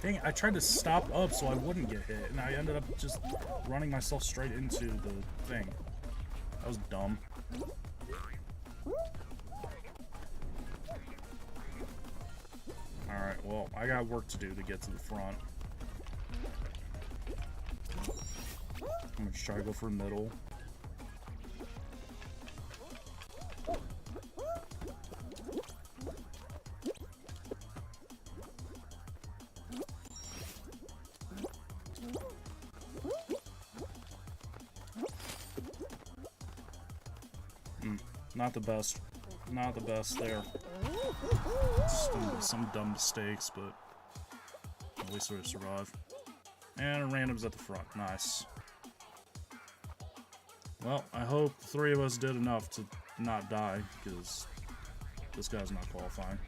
Dang, I tried to stop up so I wouldn't get hit, and I ended up just running myself straight into the thing. That was dumb. Alright, well, I got work to do to get to the front. I'm gonna try to go for middle. Not the best. Not the best there. Some dumb mistakes, but at least we survived. And random's at the front. Nice. Well, I hope 3 of us did enough to not die, because this guy's not qualifying.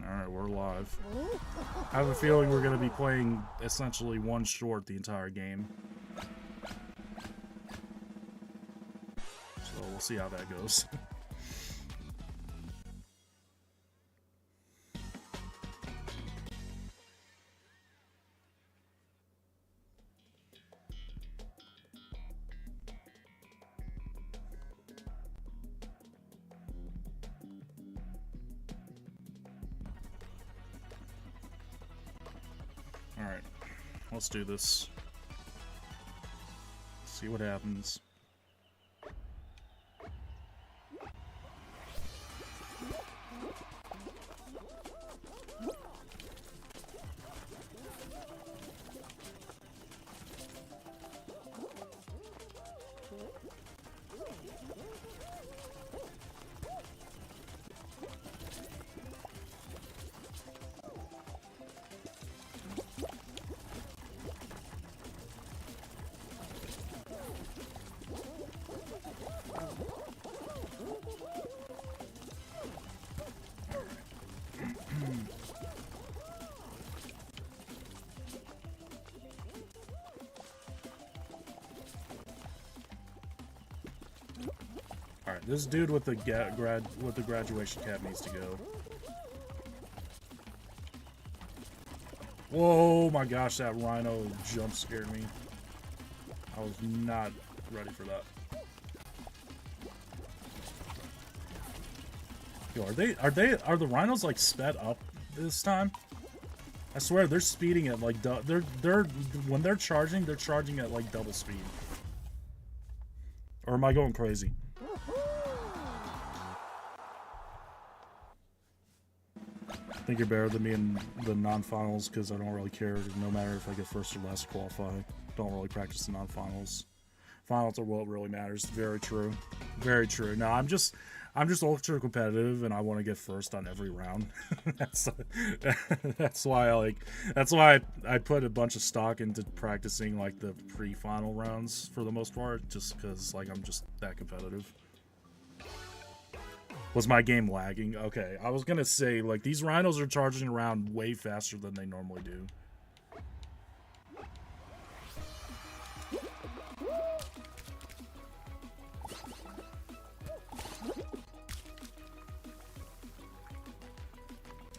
Alright, we're live. I have a feeling we're going to be playing essentially one short the entire game. So we'll see how that goes. Alright, let's do this. See what happens. Alright, this dude with the graduation cap needs to go. Whoa, my gosh, that rhino jump scared me. I was not ready for that. Yo, are the rhinos like sped up this time? I swear they're speeding at like when they're charging at like double speed. Or am I going crazy? I think you're better than me in the non-finals because I don't really care. No matter if I get first or last to qualify, don't really practice the non-finals. Finals are what really matters. Very true. Very true. No, I'm just ultra competitive and I want to get first on every round. that's why I put a bunch of stock into practicing like the pre-final rounds for the most part, just because like I'm just that competitive. Was my game lagging? Okay, I was gonna say like these rhinos are charging around way faster than they normally do.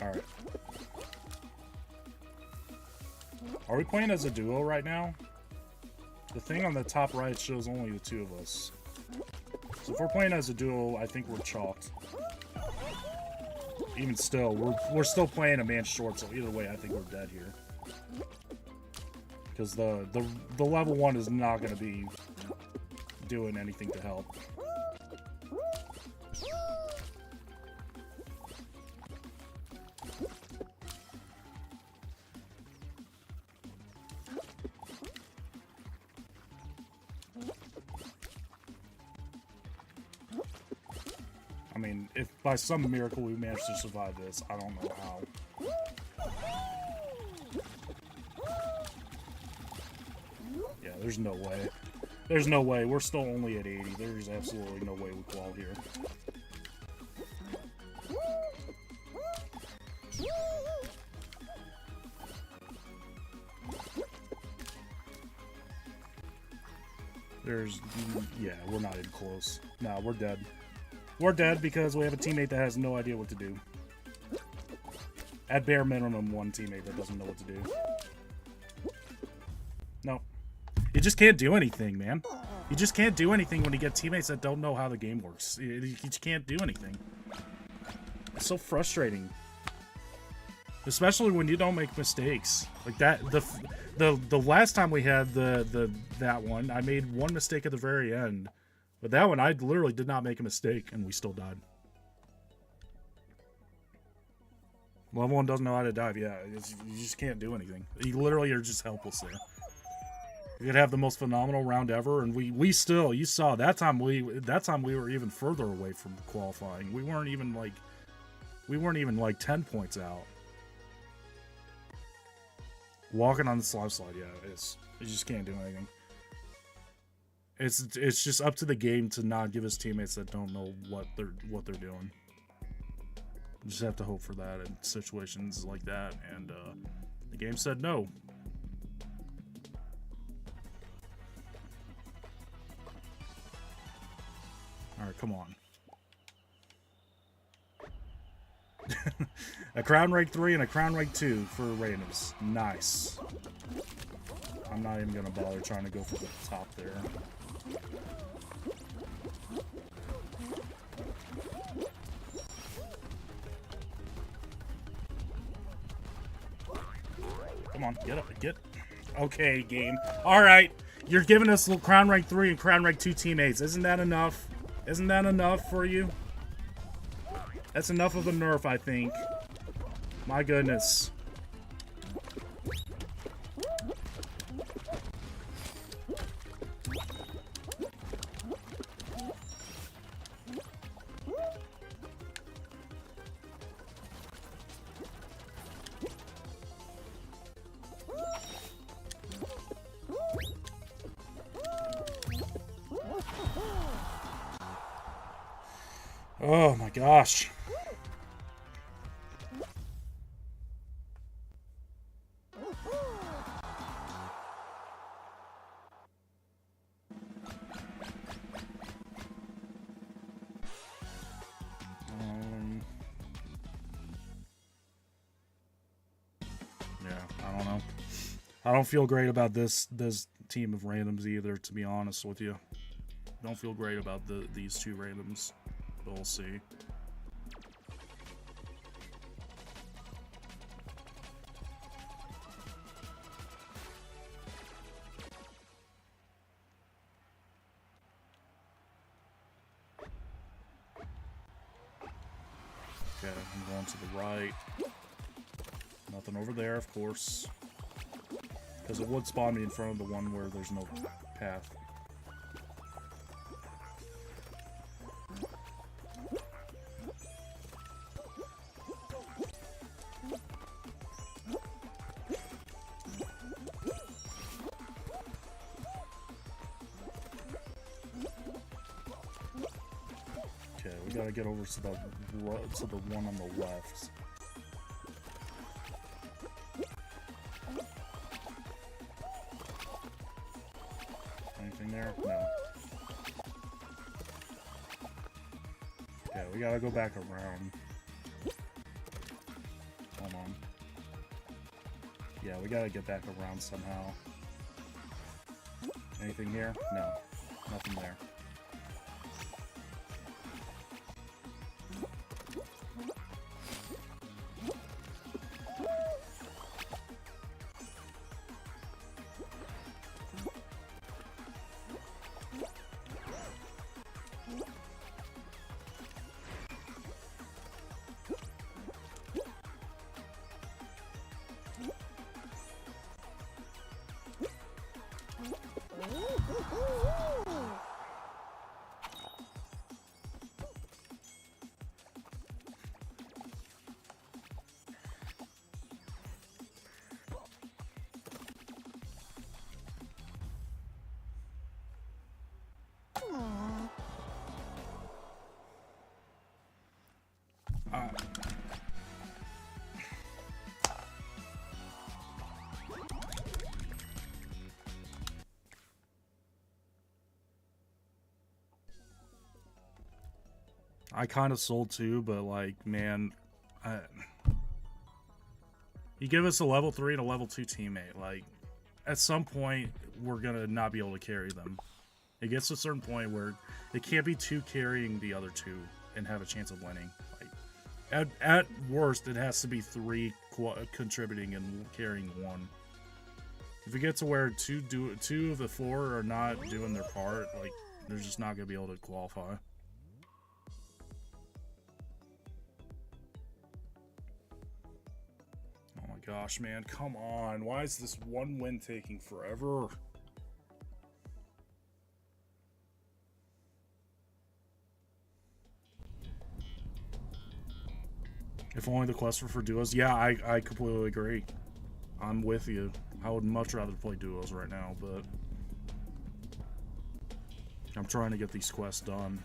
Alright. Are we playing as a duo right now? The thing on the top right shows only the two of us. So if we're playing as a duo, I think we're chalked. Even still, we're still playing a man short, so either way, I think we're dead here. Because the level 1 is not going to be doing anything to help. I mean, if by some miracle we manage to survive this, I don't know how. Yeah, there's no way. There's no way. We're still only at 80. There's absolutely no way we qual here. Yeah, we're not even close. Nah, we're dead. We're dead because we have a teammate that has no idea what to do. At bare minimum, one teammate that doesn't know what to do. No. You just can't do anything, man. You just can't do anything when you get teammates that don't know how the game works. You just can't do anything. It's so frustrating. Especially when you don't make mistakes. Like that, the last time we had that one, I made one mistake at the very end. But that one, I literally did not make a mistake, and we still died. Level 1 doesn't know how to dive. Yeah, you just can't do anything. You literally are just helpless there. You could have the most phenomenal round ever, and we still, you saw that time we were even further away from qualifying. We weren't even like 10 points out. Walking on the slide, yeah, you just can't do anything. It's just up to the game to not give us teammates that don't know what they're doing. You just have to hope for that in situations like that, and the game said no. All right, come on. A crown rank 3 and a crown rank 2 for randoms. Nice. I'm not even gonna bother trying to go for the top there. Come on, get up, get. Okay, game. All right, you're giving us crown rank 3 and crown rank 2 teammates. Isn't that enough? Isn't that enough for you? That's enough of a nerf, I think. My goodness. Oh my gosh. I don't feel great about this team of randoms either, to be honest with you. Don't feel great about these two randoms, but we'll see. Okay, I'm going to the right. Nothing over there, of course. Because it would spawn me in front of the one where there's no path. Okay, we gotta get over to the one on the left. Anything there? No. Okay, we gotta go back around. Hold on. Yeah, we gotta get back around somehow. Anything here? No. Nothing there. I kind of sold too, but like, man, you give us a level 3 and a level 2 teammate. Like, at some point, we're gonna not be able to carry them. It gets to a certain point where it can't be 2 carrying the other 2 and have a chance of winning. Like, at worst, it has to be 3 contributing and carrying 1. If it gets to where 2 of the 4 are not doing their part, like, they're just not gonna be able to qualify. Gosh, man, come on. Why is this one win taking forever? If only the quest were for duos. Yeah, I completely agree. I'm with you. I would much rather play duos right now, but I'm trying to get these quests done.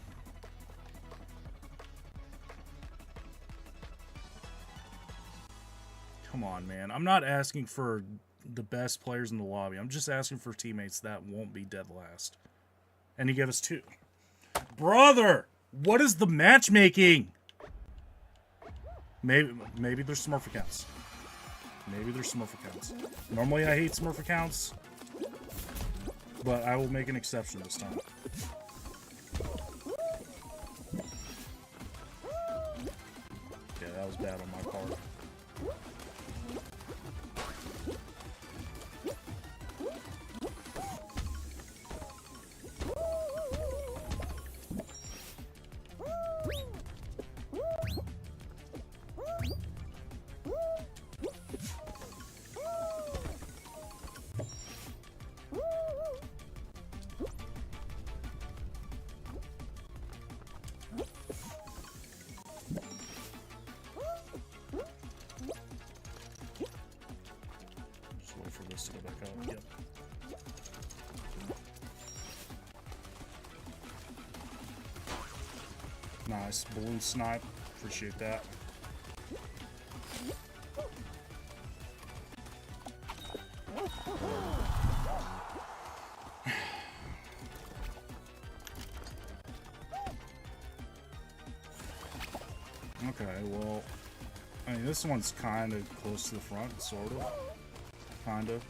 Come on, man. I'm not asking for the best players in the lobby. I'm just asking for teammates that won't be dead last. And he gave us 2. Brother! What is the matchmaking? Maybe there's Smurf accounts. Maybe there's Smurf accounts. Normally I hate Smurf accounts, but I will make an exception this time. Yeah, that was bad on my part. To go back up. Yep. Nice. Balloon snipe. Appreciate that. Okay, well, I mean, this one's kind of close to the front, sort of. Kind of.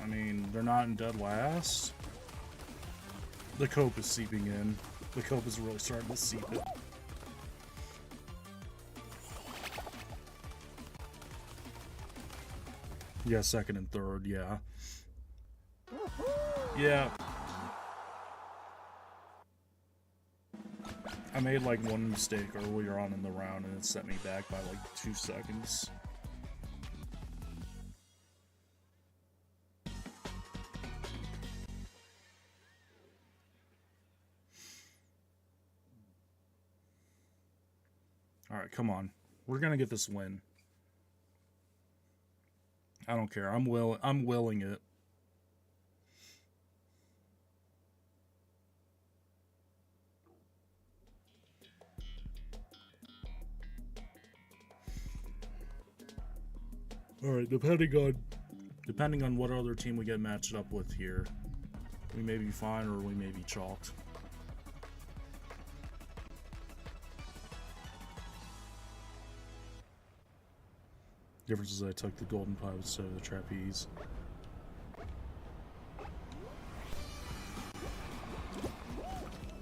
I mean, they're not in dead last. The cope is seeping in. The cope is really starting to seep it. Yeah, second and third, yeah. Yeah. I made like one mistake earlier on in the round and it set me back by like 2 seconds. Alright, come on. We're gonna get this win. I don't care. I'm willing it. Alright, depending on what other team we get matched up with here, we may be fine or we may be chalked. Difference is I took the golden pipe instead of the trapeze.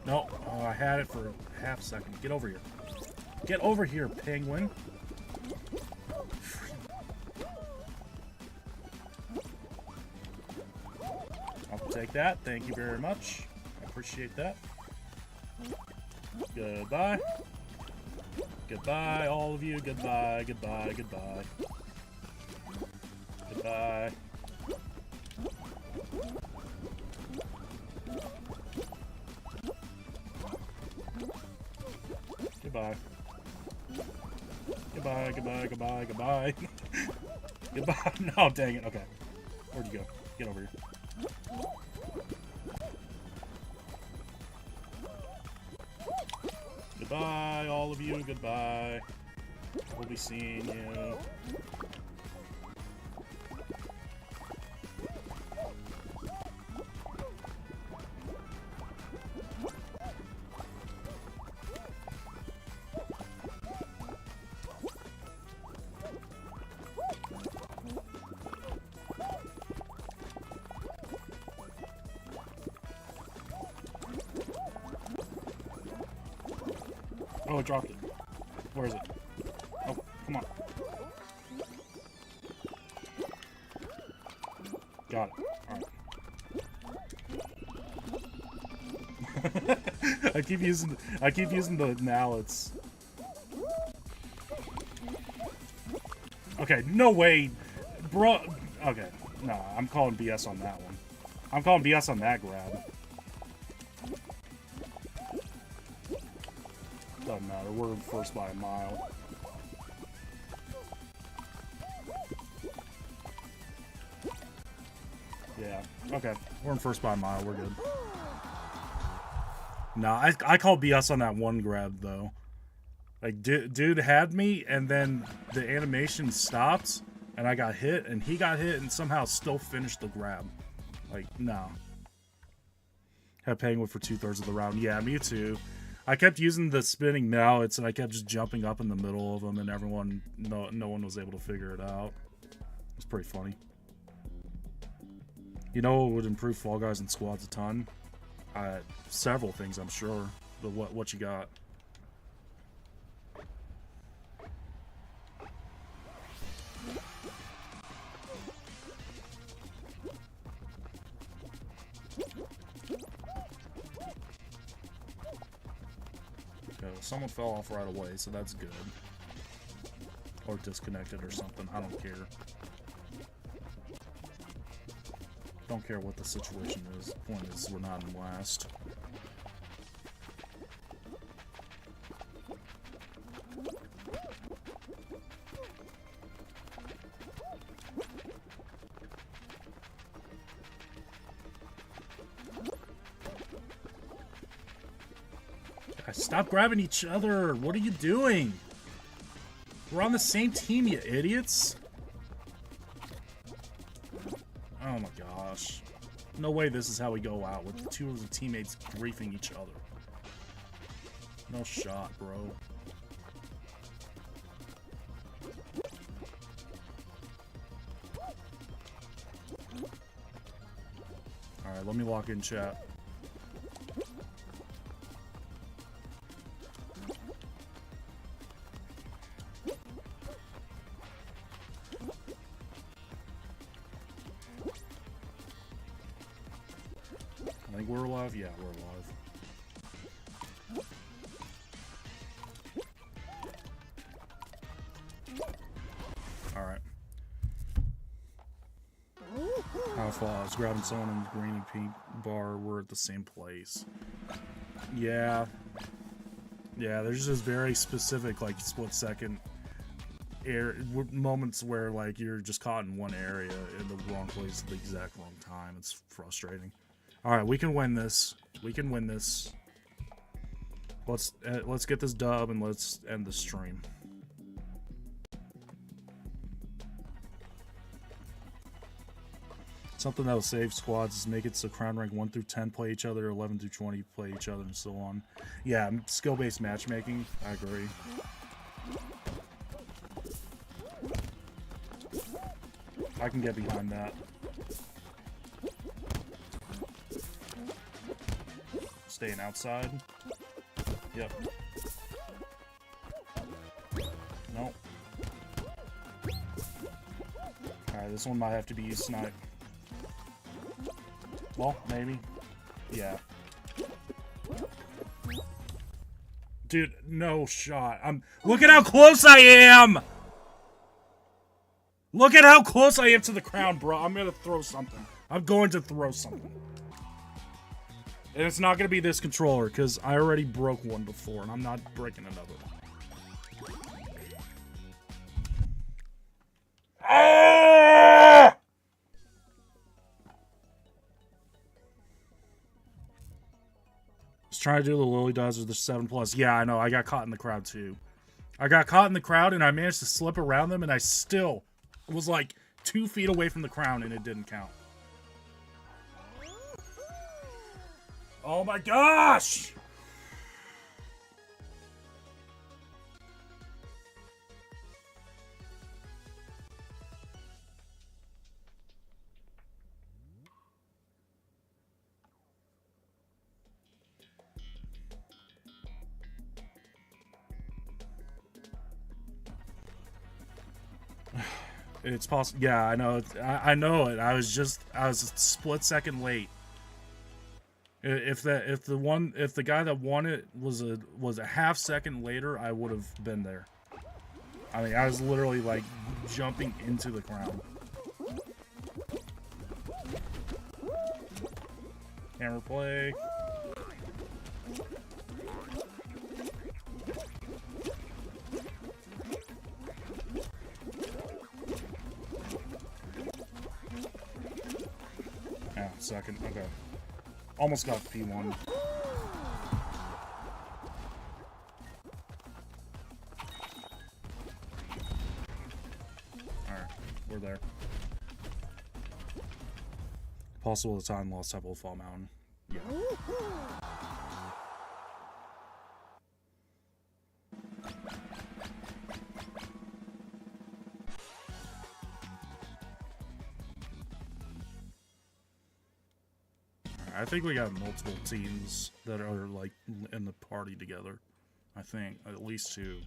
No, oh, I had it for a half second. Get over here. Get over here, penguin. I'll take that. Thank you very much. I appreciate that. Goodbye. Goodbye, all of you. Goodbye, goodbye, goodbye. Goodbye. Goodbye. Goodbye, goodbye, goodbye, goodbye. Goodbye. No, dang it. Okay. Where'd you go? Get over here. Goodbye, all of you. Goodbye. We'll be seeing you. Oh, I dropped it. Where is it? Oh, come on. Got it. Alright. I keep using the mallets. Okay, no way. Bro, okay. No, I'm calling BS on that one. I'm calling BS on that grab. Doesn't matter, we're first by a mile. Yeah, okay, we're in first by a mile, we're good. Nah, I call BS on that one grab, though. Like, dude had me, and then the animation stopped, and I got hit, and he got hit, and somehow still finished the grab. Like, no. Had Penguin for 2/3 of the round. Yeah, me too. I kept using the spinning mallets, and I kept just jumping up in the middle of them, and no one was able to figure it out. It's pretty funny. You know what would improve Fall Guys and squads a ton? Several things, I'm sure. But what you got? Someone fell off right away, so that's good. Or disconnected or something, I don't care. Don't care what the situation is. The point is, we're not in last. Stop grabbing each other. What are you doing? We're on the same team, you idiots. Oh my gosh. No way this is how we go out, with the two of the teammates griefing each other. No shot, bro. Alright, let me lock in chat. I think we're alive? Yeah, we're alive. Alright. Alpha, I was grabbing someone in the green and pink bar. We're at the same place. Yeah. Yeah, there's just very specific, like, split-second moments where, like, you're just caught in one area in the wrong place at the exact wrong time. It's frustrating. Alright, we can win this. We can win this. Let's get this dub and let's end the stream. Something that will save squads is make it so crown rank 1 through 10 play each other, 11 through 20 play each other, and so on. Yeah, skill-based matchmaking. I agree. I can get behind that. Staying outside. Yep. Nope. Alright, this one might have to be snipe. Well, maybe. Yeah. Dude, no shot. Look at how close I am! Look at how close I am to the crown, bro. I'm gonna throw something. I'm going to throw something. And it's not gonna be this controller, because I already broke one before, and I'm not breaking another one. Ah! Trying to do the Lily Does or the 7+. Yeah, I know. I got caught in the crowd, too. I got caught in the crowd, and I managed to slip around them, and I still was, like, 2 feet away from the crown, and it didn't count. Oh, my gosh! It's possible. Yeah, I know. I know it. I was a split second late. If the guy that won it was a half second later, I would have been there. I mean, I was literally like jumping into the crown. Camera play. Second, okay. Almost got P1. Alright, we're there. Possible the time lost Temple of Fall Mountain. Yeah. I think we got multiple teams that are like in the party together. I think at least 2.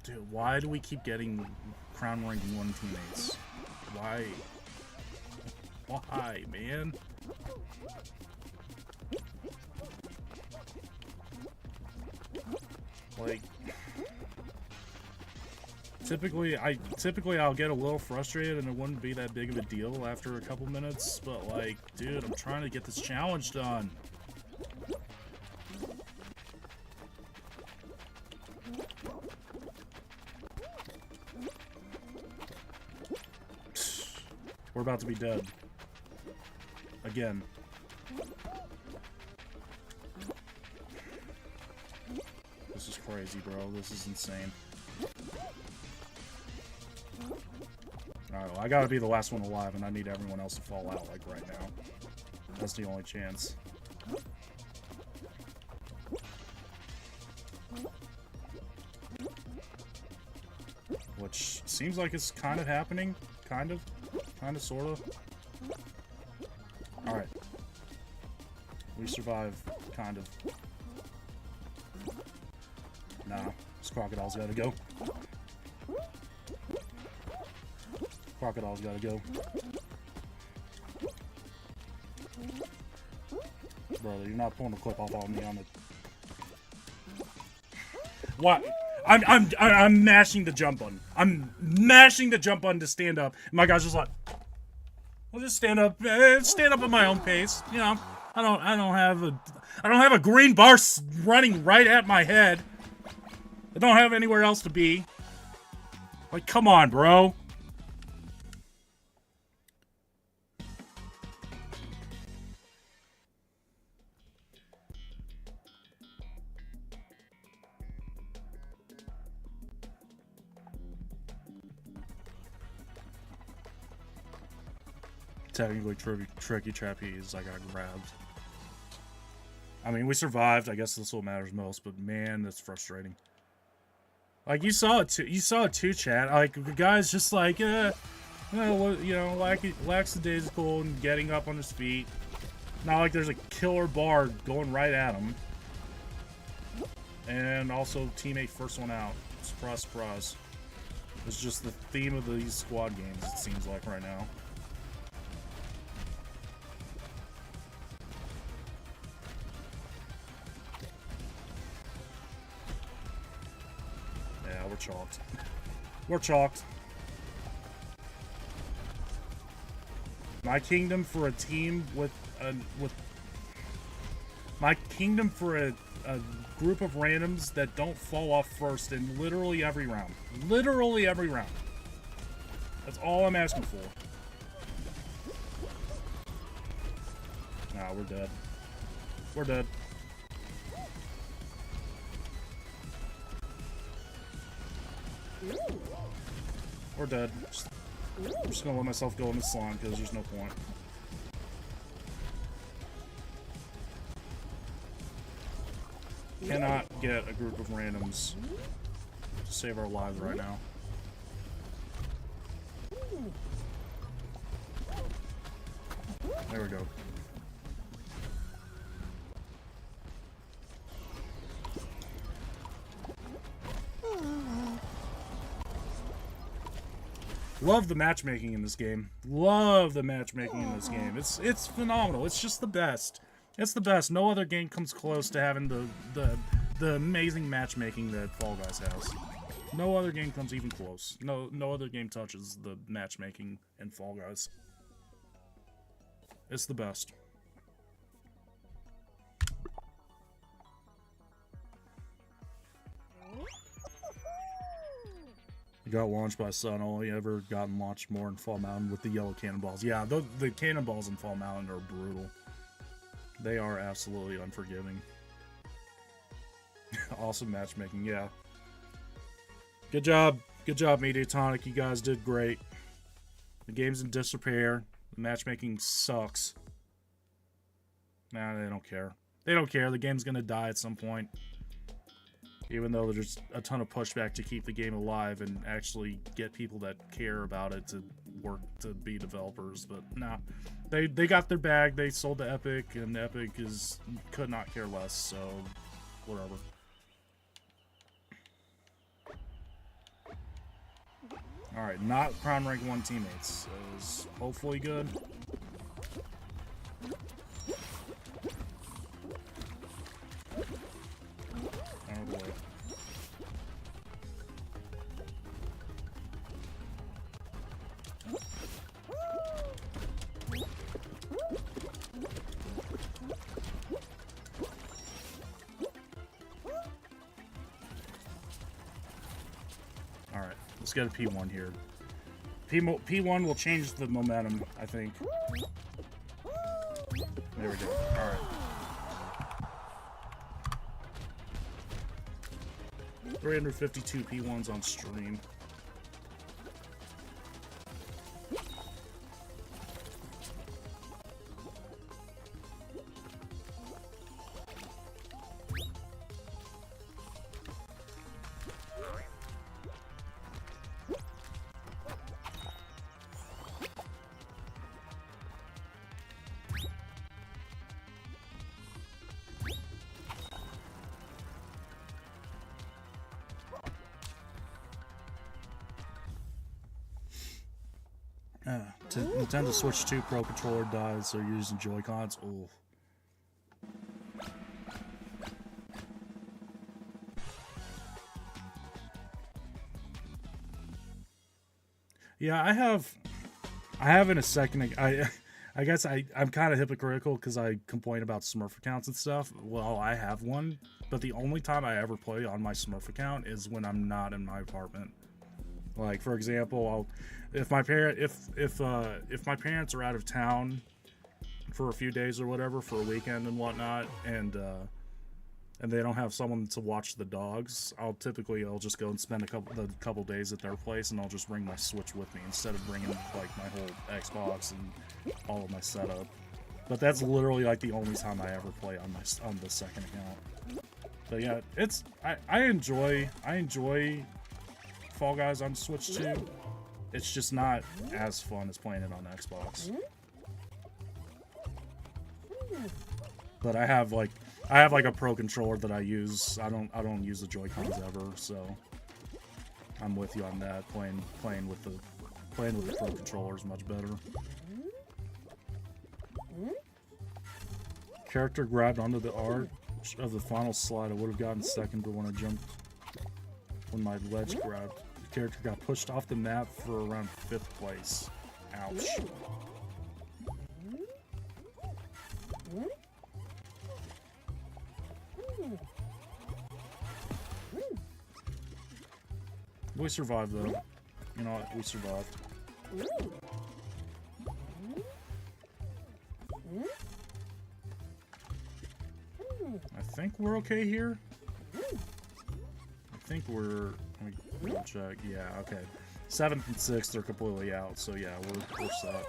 Dude, why do we keep getting crown rank 1 teammates? Why? Why, man? Like, typically I'll get a little frustrated and it wouldn't be that big of a deal after a couple minutes, but like, dude, I'm trying to get this challenge done. We're about to be dead. Again. This is crazy, bro. This is insane. Alright, well, I gotta be the last one alive, and I need everyone else to fall out, like, right now. That's the only chance. seems like it's kind of happening. Kind of, sort of. Alright. We survive, kind of. Nah, this crocodile's gotta go. Crocodile's gotta go. Brother, you're not pulling a clip off on me on the... What? I'm mashing the jump button. I'm mashing the jump button to stand up. And my guy's just like, I'll just stand up at my own pace. You know, I don't have a green bar running right at my head. I don't have anywhere else to be. Like, come on, bro. Technically, Tricky Trapeze, I got grabbed. I mean, we survived. I guess this is what matters most, but man, that's frustrating. Like, you saw it too, chat. Like, the guy's just like, lackadaisical and getting up on his feet. Not like there's a killer bar going right at him. And also, teammate first one out. Surprise, surprise. It's just the theme of these squad games, it seems like, right now. Yeah, we're chalked. We're chalked. My kingdom for a team with my kingdom for a group of randoms that don't fall off first in literally every round. Literally every round. That's all I'm asking for. Nah, we're dead. We're dead. We're dead. I'm just gonna let myself go in the slime because there's no point. Cannot get a group of randoms to save our lives right now. There we go. Love the matchmaking in this game. Love the matchmaking in this game. It's phenomenal. It's just the best. It's the best. No other game comes close to having the amazing matchmaking that Fall Guys has. No other game comes even close. No other game touches the matchmaking in Fall Guys. It's the best. I got launched by Sun. Only ever gotten launched more in Fall Mountain with the yellow cannonballs. Yeah, the cannonballs in Fall Mountain are brutal. They are absolutely unforgiving. Awesome matchmaking, yeah. Good job, Mediatonic. You guys did great. The game's in disrepair. The matchmaking sucks. Nah, they don't care. They don't care. The game's gonna die at some point. Even though there's a ton of pushback to keep the game alive and actually get people that care about it to work to be developers, but nah. They got their bag, they sold to Epic, and Epic could not care less, so whatever. Alright, not Crown Rank 1 teammates. Is hopefully good. Oh boy. Alright, let's get a P1 here. P1 will change the momentum, I think. There we go. Alright. 352 P1s on stream. Nintendo Switch 2 Pro Controller dies, so you're using Joy-Cons. Oh. Yeah, I have in a second. I guess I'm kind of hypocritical because I complain about Smurf accounts and stuff. Well, I have one, but the only time I ever play on my Smurf account is when I'm not in my apartment. Like, for example, if my parents are out of town for a few days or whatever, for a weekend and whatnot, and they don't have someone to watch the dogs, I'll just go and spend a couple days at their place, and I'll just bring my Switch with me instead of bringing like my whole Xbox and all of my setup. But that's literally like the only time I ever play on the second account. But yeah, I enjoy Fall Guys on Switch 2. It's just not as fun as playing it on Xbox. But I have like a Pro controller that I use. I don't use the Joy-Cons ever, so I'm with you on that. Playing with the Pro controller is much better. Character grabbed onto the arch of the final slide. I would have gotten second, but when my ledge grabbed, the character got pushed off the map for around 5th place. Ouch. We survived though. You know what? We survived. I think we're okay here. I think we're. Let me check. Yeah, okay. 7th and 6th are completely out, so yeah, we're set.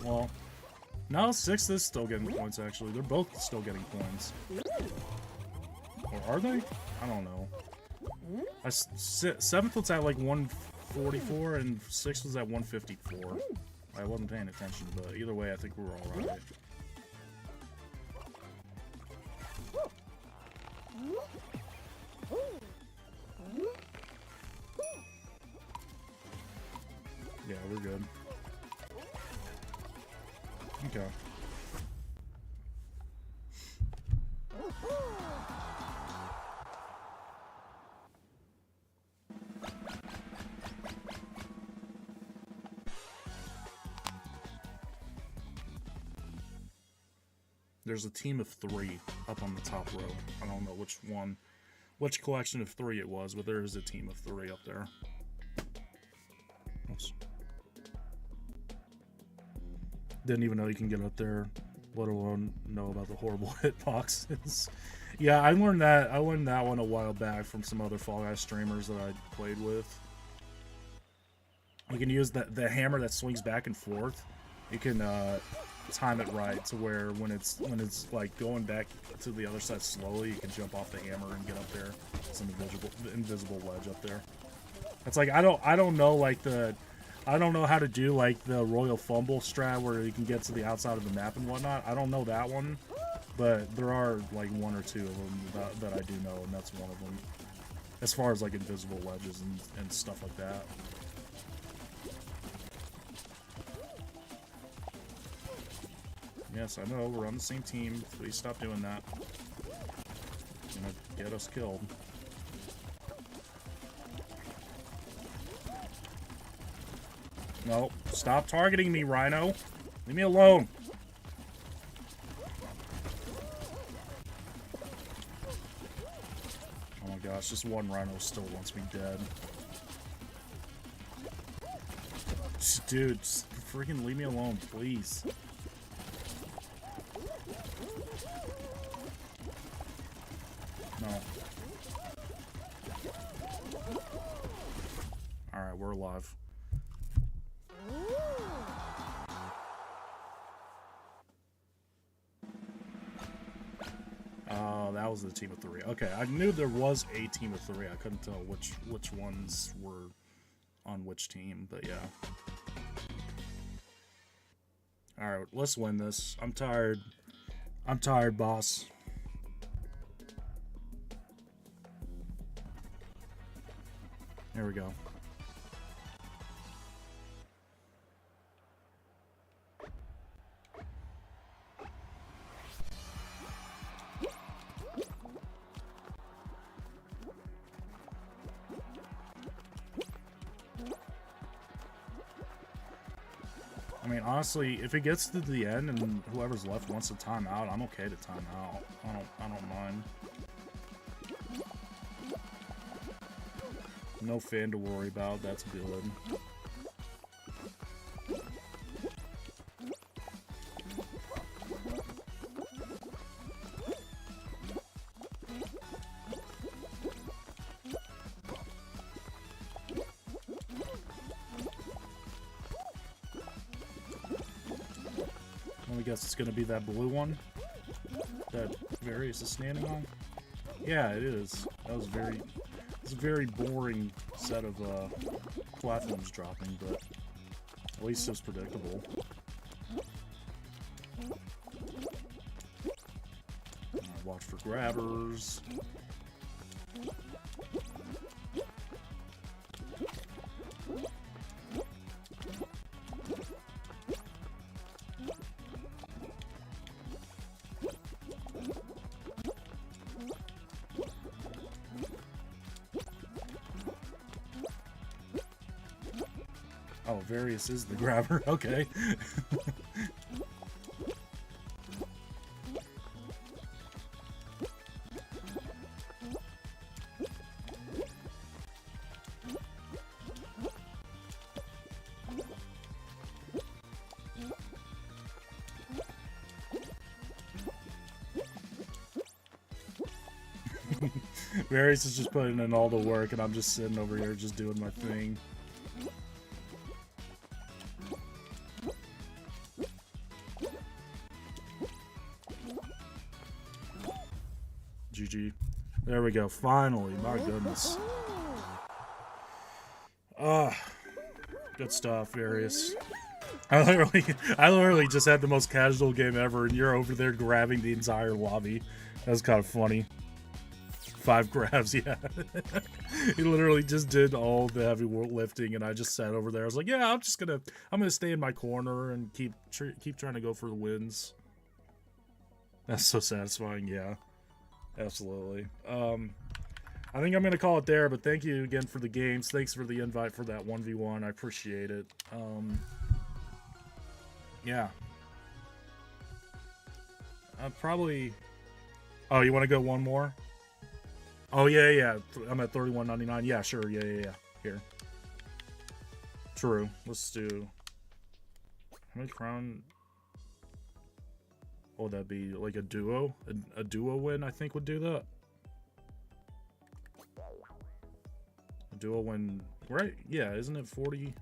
Well, no, 6th is still getting points, actually. They're both still getting points. Or are they? I don't know. 7th was at like 144, and 6th was at 154. I wasn't paying attention, but either way, I think we were alright. Yeah, we're good. Okay. There's a team of 3 up on the top row. I don't know which collection of 3 it was, but there is a team of 3 up there. Oops. Didn't even know you can get up there, let alone know about the horrible hitboxes. Yeah, I learned that one a while back from some other Fall Guys streamers that I played with. You can use the hammer that swings back and forth. You can time it right to where when it's like going back to the other side slowly, you can jump off the hammer and get up there. It's an invisible ledge up there. It's like I don't know how to do like the Royal Fumble strat where you can get to the outside of the map and whatnot. I don't know that one, but there are like 1 or 2 of them that I do know, and that's one of them. As far as like invisible ledges and stuff like that. Yes, I know, we're on the same team. Please stop doing that. It's gonna get us killed. No, stop targeting me, Rhino. Leave me alone. Oh my gosh, this one Rhino still wants me dead. Dude, just freaking leave me alone, please. No. Alright, we're alive. Oh, that was the team of 3. Okay, I knew there was a team of 3. I couldn't tell which ones were on which team, but yeah. Alright, let's win this. I'm tired. I'm tired, boss. There we go. I mean, honestly, if it gets to the end and whoever's left wants to time out, I'm okay to time out. I don't mind. No fan to worry about. That's good. I guess it's gonna be that blue one that Various is standing on. Yeah, it is. That was it's a very boring set of platforms dropping, but at least it was predictable. Watch for grabbers. Oh, Various is the grabber. Okay. Various is just putting in all the work, and I'm just sitting over here just doing my thing. GG. There we go. Finally. My goodness. Good stuff, Various. I literally just had the most casual game ever, and you're over there grabbing the entire lobby. That was kind of funny. 5 grabs, yeah. He literally just did all the heavy lifting, and I just sat over there. I was like, yeah, I'm gonna stay in my corner and keep trying to go for the wins. That's so satisfying, yeah. Absolutely. I think I'm gonna call it there, but thank you again for the games. Thanks for the invite for that 1v1. I appreciate it. Yeah. Probably... Oh, you want to go one more? Oh, yeah. I'm at 31.99. Yeah, sure. Yeah. Here. True. Let's do... How many crown... Oh, that'd be like a duo? A duo win, I think, would do that. A duo win... Right? Yeah, isn't it 40?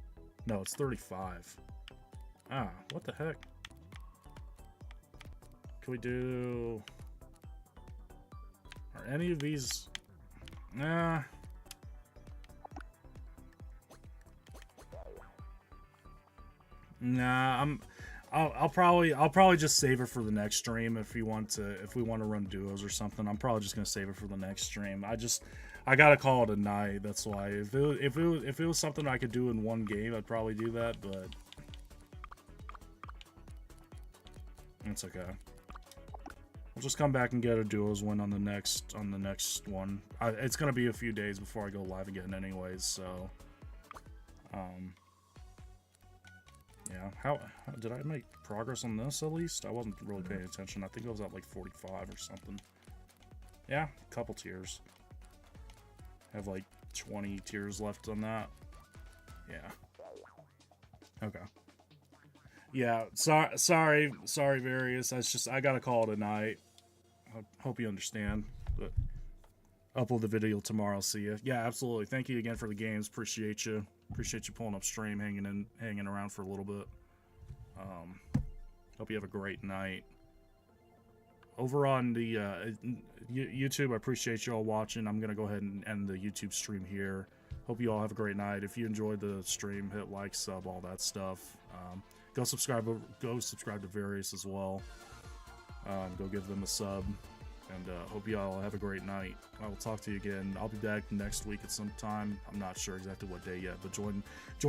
No, it's 35. Ah, what the heck? Can we do... Are any of these... Nah. Nah, I'll probably just save it for the next stream if we want to run duos or something. I'm probably just gonna save it for the next stream. I gotta call it a night. That's why. If it was something I could do in one game, I'd probably do that. But it's okay. We'll just come back and get a duos win on the next one. It's gonna be a few days before I go live again, anyways. So, yeah. How did I make progress on this at least? I wasn't really paying attention. I think I was at like 45 or something. Yeah, a couple tiers. I have like 20 tiers left on that. Yeah. Okay. Yeah, sorry, Various. I gotta call it a night. I hope you understand. But upload the video tomorrow. See ya. Yeah, absolutely. Thank you again for the games. Appreciate you. Appreciate you pulling up stream, hanging around for a little bit. Hope you have a great night. Over on the YouTube, I appreciate you all watching. I'm gonna go ahead and end the YouTube stream here. Hope you all have a great night. If you enjoyed the stream, hit like, sub, all that stuff. Go subscribe to Various as well. Go give them a sub. And hope you all have a great night. I will talk to you again. I'll be back next week at some time. I'm not sure exactly what day yet, but join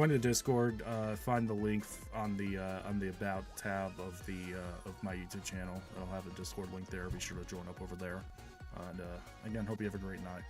the Discord. Find the link on the About tab of my YouTube channel. I'll have a Discord link there. Be sure to join up over there. And again, hope you have a great night.